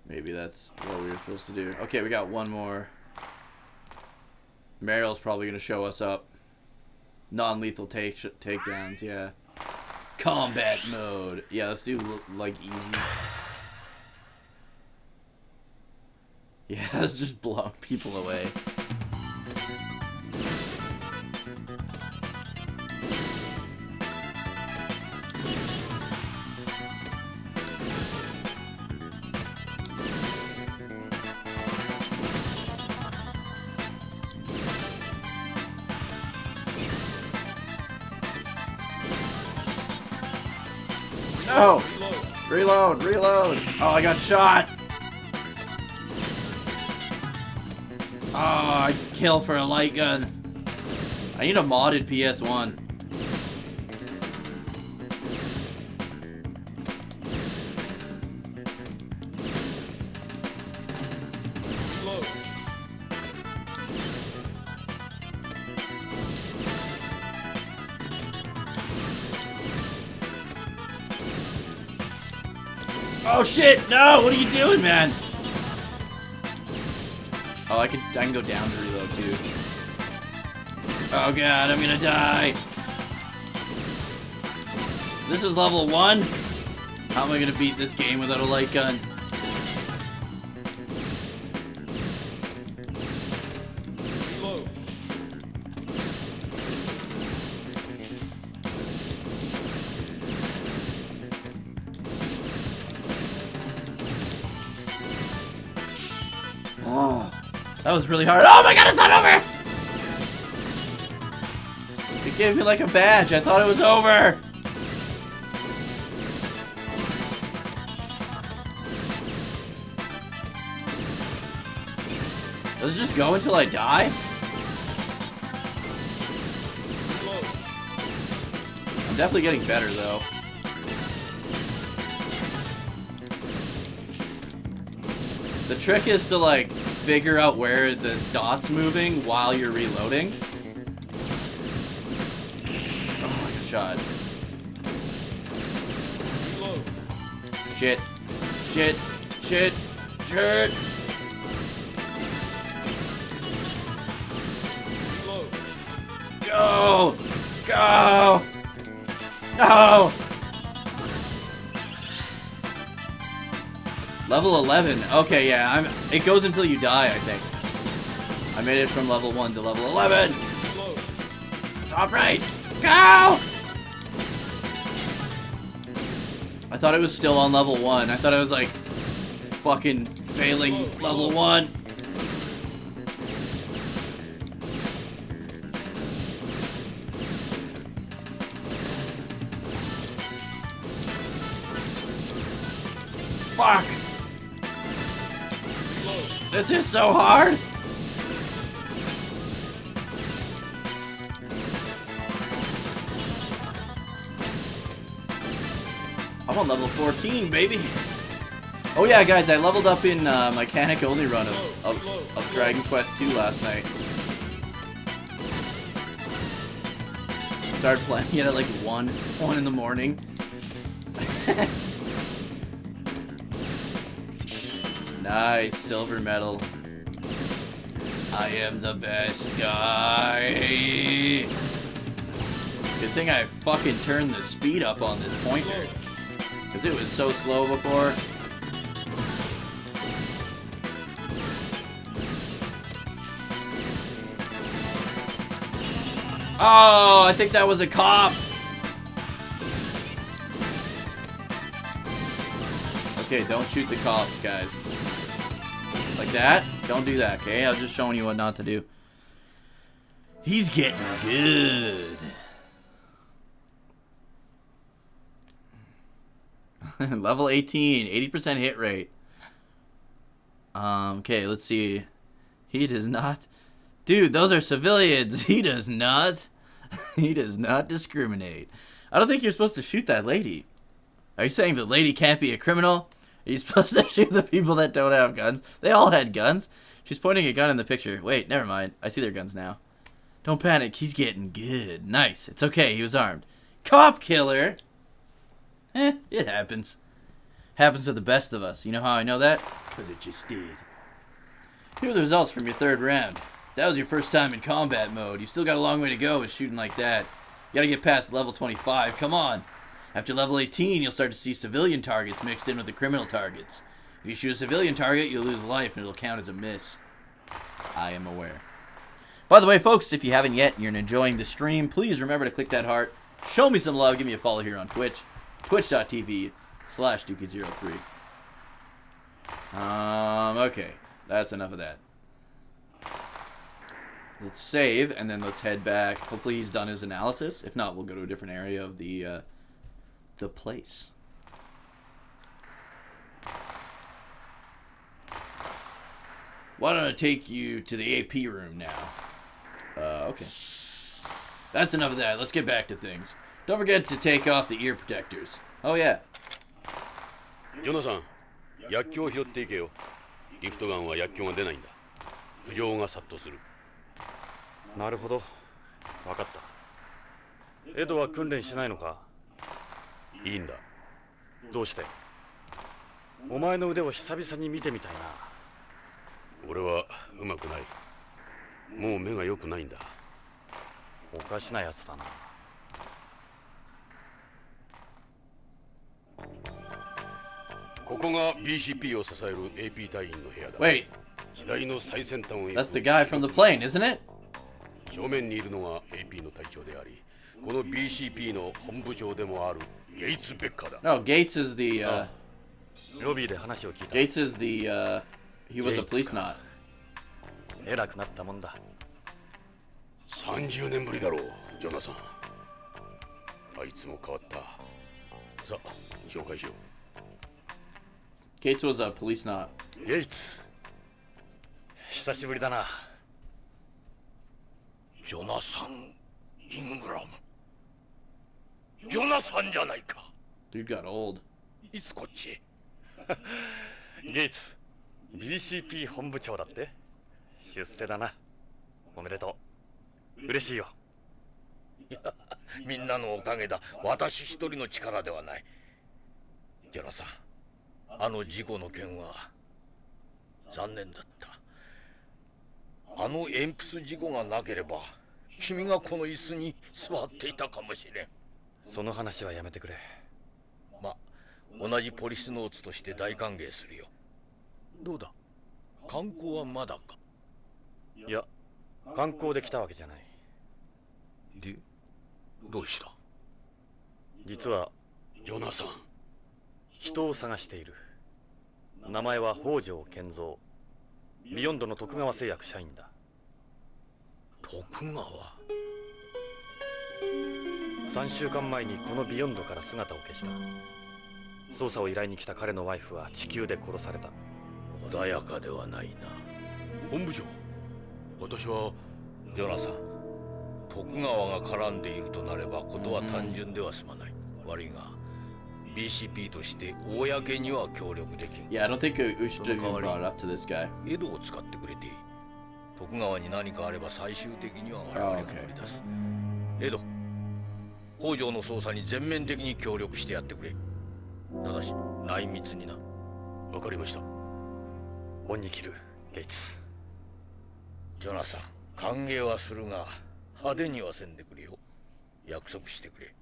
Maybe that's what we were supposed to do. Okay, we got one more. Meryl's probably going to show us up. Non-lethal takedowns, yeah. Combat mode. Yeah, let's do, like, easy. Yeah, let's just blow people away. No! Reload! Reload! Oh, I got shot! Oh, I kill for a light gun. I need a modded PS1. Oh shit! No! What are you doing, man? Oh, I can go down to reload too. Oh god, I'm gonna die. This is level 1? How am I gonna beat this game without a light gun? Oh, that was really hard. Oh my god, it's not over! It gave me like a badge. I thought it was over. Does it just go until I die? I'm definitely getting better though. The trick is to like figure out where the dot's moving while you're reloading. Oh, I got shot. Shit. Shit. Shit. Shit. Go! Go! No! Level 11. Okay, yeah. It goes until you die, I think. I made it from level 1 to level 11. Top right. Go! I thought it was still on level 1. I thought I was like fucking failing level 1. Fuck! This is so hard! I'm on level 14, baby! Oh yeah, guys, I leveled up in mechanic only run of Dragon Quest 2 last night. Started playing it at like 1 in the morning. Nice, silver medal. I am the best guy. Good thing I fucking turned the speed up on this pointer. Because it was so slow before. Oh, I think that was a cop. Okay, don't shoot the cops, guys. Like that? Don't do that, okay? I'm just showing you what not to do. He's getting good. Level 18, 80% hit rate. Okay, let's see. He does not... Dude, those are civilians. He does not... He does not discriminate. I don't think you're supposed to shoot that lady. Are you saying the lady can't be a criminal? Are you supposed to shoot the people that don't have guns? They all had guns. She's pointing a gun in the picture. Wait, never mind. I see their guns now. Don't panic. He's getting good. Nice. It's okay. He was armed. Cop killer! It happens. Happens to the best of us. You know how I know that? Because it just did. Here are the results from your third round. That was your first time in combat mode. You've still got a long way to go with shooting like that. You gotta get past level 25. Come on. After level 18, you'll start to see civilian targets mixed in with the criminal targets. If you shoot a civilian target, you'll lose life and it'll count as a miss. I am aware. By the way, folks, if you haven't yet and you're enjoying the stream, please remember to click that heart. Show me some love. Give me a follow here on Twitch. Twitch.tv/Dookie03. Okay. That's enough of that. Let's save, and then let's head back. Hopefully he's done his analysis. If not, we'll go to a different area of the place. Why don't I take you to the AP room now? Okay. That's enough of that. Let's get back to things. Don't forget to take off the ear protectors. Oh, yeah.
ジョナさん、薬莢を拾っていけよ。リフトガンは薬莢が出ないんだ。苦情が殺到する。
なるほど。わかった。エドは訓練しないのか？
いいんだ。
どうして？お前の腕を久々に見てみたいな。
俺はうまくない。もう目が良くないんだ。
おかしなやつだな。
ここが BCP を支える AP 隊員の部屋だ。
Wait.
時代の最先端を
That's the guy from the plane, isn't it?
正面にいるのが AP の隊長であり、この BCP の本部長でもあるゲイツ・ベッカーだ。
No, Gates is the,
ロビーで話を聞いた。
Gates is the, he was a Policeneaut.
偉くなったもんだ。
30年ぶりだろう、ジョナサン。あいつも変わった。さあ、紹介しよう。
Gates was a Policeneaut.
ゲイツ。久しぶりだな。
ジョナサン・イングラム。ジョナサンじゃないか。
Dude got old.
いつこっちへ。
ゲイツ、BCP 本部長だって。出世だな。おめでとう。嬉しいよ。
いや、みんなのおかげだ。私一人の力ではない。ジョナサン、あの事故の件は残念だった。あの鉛筆事故がなければ君がこの椅子に座っていたかもしれん。
その話はやめてくれ。
ま、同じポリスノーツとして大歓迎するよ。どうだ、観光はまだか？
いや、観光で来たわけじゃない。
で、どうした？
実は
ジョナサン、
人を探している。名前は北条健三。ビヨンドの徳川製薬社員だ。
徳川
？3週間前にこのビヨンドから姿を消した。捜査を依頼に来た彼のワイフは地球で殺された。
穏やかではないな。本部長、私はジョナサン、徳川が絡んでいるとなればことは単純では済まない。悪いが BCP として公には協力できん。
Yeah, I don't think we should have even brought it up to this guy.
エドを使ってくれていい。徳川に何かあれば最終的には我々が乗り出す。エド、北条の捜査に全面的に協力してやってくれ。ただし内密にな。わかりました。
恩に着る、ゲイツ。
ジョナサン、歓迎はするが派手にはせんでくれよ。約束してくれ。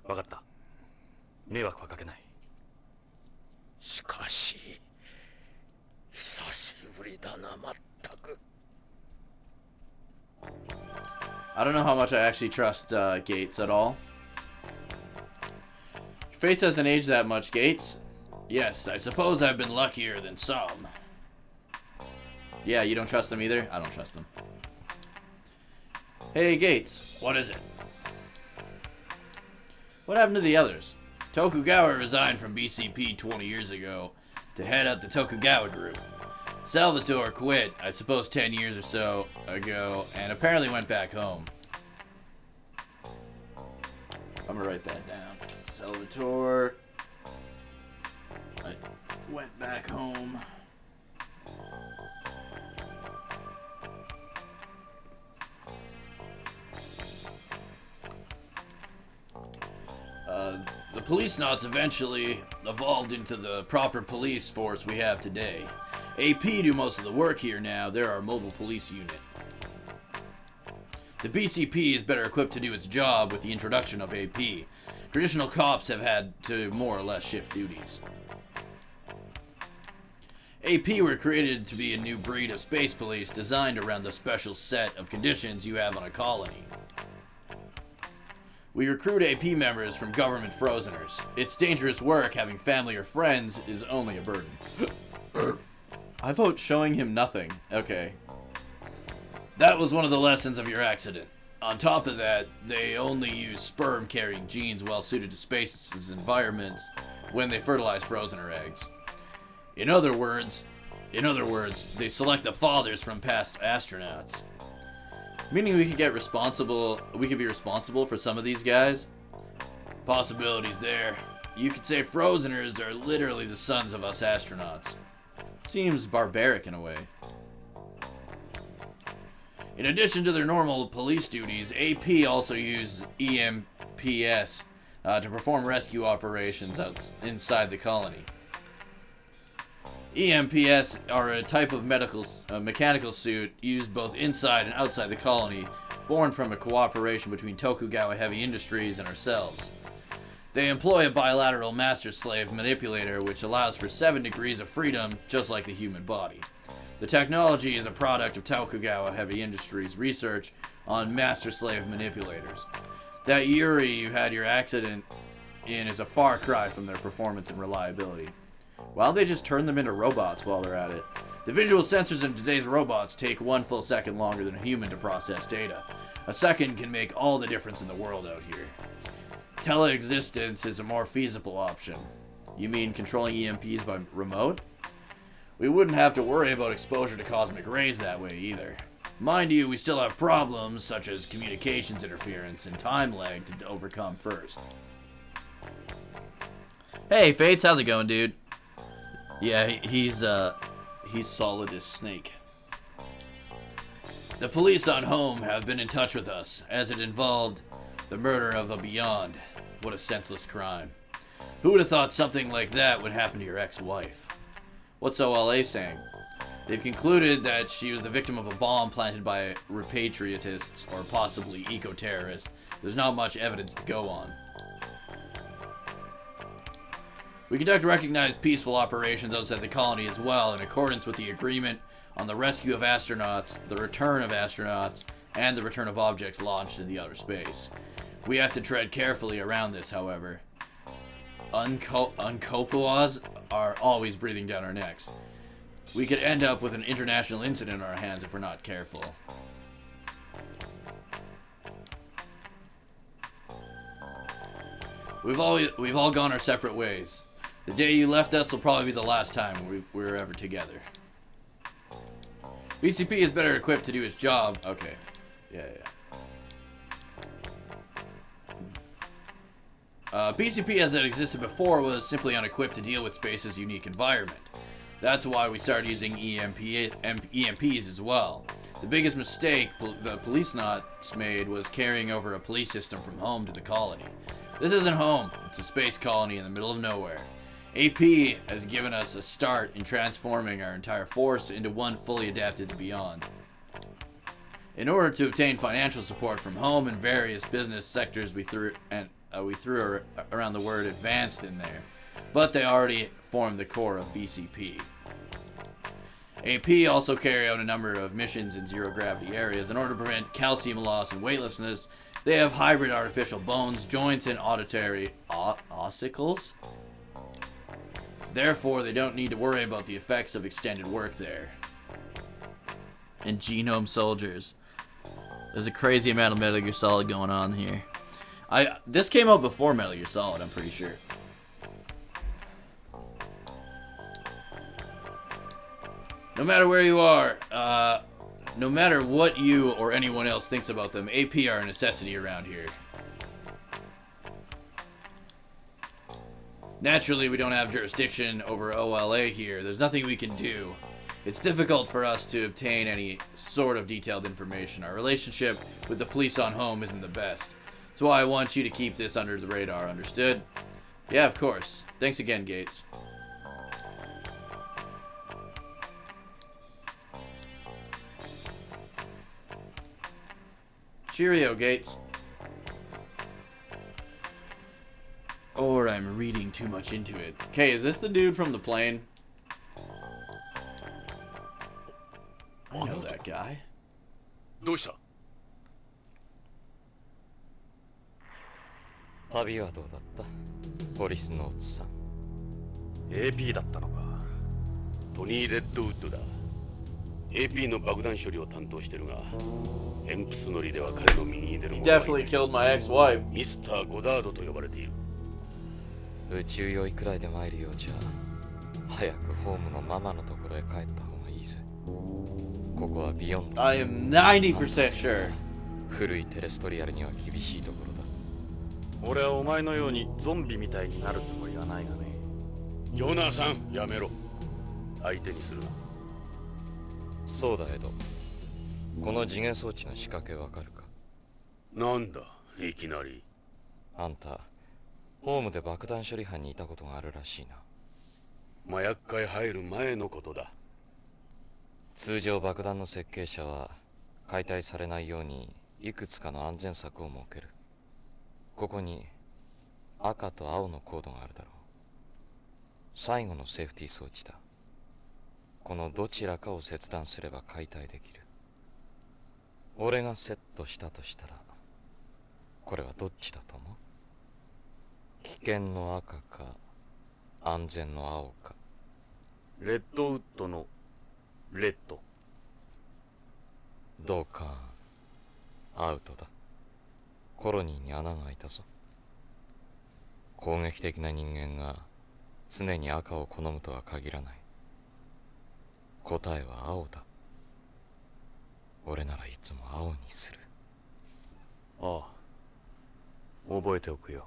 わかった。迷惑はかけない。
しかし久しぶりだな、まったく。
I don't know how much I actually trust Gates at all. Your face hasn't aged that much, Gates. Yes, I suppose I've been luckier than some. Yeah, you don't trust them either? I don't trust them. Hey, Gates, what is it? What happened to the others? Tokugawa resigned from BCP 20 years ago to head up the Tokugawa group. Salvatore quit, I suppose 10 years or so ago, and apparently went back home. I'm gonna write that down. Salvatore went back home. The Policeneauts eventually evolved into the proper police force we have today. AP do most of the work here now. They're our mobile police unit. The BCP is better equipped to do its job with the introduction of AP. Traditional cops have had to more or less shift duties. AP were created to be a new breed of space police designed around the special set of conditions you have on a colony. We recruit AP members from government frozeners. It's dangerous work. Having family or friends is only a burden. I vote showing him nothing. Okay. That was one of the lessons of your accident. On top of that, they only use sperm-carrying genes well suited to space's environments when they fertilize frozener eggs. In other words, they select the fathers from past astronauts. Meaning we could be responsible for some of these guys? Possibilities there. You could say frozeners are literally the sons of us astronauts. Seems barbaric in a way. In addition to their normal police duties, AP also use EMPS to perform rescue operations inside the colony. EMPS are a type of mechanical suit used both inside and outside the colony, born from a cooperation between Tokugawa Heavy Industries and ourselves. They employ a bilateral master-slave manipulator which allows for 7 degrees of freedom, just like the human body. The technology is a product of Tokugawa Heavy Industries' research on master-slave manipulators. That Yuri you had your accident in is a far cry from their performance and reliability. Why don't they just turn them into robots while they're at it? The visual sensors in today's robots take 1 full second longer than a human to process data. A second can make all the difference in the world out here. Teleexistence is a more feasible option. You mean controlling EMPs by remote? We wouldn't have to worry about exposure to cosmic rays that way either. Mind you, we still have problems such as communications interference and time lag to overcome first. Hey, Fates, how's it going, dude? Yeah, he's solid as snake. The police on home have been in touch with us, as it involved the murder of a Beyond. What a senseless crime. Who would have thought something like that would happen to your ex-wife? What's OLA saying? They've concluded that she was the victim of a bomb planted by repatriatists or possibly eco-terrorists. There's not much evidence to go on. We conduct recognized peaceful operations outside the colony as well, in accordance with the agreement on the rescue of astronauts, the return of astronauts, and the return of objects launched into outer space. We have to tread carefully around this, however. Uncopoas are always breathing down our necks. We could end up with an international incident on our hands if we're not careful. We've all gone our separate ways. The day you left us will probably be the last time we're ever together. BCP is better equipped to do its job. Okay. Yeah. BCP as it existed before was simply unequipped to deal with space's unique environment. That's why we started using EMPs as well. The biggest mistake the Policeneauts made was carrying over a police system from home to the colony. This isn't home, it's a space colony in the middle of nowhere. AP has given us a start in transforming our entire force into one fully adapted to Beyond. In order to obtain financial support from home and various business sectors, we threw around the word advanced in there, but they already form the core of BCP. AP also carry out a number of missions in zero-gravity areas. In order to prevent calcium loss and weightlessness, they have hybrid artificial bones, joints, and auditory ossicles. Therefore, they don't need to worry about the effects of extended work there. And genome soldiers. There's a crazy amount of Metal Gear Solid going on here. This came out before Metal Gear Solid, I'm pretty sure. No matter where you are, no matter what you or anyone else thinks about them, AP are a necessity around here. Naturally, we don't have jurisdiction over OLA here. There's nothing we can do. It's difficult for us to obtain any sort of detailed information. Our relationship with the police on home isn't the best. That's why I want you to keep this under the radar, understood? Yeah, of course. Thanks again, Gates. Cheerio, Gates. Or I'm reading too much into it. Okay, is this the dude from the plane? I know that guy.
どうした？
旅はどうだったポリスノーツさん。
AP だったのか。
トニー・レッドウッドだ。AP の爆弾処理を担当してるが、エンプス乗りでは彼の右に出る
He
者は
definitely killed my ex-wife.
ミスター・ゴダードと呼ばれている。
宇宙酔いくらいで参るようじゃ早くホームのママのところへ帰った方がいいぜ。ここはビヨンド。
I am 90% sure.
古いテレストリアルには厳しいところだ。
俺はお前のようにゾンビみたいになるつもりはないがね。
ジョナーさん、やめろ。相手にするな。
そうだエド。この次元装置の仕掛けわかるか？
なんだ、いきなり。
あんたホームで爆弾処理班にいたことがあるらしいな。
麻薬界入る前のことだ。
通常爆弾の設計者は解体されないようにいくつかの安全策を設ける。ここに赤と青のコードがあるだろう。最後のセーフティー装置だ。このどちらかを切断すれば解体できる。俺がセットしたとしたらこれはどっちだと思う？危険の赤か安全の青か。
レッドウッドのレッド。
どうかアウトだ。コロニーに穴が開いたぞ。攻撃的な人間が常に赤を好むとは限らない。答えは青だ。俺ならいつも青にする。
ああ、覚えておくよ。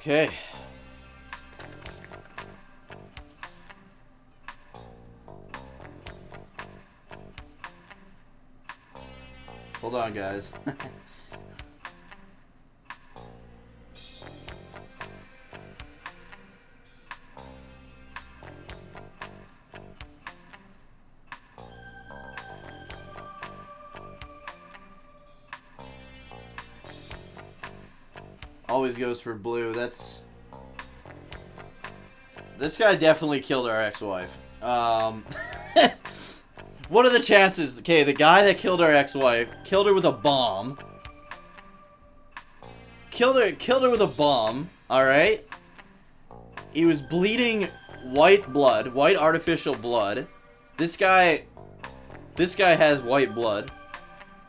Okay. Hold on, guys. Always goes for blue. This guy definitely killed our ex-wife. What are the chances? Okay, the guy that killed our ex-wife killed her with a bomb. Killed her with a bomb. All right. He was bleeding white blood, white artificial blood. This guy has white blood.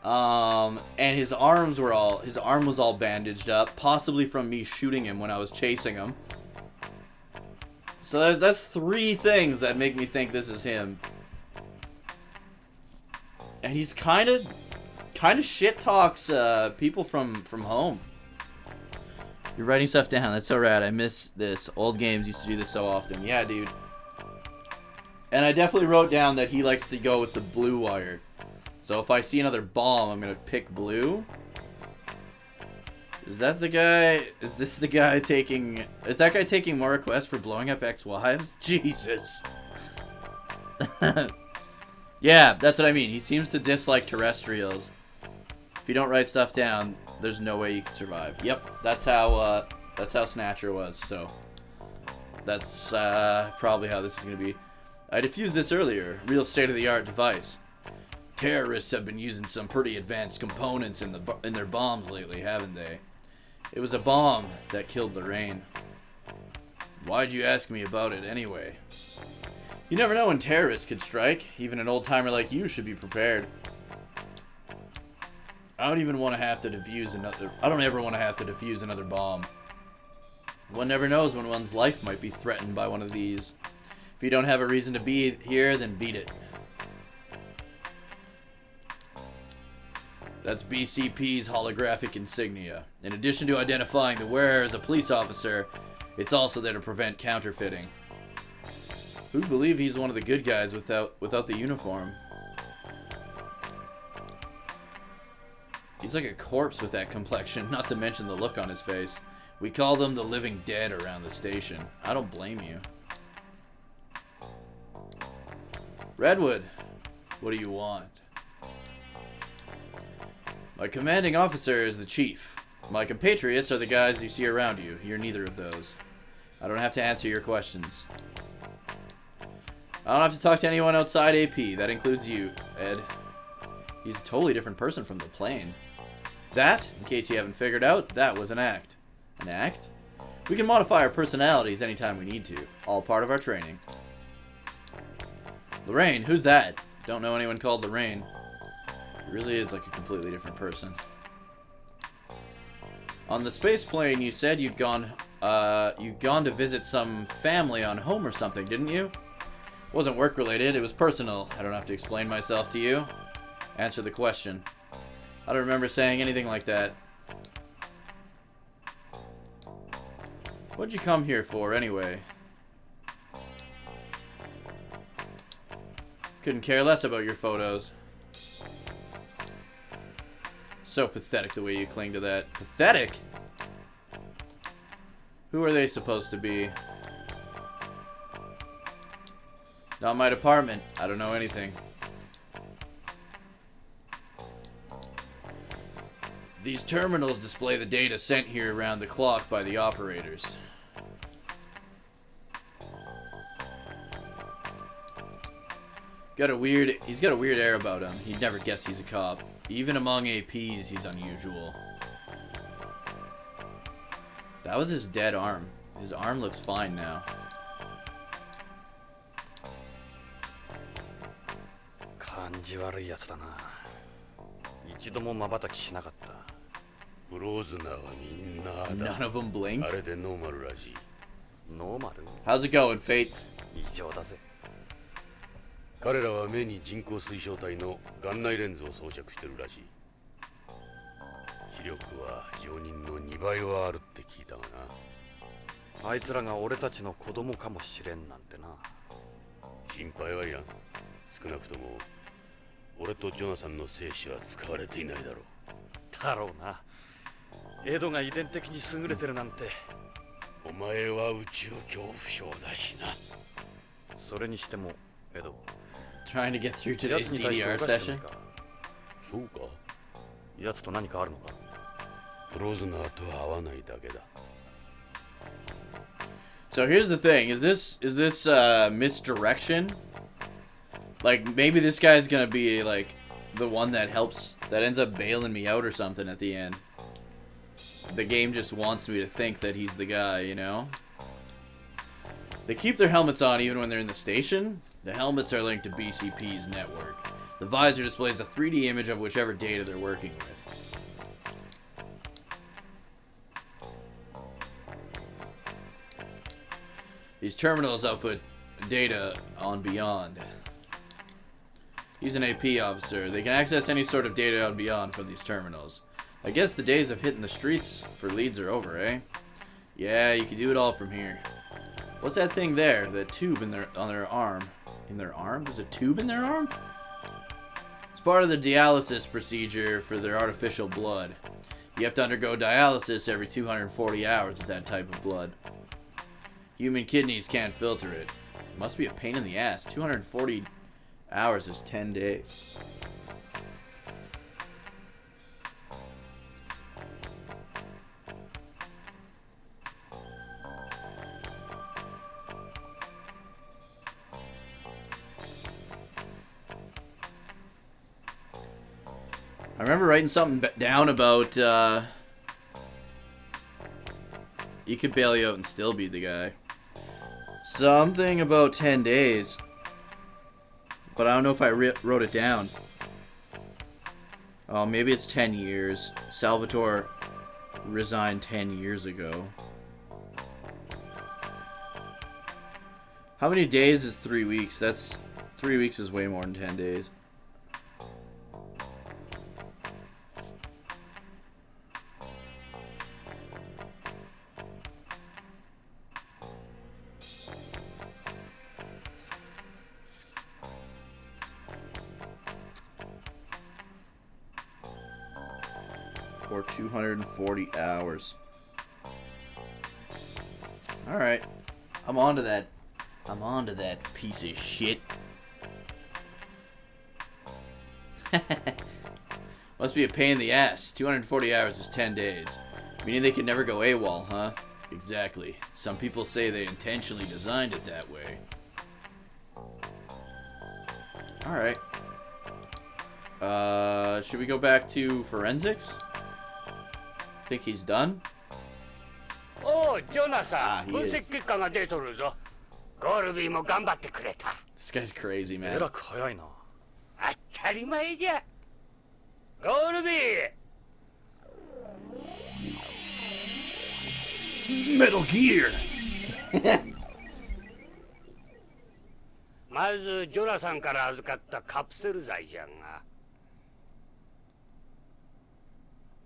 And his arm was all bandaged up, possibly from me shooting him when I was chasing him. So that's three things that make me think this is him. And he's kind of shit talks people from home. You're writing stuff down. That's so rad. I miss this. Old games used to do this so often. Yeah, dude. And I definitely wrote down that he likes to go with the blue wire. So if I see another bomb, I'm gonna pick blue. Is that the guy? Is this the guy taking? Is that guy taking more requests for blowing up ex-wives? Jesus. Yeah, that's what I mean. He seems to dislike terrestrials. If you don't write stuff down, there's no way you can survive. Yep, that's how Snatcher was. So that's probably how this is gonna be. I defused this earlier. Real state-of-the-art device. Terrorists have been using some pretty advanced components in their bombs lately, haven't they? It was a bomb that killed Lorraine. Why'd you ask me about it anyway? You never know when terrorists could strike. Even an old-timer like you should be prepared. I don't ever want to have to defuse another bomb. One never knows when one's life might be threatened by one of these. If you don't have a reason to be here, then beat it. That's BCP's holographic insignia. In addition to identifying the wearer as a police officer, it's also there to prevent counterfeiting. Who'd believe he's one of the good guys without the uniform? He's like a corpse with that complexion, not to mention the look on his face. We call them the living dead around the station. I don't blame you. Redwood, what do you want? My commanding officer is the chief. My compatriots are the guys you see around you. You're neither of those. I don't have to answer your questions. I don't have to talk to anyone outside AP. That includes you, Ed. He's a totally different person from the plane. That, in case you haven't figured out, that was an act. An act? We can modify our personalities anytime we need to. All part of our training. Lorraine, who's that? Don't know anyone called Lorraine. He really is like a completely different person. On the space plane, you said you'd gone to visit some family on home or something, didn't you? It wasn't work related, it was personal. I don't have to explain myself to you. Answer the question. I don't remember saying anything like that. What'd you come here for, anyway? Couldn't care less about your photos. So pathetic the way you cling to that. Pathetic? Who are they supposed to be? Not my department. I don't know anything. These terminals display the data sent here around the clock by the operators. He's got a weird air about him. He'd never guess he's a cop. Even among APs, he's unusual. That was his dead arm. His arm looks fine now. None of them blink. How's it going, Fates?
彼らは目に人工水晶体の眼内レンズを装着してるらしい。視力は常人の2倍はあるって聞いたがな。
あいつらが俺たちの子供かもしれんなんてな。
心配はいらん。少なくとも俺とジョナサンの精子は使われていないだろう。
だろうな。エドが遺伝的に優れてるなんて。
お前は宇宙恐怖症だしな。
それにしてもエド。
Trying to get through today's DDR session.
そうか。
奴と何かあるのか。
プロズナーとは会わないだけだ。
So here's the thing: is this misdirection? Like maybe this guy's gonna be like the one that ends up bailing me out or something at the end. The game just wants me to think that he's the guy, you know? They keep their helmets on even when they're in the station. The helmets are linked to BCP's network. The visor displays a 3D image of whichever data they're working with. These terminals output data on Beyond. He's an AP officer. They can access any sort of data on Beyond from these terminals. I guess the days of hitting the streets for leads are over, eh? Yeah, you can do it all from here. What's that thing there? That tube on their arm. In their arm? There's a tube in their arm? It's part of the dialysis procedure for their artificial blood. You have to undergo dialysis every 240 hours with that type of blood. Human kidneys can't filter it. It must be a pain in the ass. 240 hours is 10 days. I remember writing something down about, you could bail you out and still be the guy. Something about 10 days. But I don't know if I wrote it down. Oh, maybe it's 10 years. Salvatore resigned 10 years ago. How many days is 3 weeks? That's 3 weeks is way more than 10 days. Or 240 hours. Alright. I'm onto that. I'm onto that piece of shit. Must be a pain in the ass. 240 hours is 10 days. Meaning they can never go AWOL, huh? Exactly. Some people say they intentionally designed it that way. Alright. Should we go back to forensics? Think he's done?
おう、ジョナサン、分析結果が出とるぞ。ゴールビーも頑張ってくれた。
This guy's crazy, man.
えらく早いな。
当たり前じゃ。ゴールビー。
Metal Gear!
まずジョナサンから預かったカプセル剤じゃが。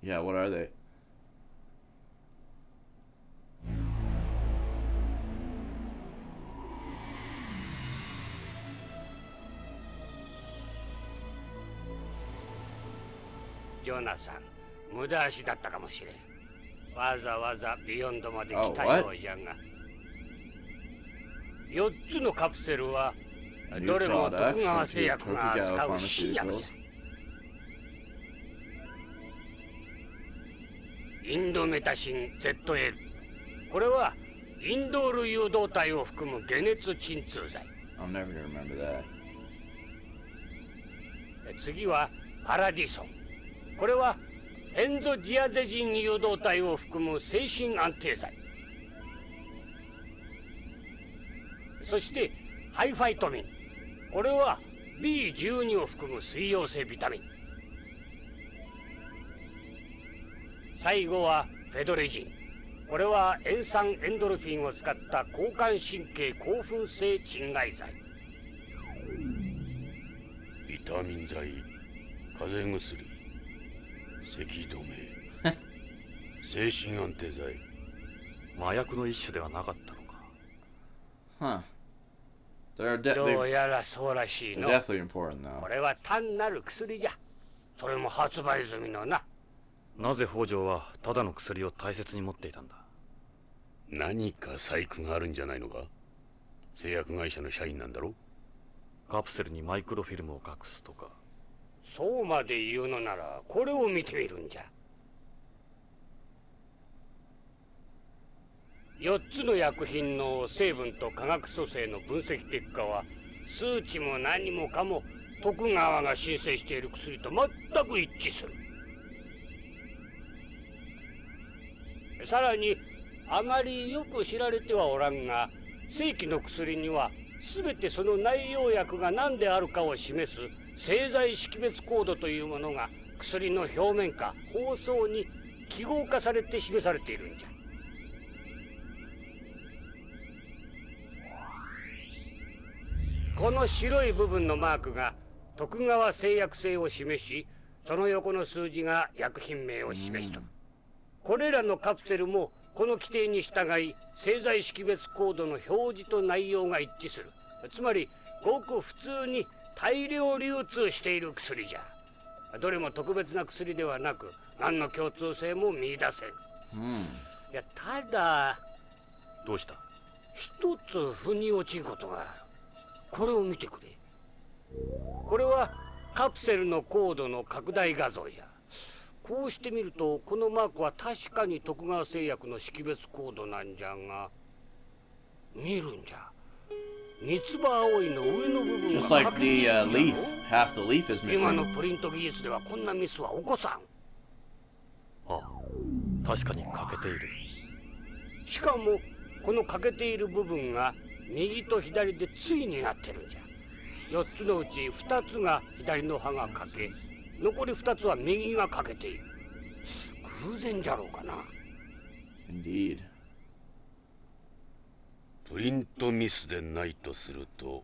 Yeah, what are they?
ジョナサン、無駄足だったかもしれん。わざわざビヨンドまで来たようじゃが。4つのカプセルはどれも徳川製薬が扱う新薬じゃ。インドメタシン ZL。これはインドール誘導体を含む解熱鎮痛剤。
I'm never gonna remember that.
次はパラディソン。これはエンゾジアゼジン誘導体を含む精神安定剤。そしてハイファイトミン。これは B12 を含む水溶性ビタミン。最後はフェドレジン。これは塩酸エンドルフィンを使った交感神経興奮性鎮害剤。ビタミン剤、風邪薬、咳止め、精神安定剤。
麻薬の一種ではなかったのか。
Huh. They're
どうやらそうらしいの。
definitely important though.
これは単なる薬じゃ。それも発売済みのな。
なぜ北条はただの薬を大切に持っていたんだ。
何か細工があるんじゃないのか。製薬会社の社員なんだろ。
カプセルにマイクロフィルムを隠すとか。
そうまで言うのならこれを見てみるんじゃ。4つの薬品の成分と化学組成の分析結果は数値も何もかも徳川が申請している薬と全く一致する。さらにあまりよく知られてはおらんが、正規の薬には全てその内容薬が何であるかを示す製剤識別コードというものが薬の表面か包装に記号化されて示されているんじゃ。この白い部分のマークが徳川製薬製を示し、その横の数字が薬品名を示しとる。これらのカプセルもこの規定に従い製剤識別コードの表示と内容が一致する。つまりごく普通に大量流通している薬じゃ。どれも特別な薬ではなく何の共通性も見出せん。いやただ
どうした。
一つ腑に落ちんことがある。これを見てくれ。これはカプセルのコードの拡大画像や。こうしてみるとこのマークは確かに徳川製薬の識別コードなんじゃが、見るんじゃ。三つ葉葵の上の部分が
Just like the leaf. Half the leaf is
今の
missing.
プリント技術ではこんなミスは起こさん。
ああ、確かに欠けている。
しかもこの欠けている部分が右と左で対になってるんじゃ。4つのうち2つが左の歯が欠け、残り2つは右が欠けている。偶然じゃろうかな。
Indeed.
プリントミスでないとすると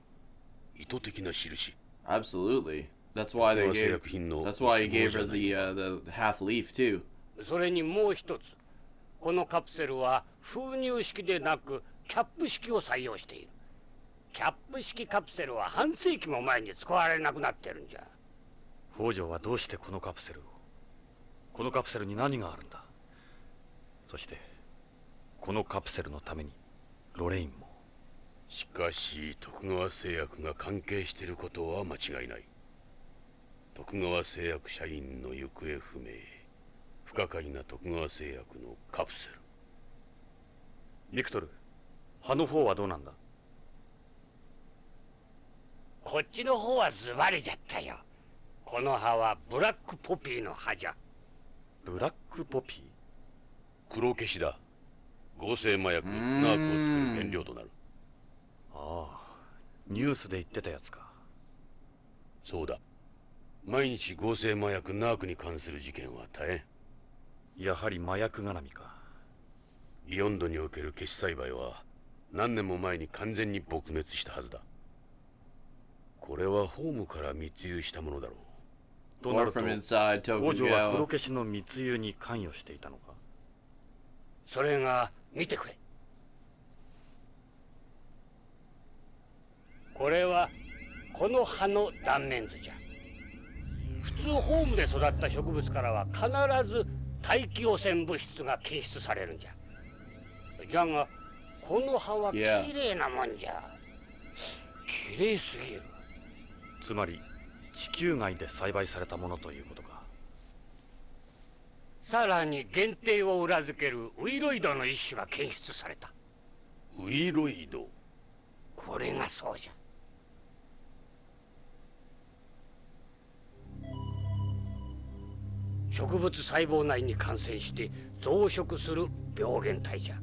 意図的な印。
Absolutely. That's why he gave her the half leaf too.
それにもう一つ、このカプセルは封入式でなくキャップ式を採用している。キャップ式カプセルは半世紀も前に使われなくなってるんじゃ。
北条はどうしてこのカプセルを、このカプセルに何があるんだ。そしてこのカプセルのためにロレインも。
しかし徳川製薬が関係していることは間違いない。徳川製薬社員の行方不明、不可解な徳川製薬のカプセル。
ビクトル、葉の方はどうなんだ。
こっちの方はズバリじゃったよ。この葉はブラックポピーの葉じゃ。
ブラックポピ
ー？黒消しだ。合成麻薬、ナークを作る原料となる。
ああ、ニュースで言ってたやつか。
そうだ。毎日合成麻薬ナークに関する事件は大変。
やはり麻薬絡みか。
ビヨンドにおける消し栽培は何年も前に完全に撲滅したはずだ。これはホームから密輸したものだろう。
となると、王女は黒消しの密輸に関与していたのか。
それが見てくれ。これはこの葉の断面図じゃ。普通ホームで育った植物からは必ず大気汚染物質が検出されるんじゃ。じゃがこの葉は綺麗なもんじゃ。綺麗すぎる。
つまり地球外で栽培されたものということか。
さらに限定を裏付けるウイロイドの一種が検出された。
ウイロイド？
これがそうじゃ。植物細胞内に感染して増殖する病原体じゃ。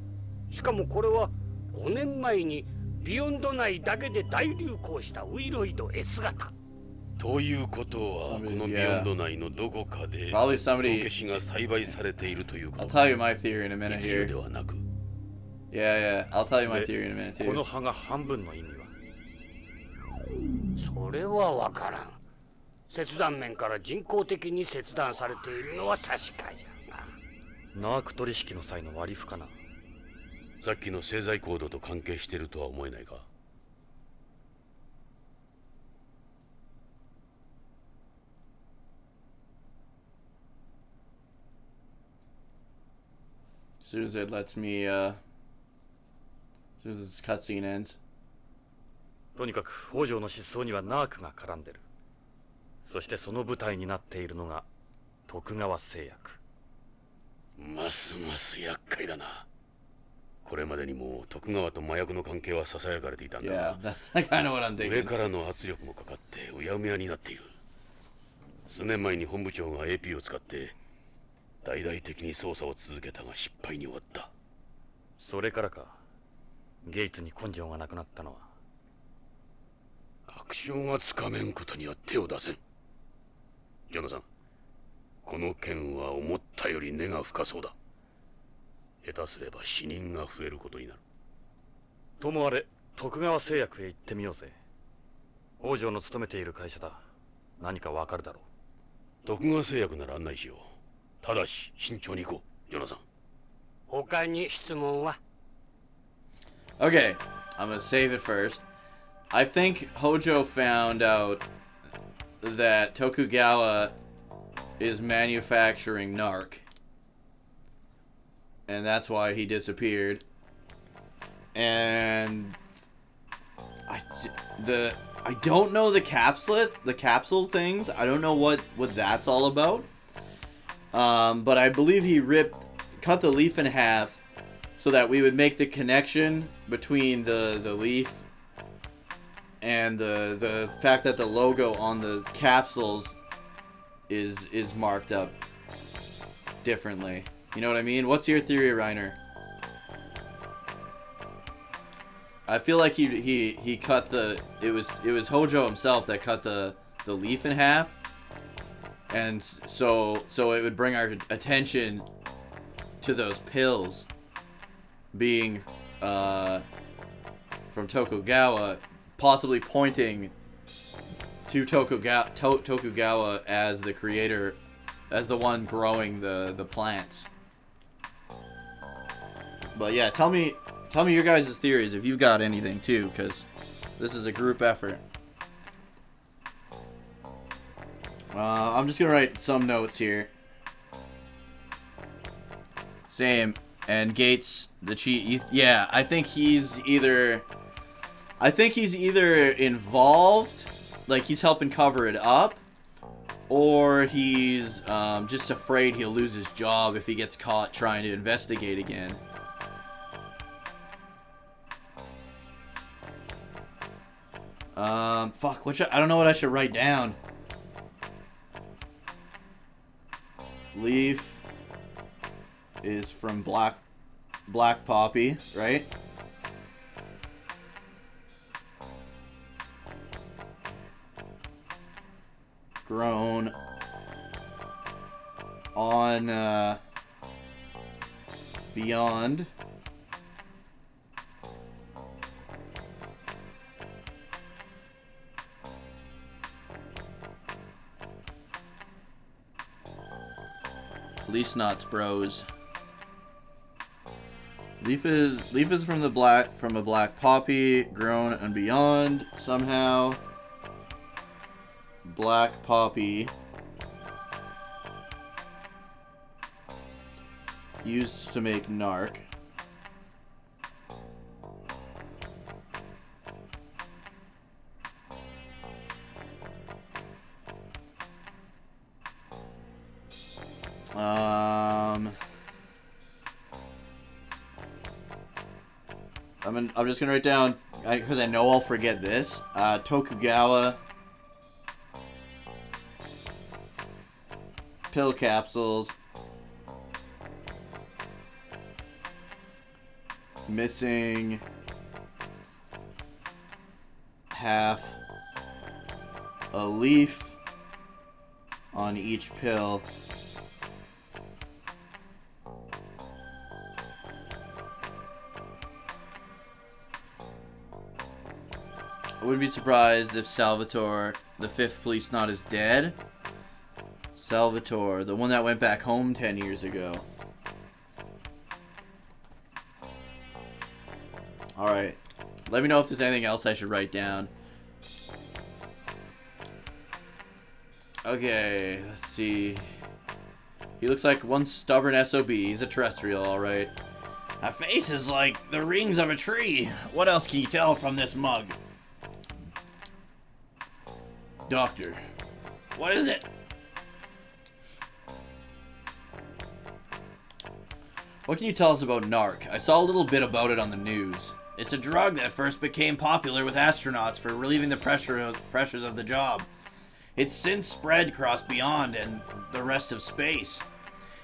しかもこれは5年前にビヨンド内だけで大流行したウイロイド S 型。
ということは、このビヨンド内のどこかで黒消しが栽培されているということ。
I'll tell you my theory in a minute here.
ではなく。
Yeah, I'll tell you my theory in a minute too.
この葉が半分の意味は？
それはわからん。切断面から人工的に切断されているのは確かじゃ
が。ナーク取引の際の割り符かな。
さっきの製剤コードと関係しているとは思えないか。
As soon as it lets me, as soon as this cutscene ends.
とにかく北条の失踪にはナークが絡んでる。そしてその舞台になっているのが徳川製薬。
ますます厄介だな。これまでにも徳川と麻薬の関係はささやかれていたんだが、上からの圧力もかかってうやむやになっている。数年前に本部長が AP を使って大々的に捜査を続けたが失敗に終わった。
それからか、ゲイツに根性がなくなったのは。
確証がつかめんことには手を出せん。ジョナサン、この件は思ったより根が深そうだ。下手すれば死人が増えることになる。
ともあれ、徳川製薬へ行ってみようぜ。王女の勤めている会社だ。何かわかるだろ
う。徳川製薬なら案内しよう。ただし慎重に行こう、ジョナサン。
他に質問は？
Okay, I'm gonna save it first. I think Hojo found out that Tokugawa is manufacturing narc. And that's why he disappeared. And I don't know the capsule things. I don't know what that's all about. But I believe he cut the leaf in half so that we would make the connection between the leaf and the fact that the logo on the capsules is marked up differently. You know what I mean? What's your theory, Reiner? I feel like he cut the it was Hojo himself that cut the leaf in half, and so it would bring our attention to those pills being from Tokugawa, possibly pointing to Tokugawa as the creator, as the one growing the plants. But yeah, tell me your guys' theories if you've got anything too, because this is a group effort. I'm just gonna write some notes here. Same. And Gates, the cheat. Yeah, I think he's either involved, like he's helping cover it up, or he's just afraid he'll lose his job if he gets caught trying to investigate again. Fuck, I don't know what I should write down. Leaf is from Black Poppy, right? Grown on Beyond. Policeneauts, bros. Leaf is from a Black Poppy, grown and beyond somehow. Black Poppy used to make narc. I'm just gonna write down, because I know I'll forget this. Tokugawa. Pill capsules. Missing half a leaf on each pill. I wouldn't be surprised if Salvatore, the fifth Policeneaut, is dead. Salvatore, the one that went back home 10 years ago. Alright. Let me know if there's anything else I should write down. Okay, let's see. He looks like one stubborn SOB. He's a terrestrial, alright. A face is like the rings of a tree. What else can you tell from this mug? Doctor. What is it? What can you tell us about narc? I saw a little bit about it on the news. It's a drug that first became popular with astronauts for relieving the pressures of the job. It's since spread across beyond and the rest of space.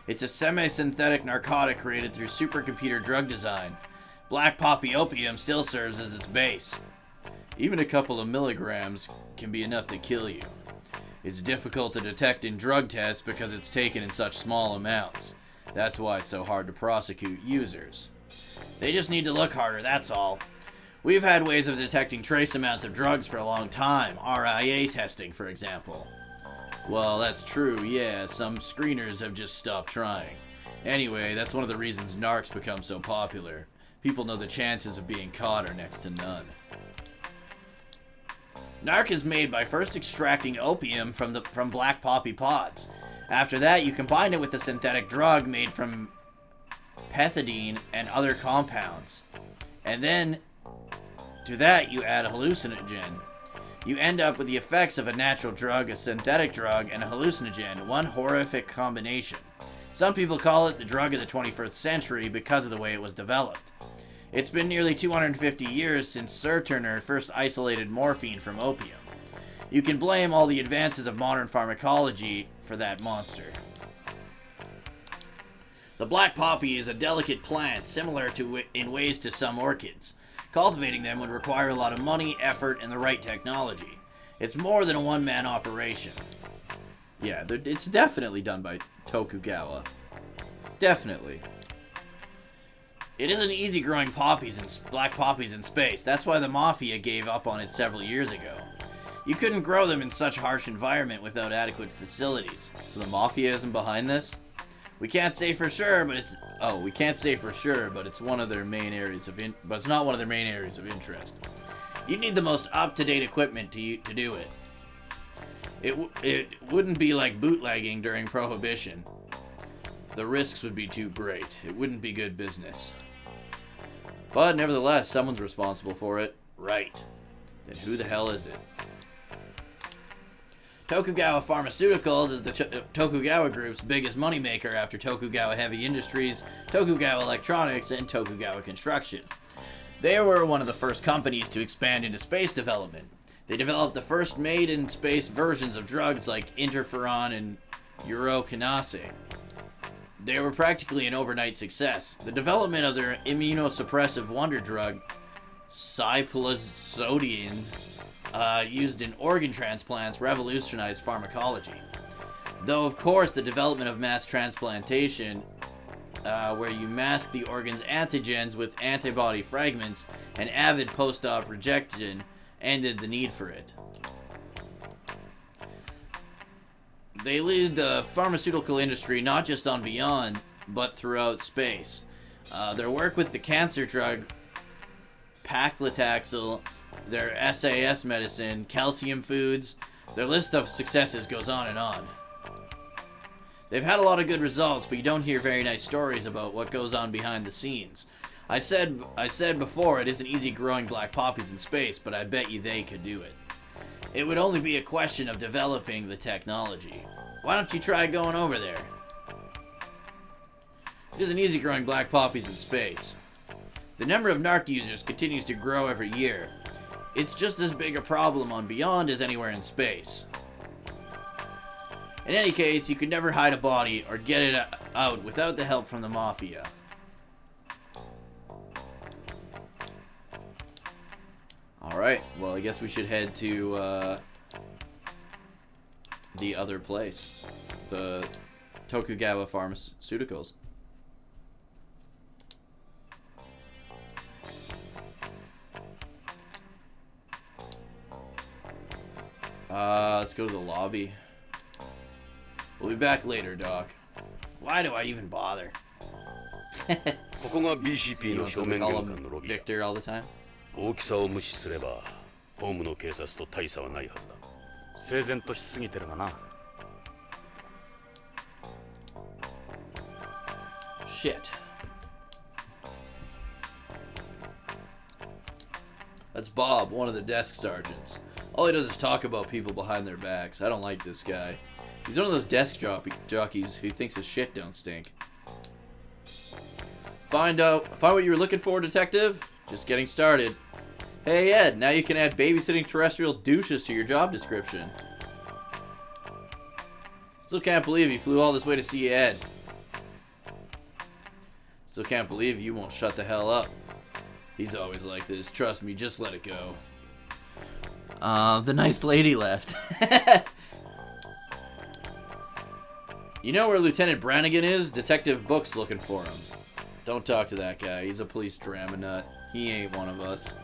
It's a semi-synthetic narcotic created through supercomputer drug design. Black poppy opium still serves as its base. Even a couple of milligrams can be enough to kill you. It's difficult to detect in drug tests because it's taken in such small amounts. That's why it's so hard to prosecute users. They just need to look harder, that's all. We've had ways of detecting trace amounts of drugs for a long time. RIA testing, for example. Well, that's true, yeah. Some screeners have just stopped trying. Anyway, that's one of the reasons narcs become so popular. People know the chances of being caught are next to none. Narc is made by first extracting opium from black poppy pods. After that, you combine it with a synthetic drug made from pethidine and other compounds. And then, to that, you add a hallucinogen. You end up with the effects of a natural drug, a synthetic drug, and a hallucinogen, one horrific combination. Some people call it the drug of the 21st century because of the way it was developed. It's been nearly 250 years since Sir Turner first isolated morphine from opium. You can blame all the advances of modern pharmacology for that monster. The black poppy is a delicate plant, similar in ways to some orchids. Cultivating them would require a lot of money, effort, and the right technology. It's more than a one-man operation. Yeah, it's definitely done by Tokugawa. Definitely. It isn't easy growing black poppies in space. That's why the Mafia gave up on it several years ago. You couldn't grow them in such harsh environment without adequate facilities. So the Mafia isn't behind this? We can't say for sure, but it's... Oh, we can't say for sure, but it's one of their main areas of but it's not one of their main areas of interest. You'd need the most up-to-date equipment to do it. It wouldn't be like bootlegging during Prohibition. The risks would be too great. It wouldn't be good business. But nevertheless, someone's responsible for it. Right. Then who the hell is it? Tokugawa Pharmaceuticals is the Tokugawa Group's biggest moneymaker after Tokugawa Heavy Industries, Tokugawa Electronics, and Tokugawa Construction. They were one of the first companies to expand into space development. They developed the first made-in-space versions of drugs like interferon and urokinase. They were practically an overnight success. The development of their immunosuppressive wonder drug, cypilazodian, used in organ transplants, revolutionized pharmacology. Though, of course, the development of mass transplantation, where you mask the organ's antigens with antibody fragments and avid post-op rejection, ended the need for it. They lead the pharmaceutical industry not just on Beyond, but throughout space. Their work with the cancer drug paclitaxel, their SAS medicine, calcium foods, their list of successes goes on and on. They've had a lot of good results, but you don't hear very nice stories about what goes on behind the scenes. I said before it isn't easy growing black poppies in space, but I bet you they could do it. It would only be a question of developing the technology. Why don't you try going over there? It isn't easy growing black poppies in space. The number of narc users continues to grow every year. It's just as big a problem on Beyond as anywhere in space. In any case, you could never hide a body or get it out without the help from the Mafia. Alright, well I guess we should head to the other place. The Tokugawa Pharmaceuticals. Let's go to the lobby. We'll be back later, Doc. Why do I even bother?
ここが BCP の正面玄関のロビー。
Victor all the time?
大きさを無視すれば、ホームの警察と大差はないはずだ。
整然としすぎてるがな。
Shit. That's Bob, one of the desk sergeants. All he does is talk about people behind their backs. I don't like this guy. He's one of those desk jockeys who thinks his shit don't stink. Find what you were looking for, detective? Just getting started. Hey Ed, now you can add babysitting terrestrial douches to your job description. Still can't believe you flew all this way to see Ed. Still can't believe you won't shut the hell up. He's always like this. Trust me, just let it go. The nice lady left. You know where Lieutenant Brannigan is? Detective Book's looking for him. Don't talk to that guy. He's a police drama nut. He ain't one of us.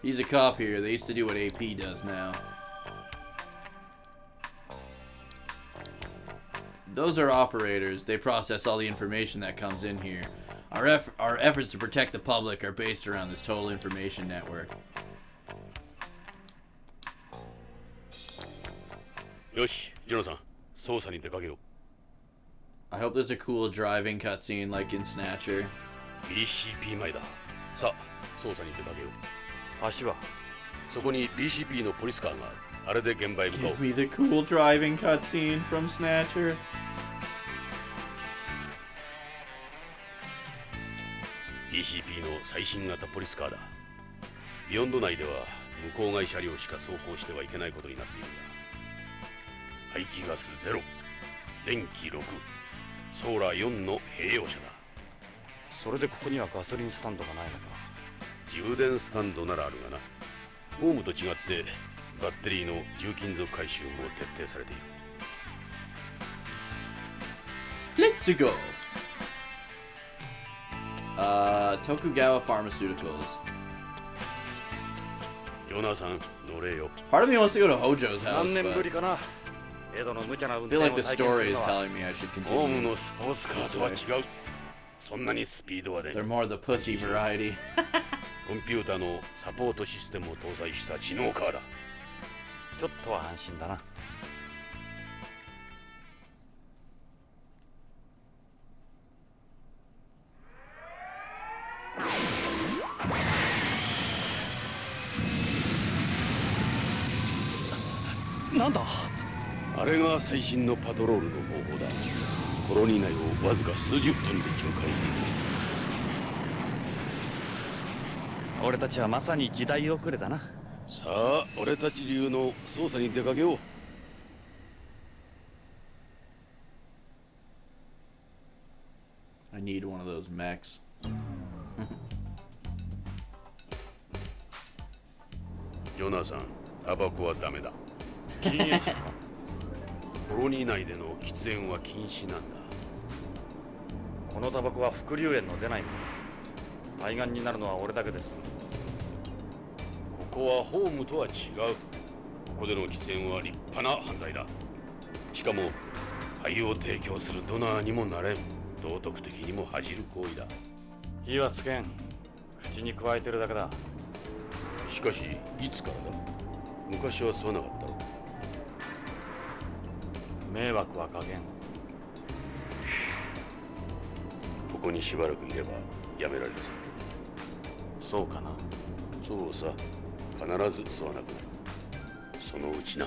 He's a cop here. They used to do what AP does now. Those are operators. They process all the information that comes in here. Our efforts to protect the public are based around this total information network.
Yoshi, Jono-san, 捜査に出かけろ。
I hope there's a cool driving cutscene like in Snatcher.
BCP 前だ。さあ、捜査に出かけよう。
足は
そこに BCP のポリスカーがある。あれで現場へ向かおう。
Give me the cool driving cutscene from Snatcher.
BCP の最新型ポリスカーだ。ビヨンド内では無公害車両しか走行してはいけないことになっているが、排気ガス0、電気6、ソーラー4の併用車だ。
それでここにはガソリンスタンドがないのか。
充電スタンドならあるがな。ホームと違ってバッテリーの重金属回収も徹底されている。
Let's go. Tokugawa Pharmaceuticals.
ジョナサン、乗れよ。
Part of me wants to go to Hojo's house,
何年
but
ぶりかな。エドの無茶な
I
運
feel
転
like
を
the
体験す
story
る
is
のは
telling me I should
ホーム
continue.
のスポーツカーとは違う。そんなにスピードは出
They're
ん。
more the pussy variety.
コンピューターのサポートシステムを搭載した知能カーだ。
ちょっとは安心だな。
なんだ。
あれが最新のパトロールの方法だ。コロニー内をわずか数十分で巡回できる。
俺たちはまさに時代遅れだな。
さあ、俺たち流の捜査に出かけよう。
I need one of those mechs.
ジョナサン、タバコはダメだ。
禁煙者か。
コロニー内での喫煙は禁止なんだ。
このタバコは副流煙の出ないもの。肺がんになるのは俺だけです。
ここはホームとは違う。ここでの喫煙は立派な犯罪だ。しかも肺を提供するドナーにもなれん。道徳的にも恥じる行為だ。
火はつけん。口に加えてるだけだ。
しかし、いつからだ？昔は吸わなかったろ。
迷惑は加減。
ここにしばらくいればやめられるさ。
そうかな。
そうさ。必ず吸わなくなる。そのうちな。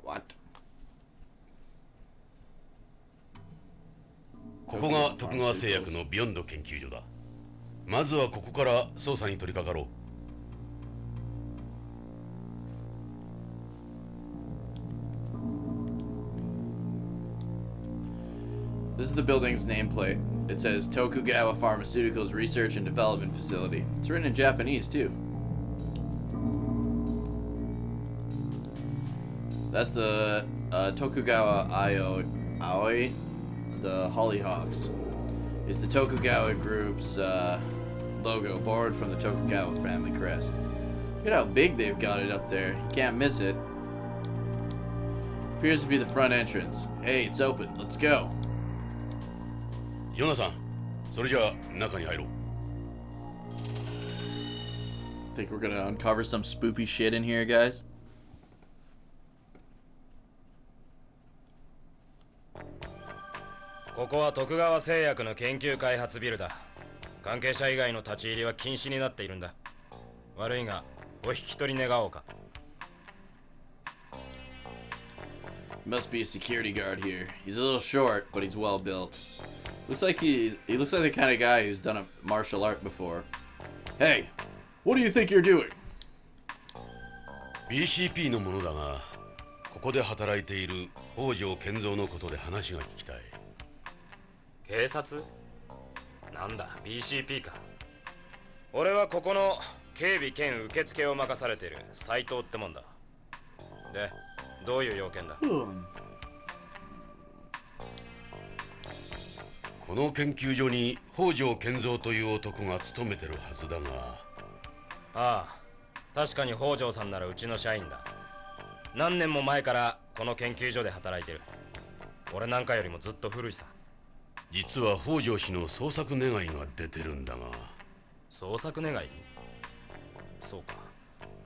What?
ここが徳川製薬のビヨンド研究所だ。まずはここから捜査に取り掛かろう。
This is the building's nameplate. It says Tokugawa Pharmaceuticals Research and Development Facility. It's written in Japanese, too. That's the Tokugawa Aoi, the Hollyhawks. Is the Tokugawa group's logo, borrowed from the Tokugawa family crest. Look at how big they've got it up there. You can't miss it. Appears to be the front entrance. Hey, it's open. Let's go.
ヨナさん、それじゃあ中に入ろう。
Think we're gonna uncover some spoopy shit in here, guys?
ここは徳川製薬の研究開発ビルだ。関係者以外の立ち入りは禁止になっているんだ。悪いがお引き取り願おうか。
Must be a security guard here. He's a little short, but he's well built. Looks like he looks like the kind of guy who's done a martial art before. Hey, what do you think you're doing?
BCP のものだが、ここで働いている北条健三のことで話が聞きたい。
警察？なんだ BCP か。俺はここの警備兼受付を任されている斉藤ってもんだ。で、どういう要件だ？
この研究所に北条健三という男が勤めてるはずだが。
ああ、確かに北条さんならうちの社員だ。何年も前からこの研究所で働いてる。俺なんかよりもずっと古いさ。
実は北条氏の捜索願いが出てるんだが。
捜索願い？そうか。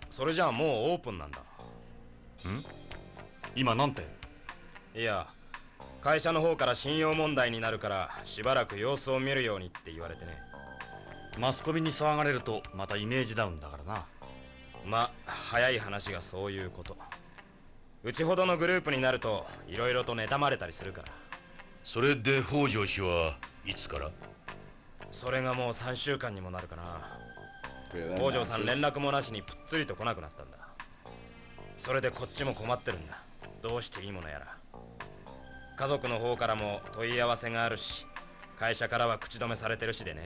それじゃあもうオープンなんだ。
今なんて？
いや、会社の方から信用問題になるからしばらく様子を見るようにって言われてね。
マスコミに騒がれるとまたイメージダウンだからな。
ま、早い話がそういうこと。うちほどのグループになるといろいろと妬まれたりするから。
それで北条氏はいつから？
それがもう3週間にもなるかな。北条さん連絡もなしにぷっつりと来なくなったんだ。それでこっちも困ってるんだ。どうしていいものやら。家族の方からも問い合わせがあるし、会社からは口止めされてるしでね。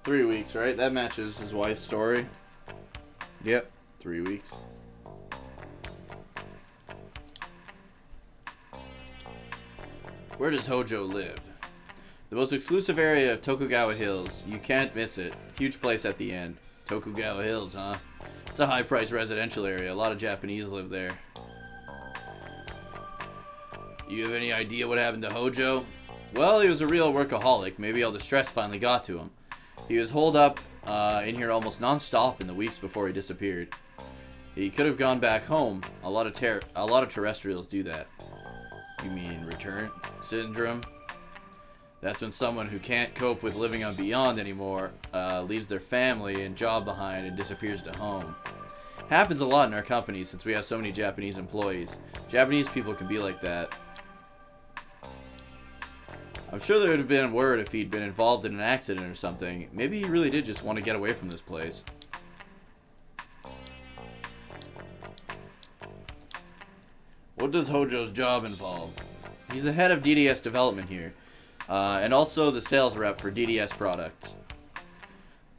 3 weeks, right? That matches his wife's story. Yep, 3 weeks. Where does Hojo live? The most exclusive area of Tokugawa Hills. You can't miss it. Huge place at the end. Tokugawa Hills, huh? It's a high-priced residential area. A lot of Japanese live there. You have any idea what happened to Hojo? Well, he was a real workaholic. Maybe all the stress finally got to him. He was holed up in here almost non-stop in the weeks before he disappeared. He could have gone back home. A lot of terrestrials do that. You mean return syndrome? That's when someone who can't cope with living on Beyond anymore leaves their family and job behind and disappears to home. Happens a lot in our company since we have so many Japanese employees. Japanese people can be like that. I'm sure there would have been word if he'd been involved in an accident or something. Maybe he really did just want to get away from this place. What does Hojo's job involve? He's the head of DDS development here. And also the sales rep for DDS products.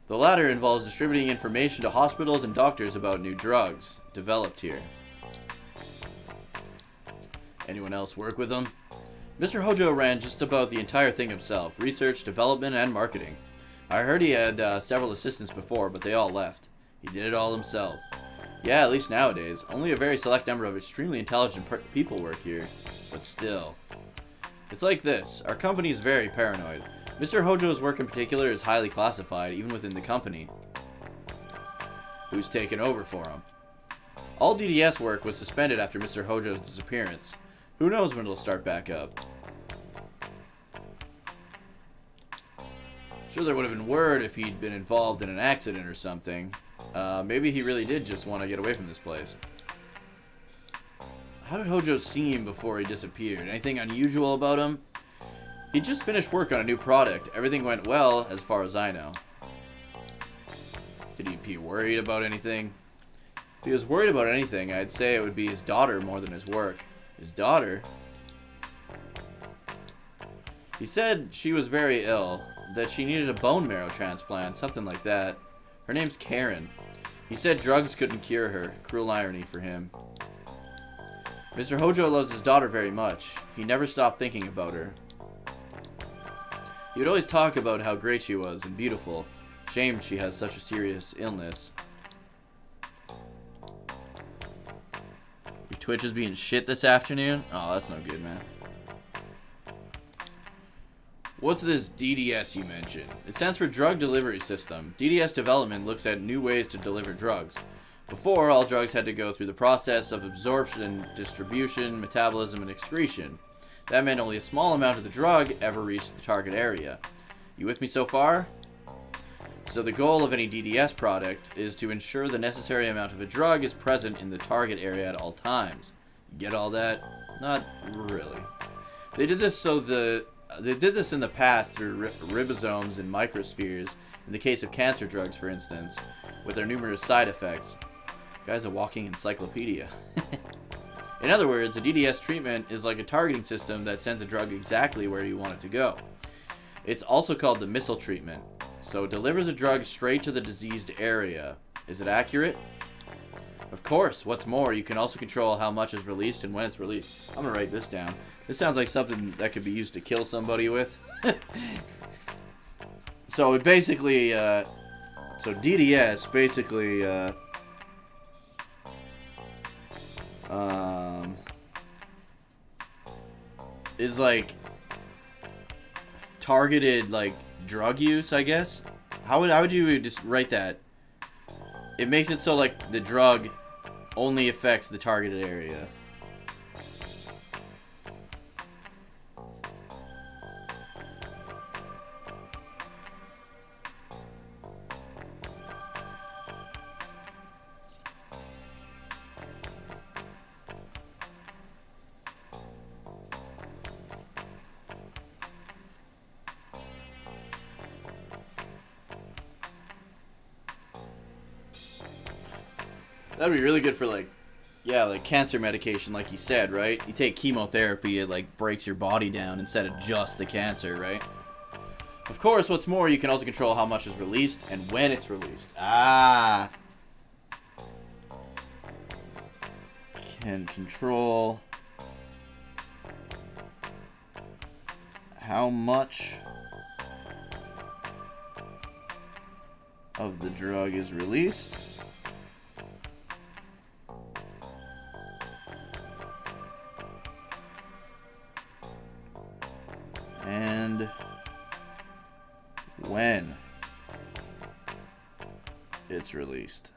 The latter involves distributing information to hospitals and doctors about new drugs developed here. Anyone else work with him? Mr. Hojo ran just about the entire thing himself, research, development, and marketing. I heard he had several assistants before, but they all left. He did it all himself. Yeah, at least nowadays. Only a very select number of extremely intelligent people work here. But still. It's like this. Our company is very paranoid. Mr. Hojo's work in particular is highly classified, even within the company. Who's taken over for him? All DDS work was suspended after Mr. Hojo's disappearance. Who knows when it'll start back up? Sure, there would have been word if he'd been involved in an accident or something. Maybe he really did just want to get away from this place. How did Hojo seem before he disappeared? Anything unusual about him? He just finished work on a new product. Everything went well, as far as I know. Did he be worried about anything? If he was worried about anything, I'd say it would be his daughter more than his work. His daughter? He said she was very ill, that she needed a bone marrow transplant, something like that. Her name's Karen. He said drugs couldn't cure her. Cruel irony for him. Mr. Hojo loves his daughter very much. He never stopped thinking about her. He would always talk about how great she was and beautiful. Shame she has such a serious illness. Your Twitch is being shit this afternoon? Oh, that's no good, man. What's this DDS you mentioned? It stands for Drug Delivery System. DDS development looks at new ways to deliver drugs. Before, all drugs had to go through the process of absorption, distribution, metabolism, and excretion. That meant only a small amount of the drug ever reached the target area. You with me so far? So the goal of any DDS product is to ensure the necessary amount of a drug is present in the target area at all times. Get all that? Not really. They did this in the past through ribosomes and microspheres, in the case of cancer drugs, for instance, with their numerous side effects. Guy's a walking encyclopedia. In other words, a DDS treatment is like a targeting system that sends a drug exactly where you want it to go. It's also called the missile treatment. So it delivers a drug straight to the diseased area. Is it accurate? Of course. What's more, you can also control how much is released and when it's released. I'm gonna write this down. This sounds like something that could be used to kill somebody with. So it basically, so DDS basically, is like targeted like drug use, I guess. How would you just write that? It makes it so like the drug only affects the targeted area. That would be really good for like, yeah, like cancer medication, like you said, right? You take chemotherapy, it like breaks your body down instead of just the cancer, right? Of course, what's more, you can also control how much is released and when it's released. Ah! Can control how much of the drug is released. And when it's released.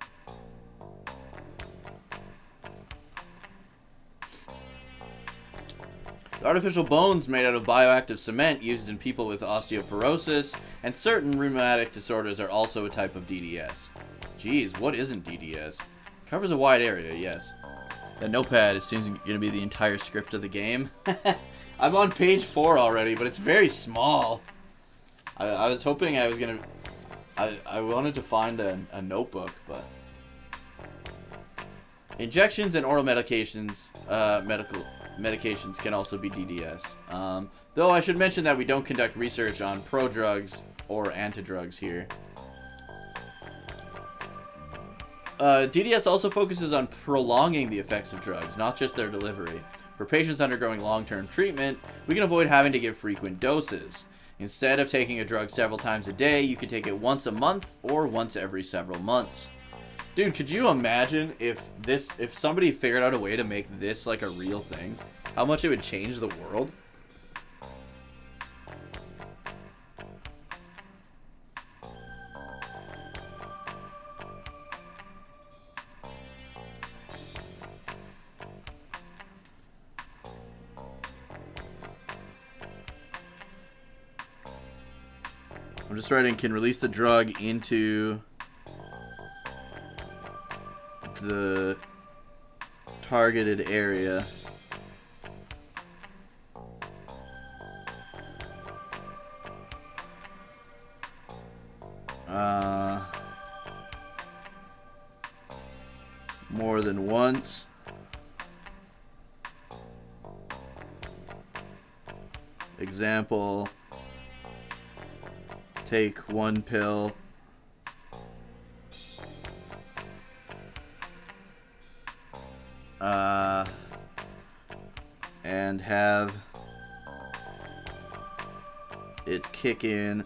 The artificial bones made out of bioactive cement used in people with osteoporosis and certain rheumatic disorders are also a type of DDS. Geez, what isn't DDS? Covers a wide area, yes. That notepad seems going to be the entire script of the game. I'm on page 4 already, but it's very small. I was hoping I was going to... I wanted to find a notebook, but... Injections and oral medications, medications can also be DDS. Though I should mention that we don't conduct research on pro-drugs or anti-drugs here. DDS also focuses on prolonging the effects of drugs, not just their delivery. For patients undergoing long-term treatment, we can avoid having to give frequent doses. Instead of taking a drug several times a day, you could take it once a month or once every several months. Dude, could you imagine if somebody figured out a way to make this like a real thing? How much it would change the world? I'm just writing, can release the drug into the targeted area. More than once. Example, take one pill and have it kick in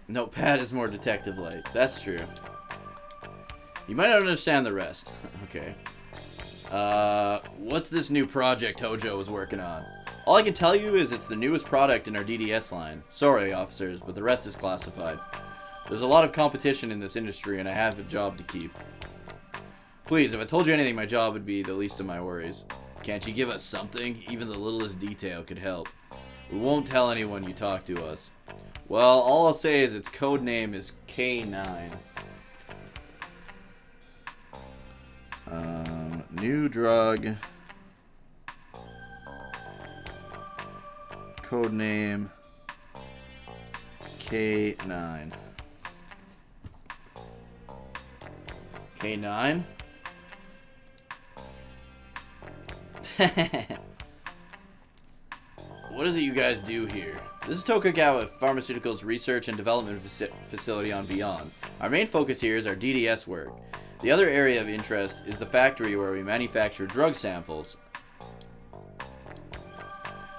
Notepad is more detective-like. That's true. You might not understand the rest. Okay. What's this new project Hojo is working on? All I can tell you is it's the newest product in our DDS line. Sorry, officers, but the rest is classified. There's a lot of competition in this industry, and I have a job to keep. Please, if I told you anything, my job would be the least of my worries. Can't you give us something? Even the littlest detail could help. We won't tell anyone you talk to us. Well, all I'll say is its code name is K9. New drug. Code name K9. K9? What is it you guys do here? This is Tokugawa Pharmaceuticals Research and Development Facility on Beyond. Our main focus here is our DDS work. The other area of interest is the factory where we manufacture drug samples.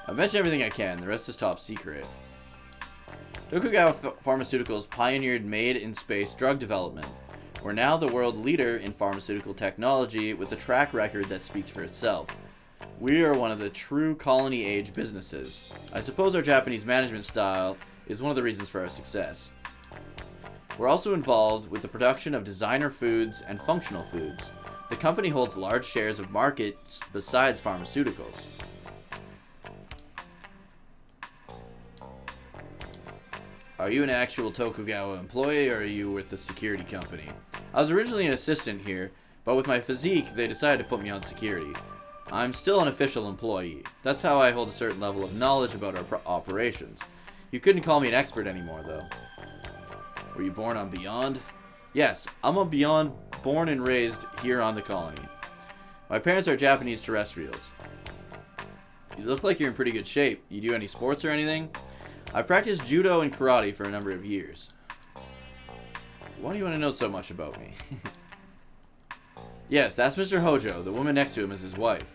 I've mentioned everything I can, the rest is top secret. Tokugawa Pharmaceuticals pioneered made-in-space drug development. We're now the world leader in pharmaceutical technology with a track record that speaks for itself. We are one of the true colony-age businesses. I suppose our Japanese management style is one of the reasons for our success. We're also involved with the production of designer foods and functional foods. The company holds large shares of markets besides pharmaceuticals. Are you an actual Tokugawa employee, or are you with the security company? I was originally an assistant here, but with my physique, they decided to put me on security. I'm still an official employee. That's how I hold a certain level of knowledge about our operations. You couldn't call me an expert anymore, though. Were you born on Beyond? Yes, I'm on Beyond, born and raised here on the colony. My parents are Japanese terrestrials. You look like you're in pretty good shape. You do any sports or anything? I practiced judo and karate for a number of years. Why do you want to know so much about me? Yes, that's Mr. Hojo. The woman next to him is his wife.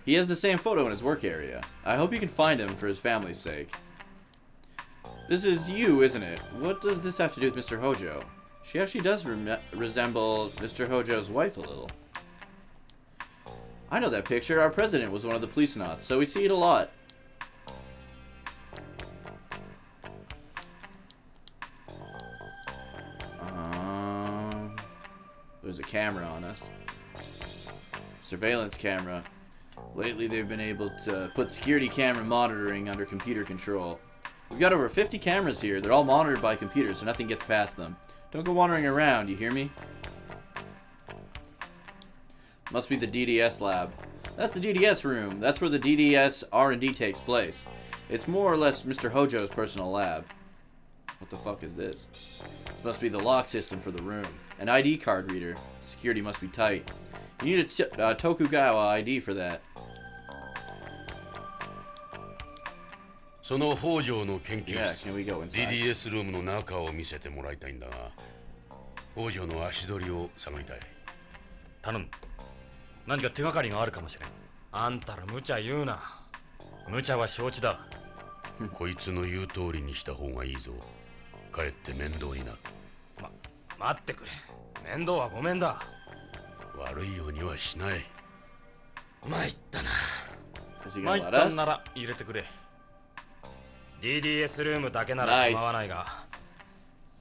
He has the same photo in his work area. I hope you can find him for his family's sake. This is you, isn't it? What does this have to do with Mr. Hojo? She actually does resemble Mr. Hojo's wife a little. I know that picture. Our president was one of the Policeneauts, so we see it a lot. There's a camera on us. Surveillance camera. Lately they've been able to put security camera monitoring under computer control. We've got over 50 cameras here. They're all monitored by computers, so nothing gets past them. Don't go wandering around, you hear me? Must be the DDS lab. That's the DDS room. That's where the DDS R&D takes place. It's more or less Mr. Hojo's personal lab. What the fuck is this? This must be the lock system for the room. An ID card reader. Security must be tight. You need a Tokugawa ID for that.
その北条の研究
Yeah,
室
can we go inside?
DDS ルームの中を見せてもらいたいんだが、北条の足取りを探りたい。
頼む。何か手がかりがあるかもしれん。あんたら無茶言うな。無茶は承知だ。
こいつの言う通りにした方がいいぞ。かえって面倒になる。
待ってくれ。面倒はごめんだ。
悪いようにはしない。
参ったな。
Is he
参
gonna
っ
let
た
us?
んなら入れてくれ。DDS ルームだけなら構わないが、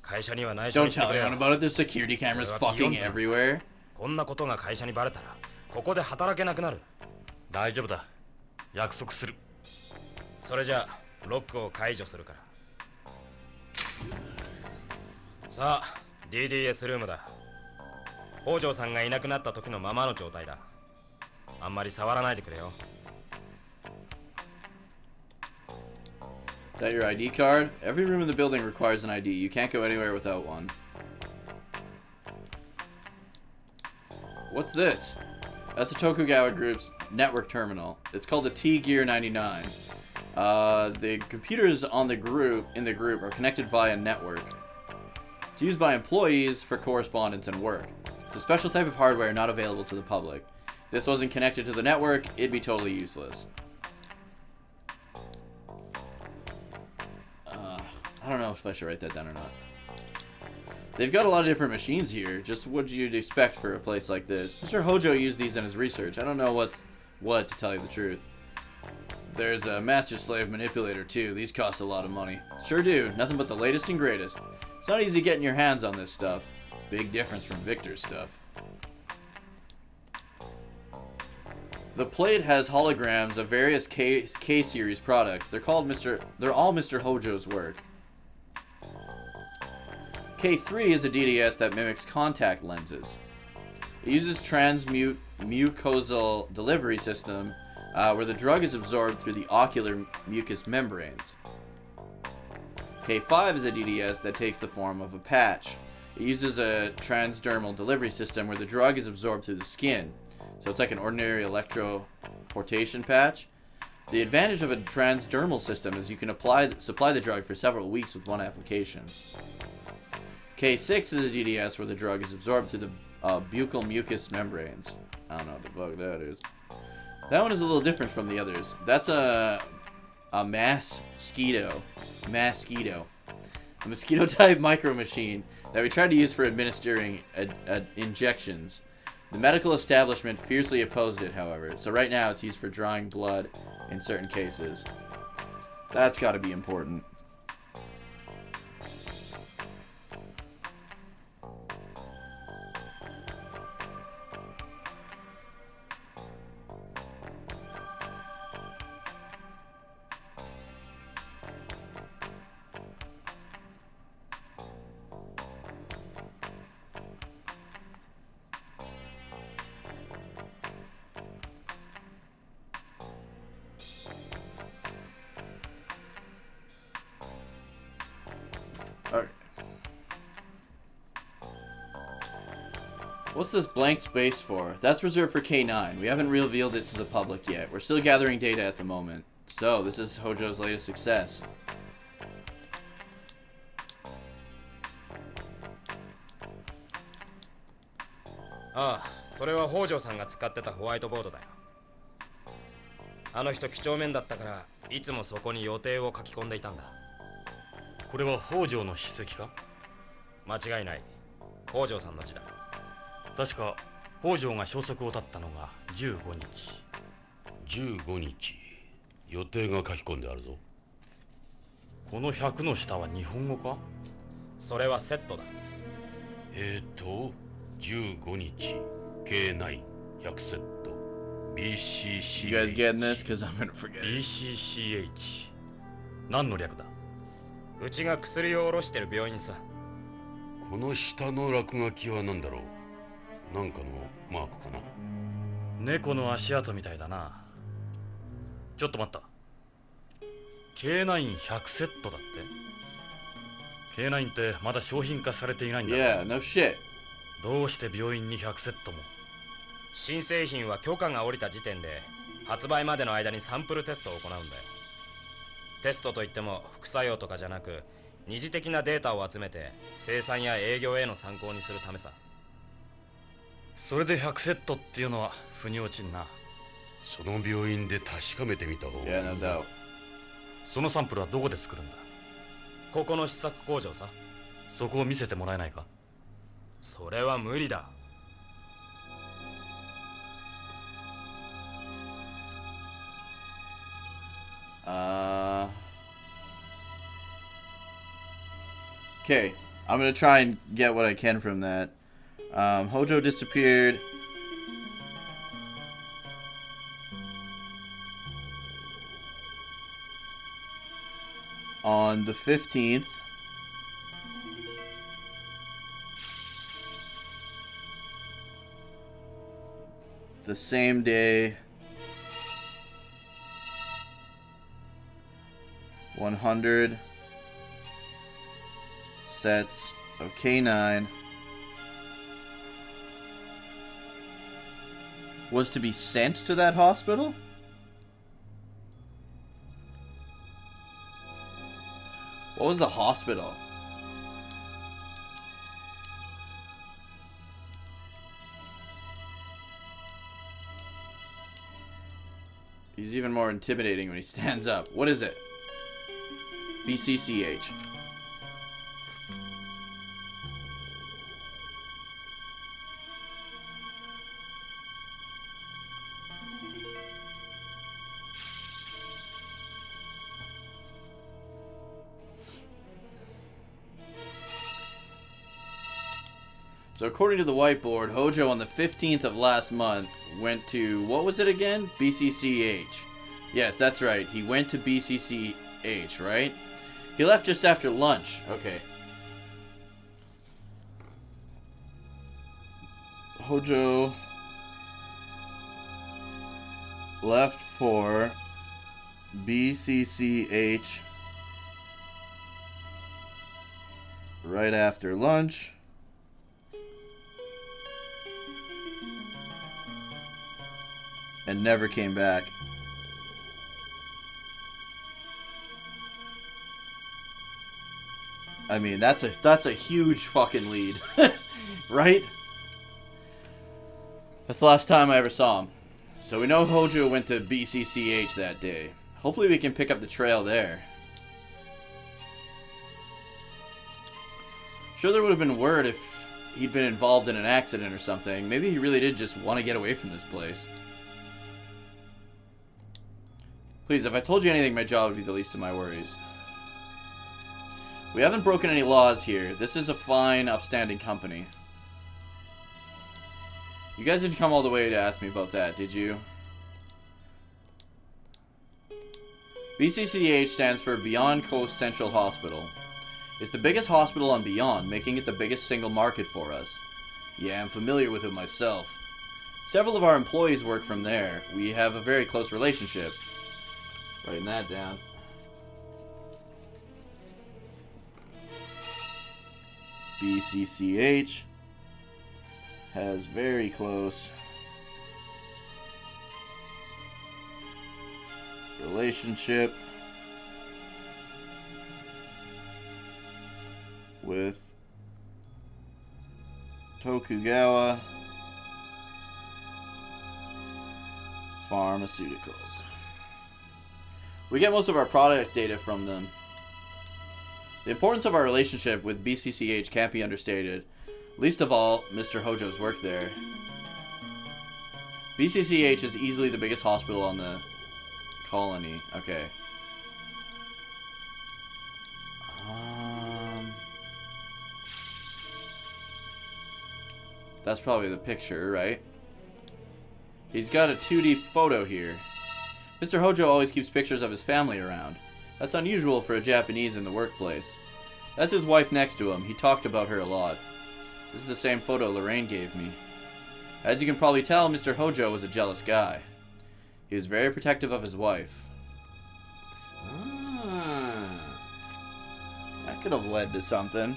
会社には内緒
Don't
にして
tell
くれよ。
anyone about it. There's security cameras fucking everywhere.
こんなことが会社にバレたら、ここで働けなくなる。大丈夫だ。約束する。それじゃあ、ロックを解除するから。さあ、DDS ルームだ。北条さんがいなくなった時のままの状態だ。あんまり触らないでくれよ。
Is that your ID card? Every room in the building requires an ID. You can't go anywhere without one. What's this? That's the Tokugawa Group's network terminal. It's called the T-Gear 99. The computers in the group are connected via network. It's used by employees for correspondence and work. It's a special type of hardware not available to the public. If this wasn't connected to the network, it'd be totally useless. I don't know if I should write that down or not. They've got a lot of different machines here. Just what you'd expect for a place like this. Mr. Hojo used these in his research. I don't know what to tell you the truth. There's a master slave manipulator too. These cost a lot of money. Sure do. Nothing but the latest and greatest. It's not easy getting your hands on this stuff. Big difference from Victor's stuff. The plate has holograms of various K-series products. They're all Mr. Hojo's work. K3 is a DDS that mimics contact lenses. It uses mucosal delivery system where the drug is absorbed through the ocular mucous membranes. K5 is a DDS that takes the form of a patch. It uses a transdermal delivery system where the drug is absorbed through the skin. So it's like an ordinary electroportation patch. The advantage of a transdermal system is you can supply the drug for several weeks with one application. K6 is a DDS where the drug is absorbed through the buccal mucous membranes. I don't know what the fuck that is. That one is a little different from the others. That's a mosquito. A mosquito type micro machine that we tried to use for administering injections. The medical establishment fiercely opposed it, however, so right now it's used for drawing blood in certain cases. That's gotta be important. Alright. What's this blank space for? That's reserved for K9. We haven't revealed it to the public yet. We're still gathering data at the moment. So, this is Hojo's latest success.
ああ、それは北条さんが使ってたホワイトボードだよ。あの人几帳面だったからいつもそこに予定を書き込んでいたんだ。
これは北条の筆跡か？
間違いない。北条さんの字だ。
確か北条が消息を絶ったのが15日。
15日。予定が書き込んであるぞ。
この100の下は日本語か？
それはセットだ。
15日 K9 100セット BCCH。
You guys getting this? Because I'm gonna forget it.
BCCH。 何の略だ？
うちが薬を卸してる病院さ。
この下の落書きは何だろう？なんかのマークかな？
猫の足跡みたいだな。ちょっと待った。K9100 セットだって？ K9 ってまだ商品化されていないんだ。
Yeah, no shit。
どうして病院に100セットも？
新製品は許可が下りた時点で発売までの間にサンプルテストを行うんだよ。テストといっても副作用とかじゃなく二次的なデータを集めて生産や営業への参考にするためさ。
それで100セットっていうのは腑に落ちんな。
その病院で確かめてみた方がいい。
Yeah, no doubt。
そのサンプルはどこで作るんだ？
ここの試作工場さ。
そこを見せてもらえないか？
それは無理だ。
Okay, I'm gonna try and get what I can from that. Hojo disappeared. On the 15th. The same day. 100 sets of K9 was to be sent to that hospital? What was the hospital? He's even more intimidating when he stands up. What is it? BCCH. So according to the whiteboard, Hojo on the 15th of last month went to, what was it again? BCCH. Yes, that's right. He went to BCCH, right? He left just after lunch. Okay. Hojo left for BCCH right after lunch. And never came back. I mean, that's a huge fucking lead. Right? That's the last time I ever saw him. So we know Hojo went to BCCH that day. Hopefully we can pick up the trail there. Sure, there would have been word if he'd been involved in an accident or something. Maybe he really did just want to get away from this place. Please, if I told you anything, my job would be the least of my worries. We haven't broken any laws here. This is a fine, upstanding company. You guys didn't come all the way to ask me about that, did you? BCCH stands for Beyond Coast Central Hospital. It's the biggest hospital on Beyond, making it the biggest single market for us. Yeah, I'm familiar with it myself. Several of our employees work from there. We have a very close relationship. Writing that down. BCCH has very close relationship with Tokugawa Pharmaceuticals. We get most of our product data from them. The importance of our relationship with BCCH can't be understated. Least of all, Mr. Hojo's work there. BCCH is easily the biggest hospital on the colony. Okay. That's probably the picture, right? He's got a 2D photo here. Mr. Hojo always keeps pictures of his family around. That's unusual for a Japanese in the workplace. That's his wife next to him. He talked about her a lot. This is the same photo Lorraine gave me. As you can probably tell, Mr. Hojo was a jealous guy. He was very protective of his wife. That could have led to something.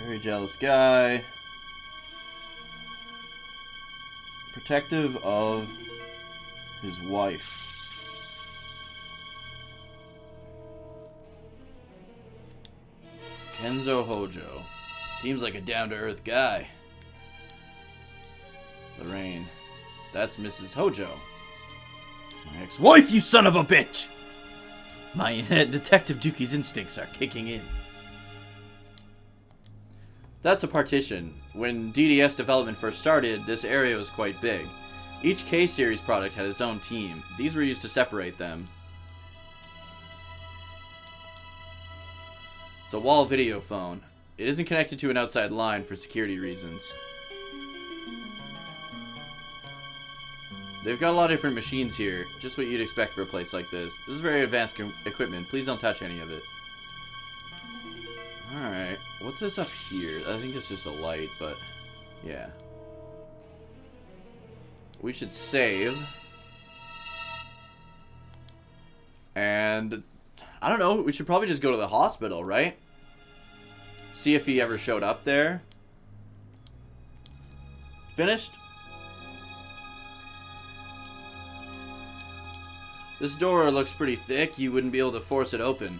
Very jealous guy. Protective of his wife. Kenzo Hojo. Seems like a down-to-earth guy. Lorraine. That's Mrs. Hojo. My ex-wife, you son of a bitch! My Detective Dookie's instincts are kicking in. That's a partition. When DDS development first started, this area was quite big. Each K-series product had its own team. These were used to separate them. It's a wall video phone. It isn't connected to an outside line for security reasons. They've got a lot of different machines here. Just what you'd expect for a place like this. This is very advanced equipment. Please don't touch any of it. Alright. What's this up here? I think it's just a light, but yeah. We should save. And I don't know, we should probably just go to the hospital, right? See if he ever showed up there. Finished? This door looks pretty thick. You wouldn't be able to force it open.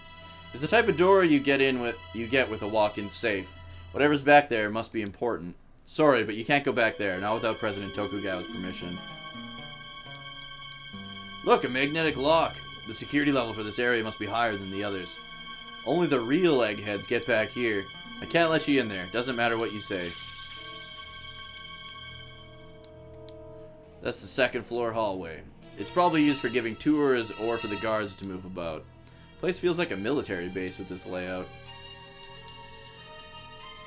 It's the type of door you get with a walk-in safe. Whatever's back there must be important. Sorry, but you can't go back there, not without President Tokugawa's permission. Look, a magnetic lock. The security level for this area must be higher than the others. Only the real eggheads get back here. I can't let you in there. Doesn't matter what you say. That's the second floor hallway. It's probably used for giving tours or for the guards to move about. Place feels like a military base with this layout.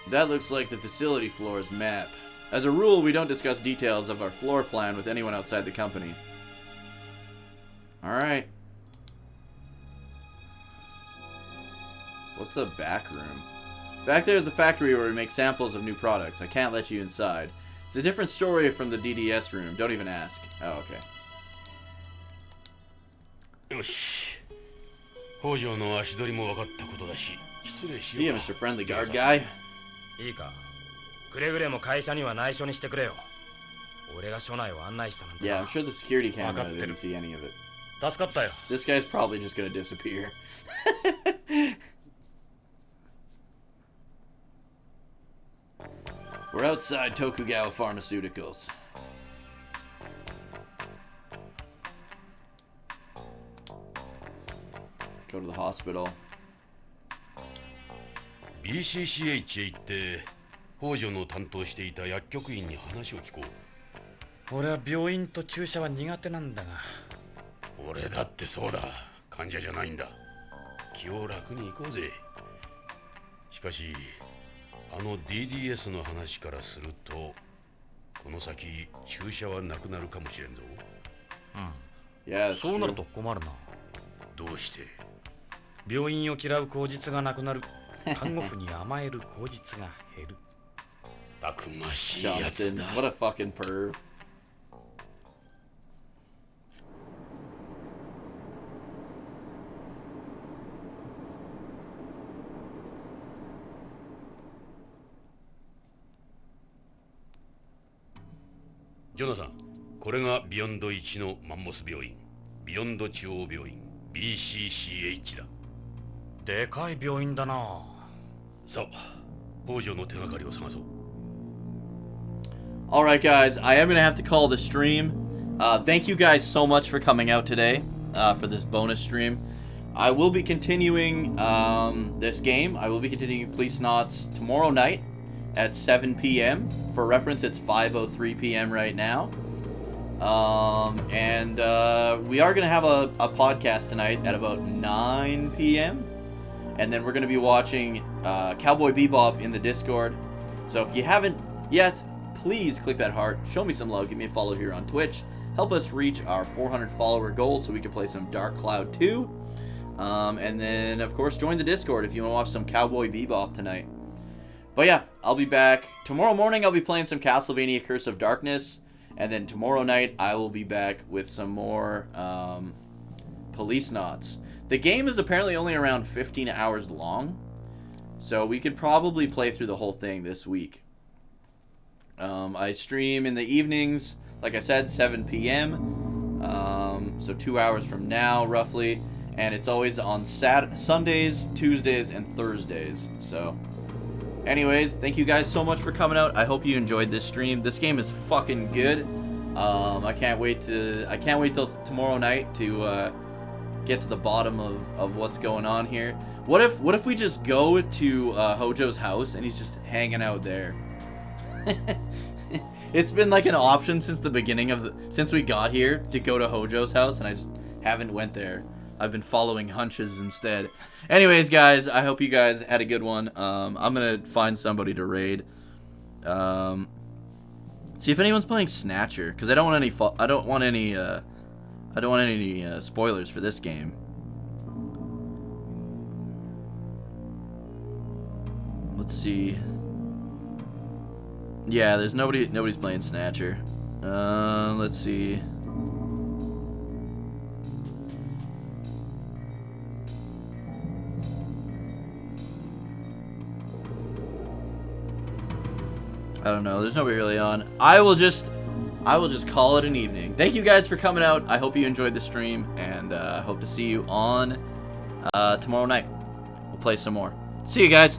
That looks like the facility floor's map. As a rule, we don't discuss details of our floor plan with anyone outside the company. Alright. What's the back room? Back there is a factory where we make samples of new products. I can't let you inside. It's a different story from the DDS room. Don't even ask. Oh, okay. See you, Mr. Friendly Guard Guy.
いいか、くれぐれも会社には内緒にしてくれよ。俺が署内を案内したなんて。
Yeah, I'm sure the security camera didn't see any of it.
助かったよ。
This guy's probably just gonna disappear. We're outside Tokugawa Pharmaceuticals. Go to the hospital.
BCCH へ行って北条の担当していた薬局員に話を聞こう。
俺は病院と注射は苦手なんだが。
俺だってそうだ。患者じゃないんだ。気を楽に行こうぜ。しかしあの DDS の話からするとこの先注射はなくなるかもしれんぞ。
いや、そうなると困るな。
どうして？
病院を嫌う口実がなくなる。看護婦に甘える口実が減る。
たくましいやつだ。
What a fucking perv.
Jonathan, これがビヨンド1のマンモス病院、ビヨンド中央病院 BCCH だ。
でかい病院だな。
さあ、北条の手がかりを探そう。
Alright guys, I am going to have to call the stream. Thank you guys so much for coming out today for this bonus stream. I will be continuing this game. I will be continuing Policeneauts tomorrow night at 7 p.m. For reference, it's 5:03 p.m. right now. And we are going to have a podcast tonight at about 9 p.m. And then we're going to be watching Cowboy Bebop in the Discord. So if you haven't yet, please click that heart, show me some love, give me a follow here on Twitch. Help us reach our 400 follower goal so we can play some Dark Cloud 2. And then, of course, join the Discord if you want to watch some Cowboy Bebop tonight. But yeah, I'll be back. Tomorrow morning, I'll be playing some Castlevania Curse of Darkness. And then tomorrow night, I will be back with some more Policeneauts. The game is apparently only around 15 hours long. So we could probably play through the whole thing this week. I stream in the evenings, like I said, 7 p.m. So 2 hours from now, roughly. And it's always on Sundays, Tuesdays, and Thursdays. So, anyways, thank you guys so much for coming out. I hope you enjoyed this stream. This game is fucking good. I can't wait till tomorrow night to get to the bottom of what's going on here. What if we just go to Hojo's house and he's just hanging out there? It's been like an option since the beginning of since we got here to go to Hojo's house, and I just haven't went there. I've been following hunches instead. Anyways, guys, I hope you guys had a good one. I'm gonna find somebody to raid. See if anyone's playing Snatcher, because I don't want any spoilers for this game. Let's see. Yeah, there's nobody's playing Snatcher. Let's see. I don't know. There's nobody really on. I will just call it an evening. Thank you guys for coming out. I hope you enjoyed the stream, and hope to see you on tomorrow night. We'll play some more. See you guys.